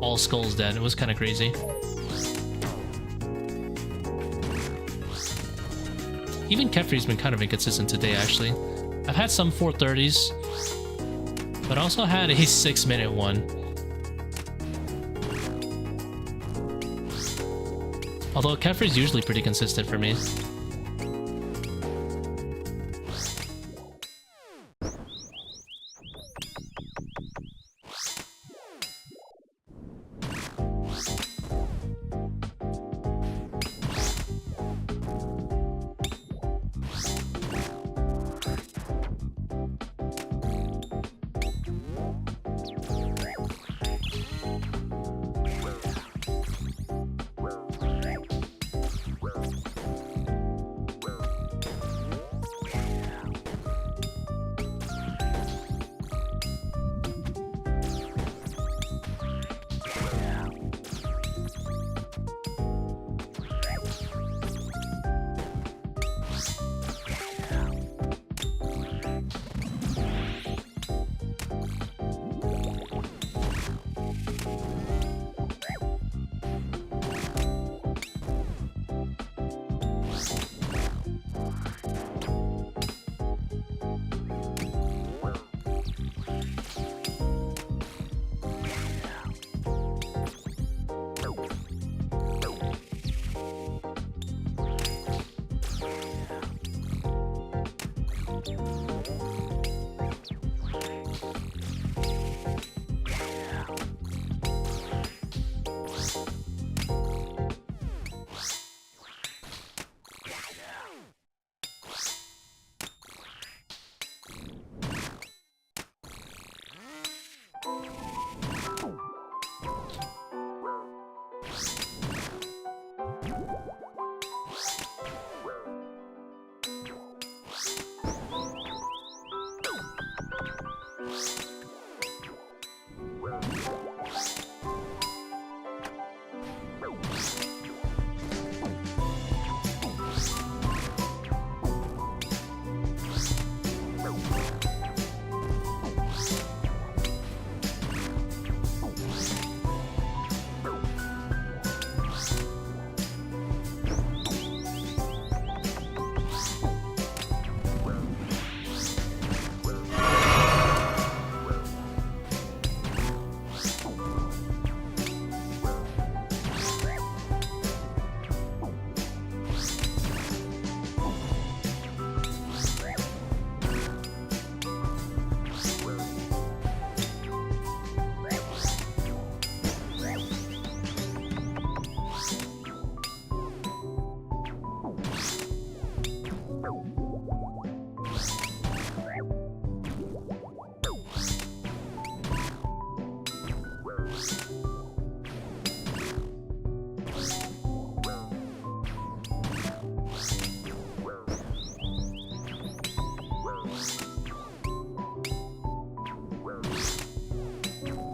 all skulls dead. It was kind of crazy. Even Kephri's been kind of inconsistent today, actually. I've had some 430s, but I also had a 6-minute one. Although Kephri's usually pretty consistent for me.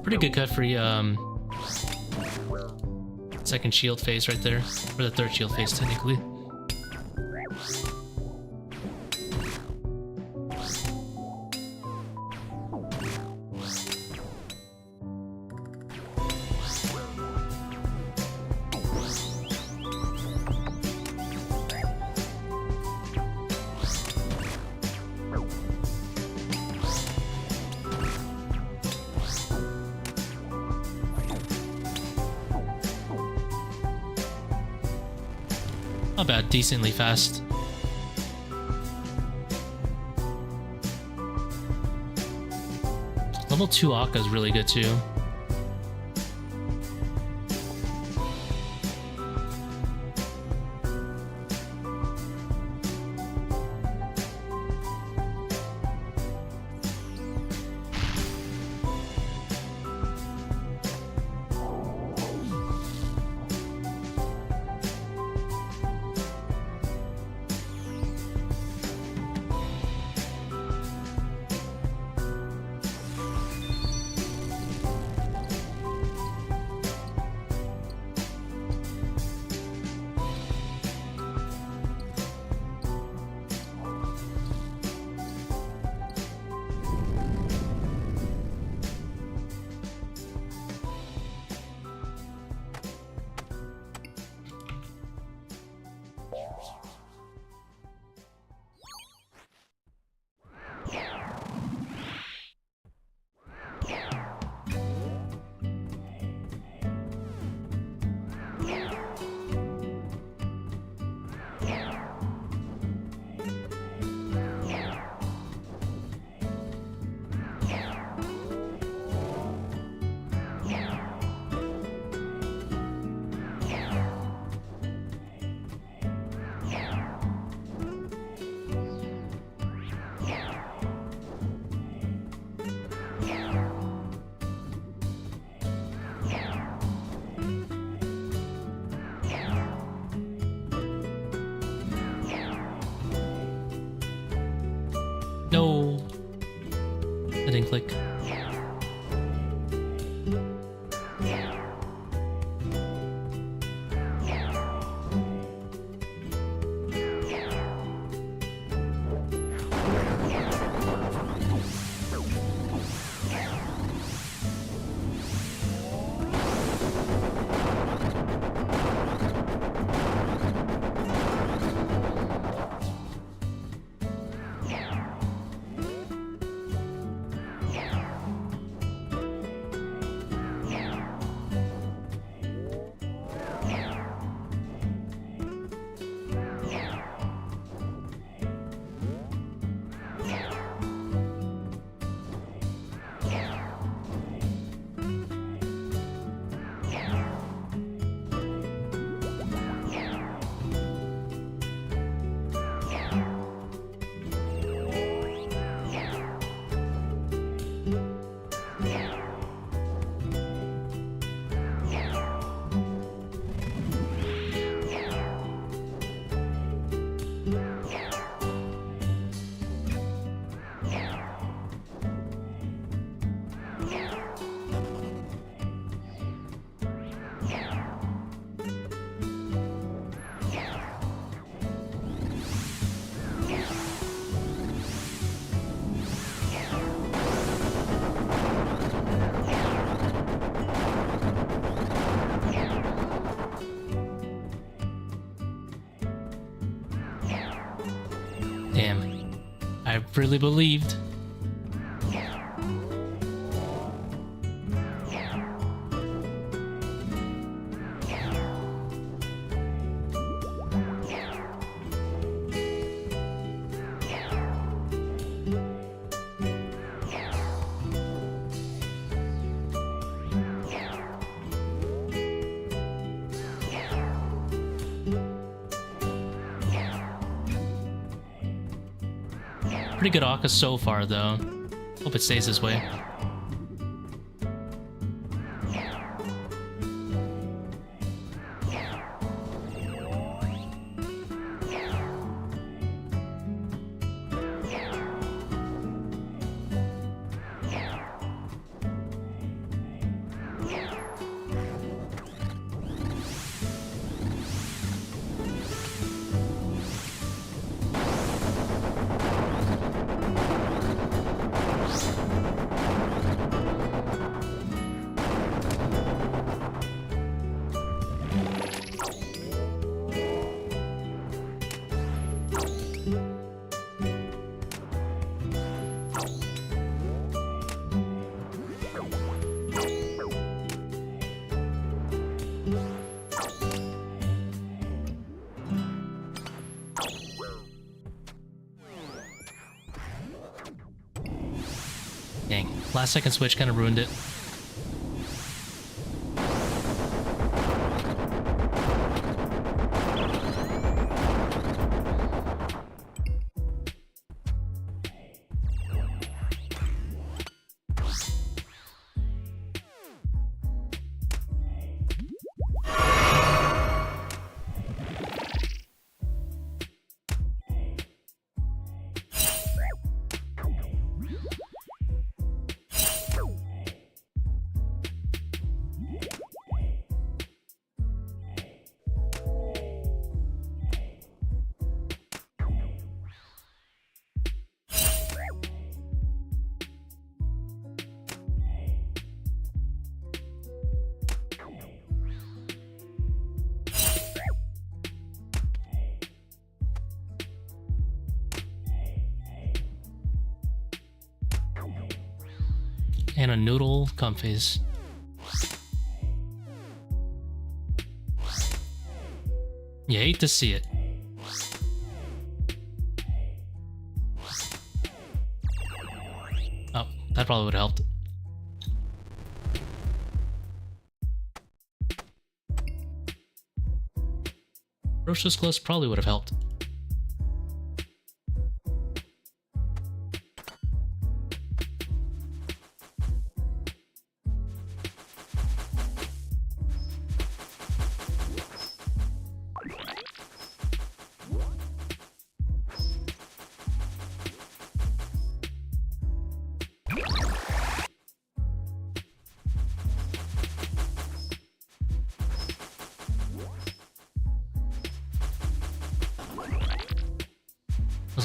Pretty good cut for second shield phase right there, or the third shield phase technically. Not bad, decently fast. Level 2 Akkha is really good too. didn't click. Damn. I really believed. Pretty good Akkha so far, though. Hope it stays this way. Dang, last second switch kind of ruined it. And a noodle comfies. You hate to see it. Oh, that probably would have helped. Ferocious Close probably would have helped.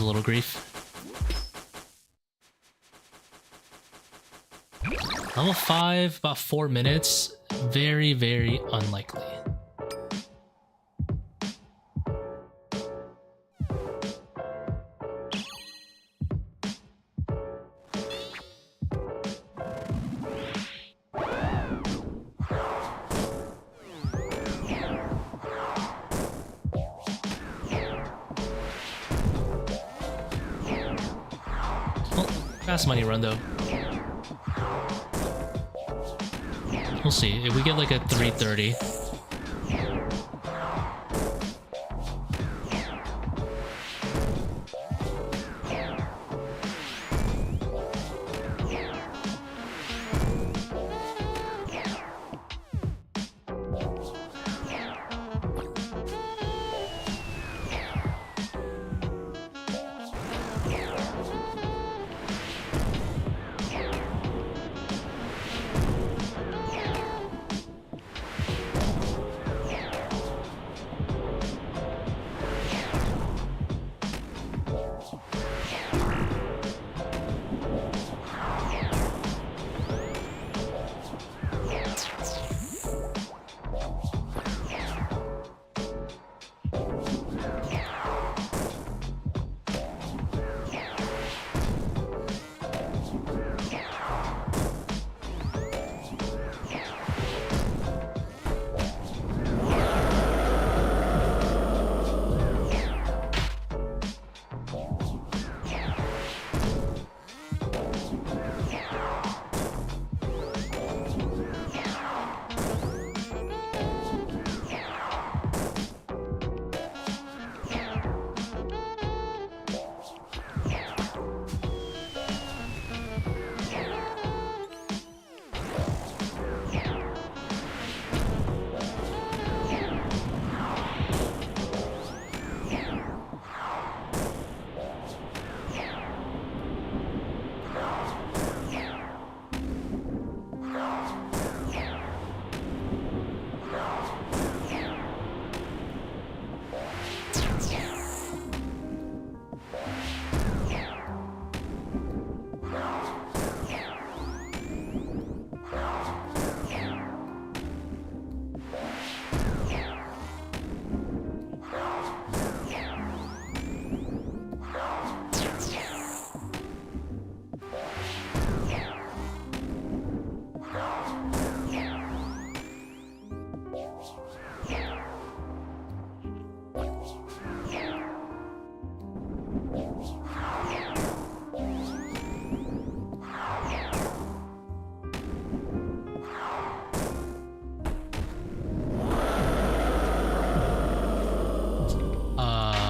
a little grief. Level 5, about 4 minutes. Very, very unlikely. Fast money run though. We'll see. If we get like a 330.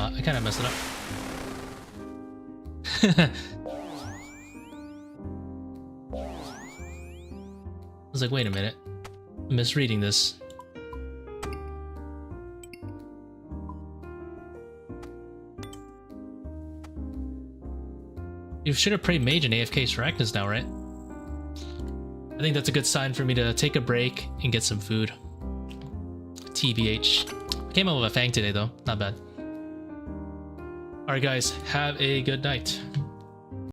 I kind of messed it up. I was like, wait a minute. I'm misreading this. You should have prayed mage and AFK Sarachnis now, right? I think that's a good sign for me to take a break and get some food. TBH. Came out with a fang today though, not bad. Alright guys, have a good night.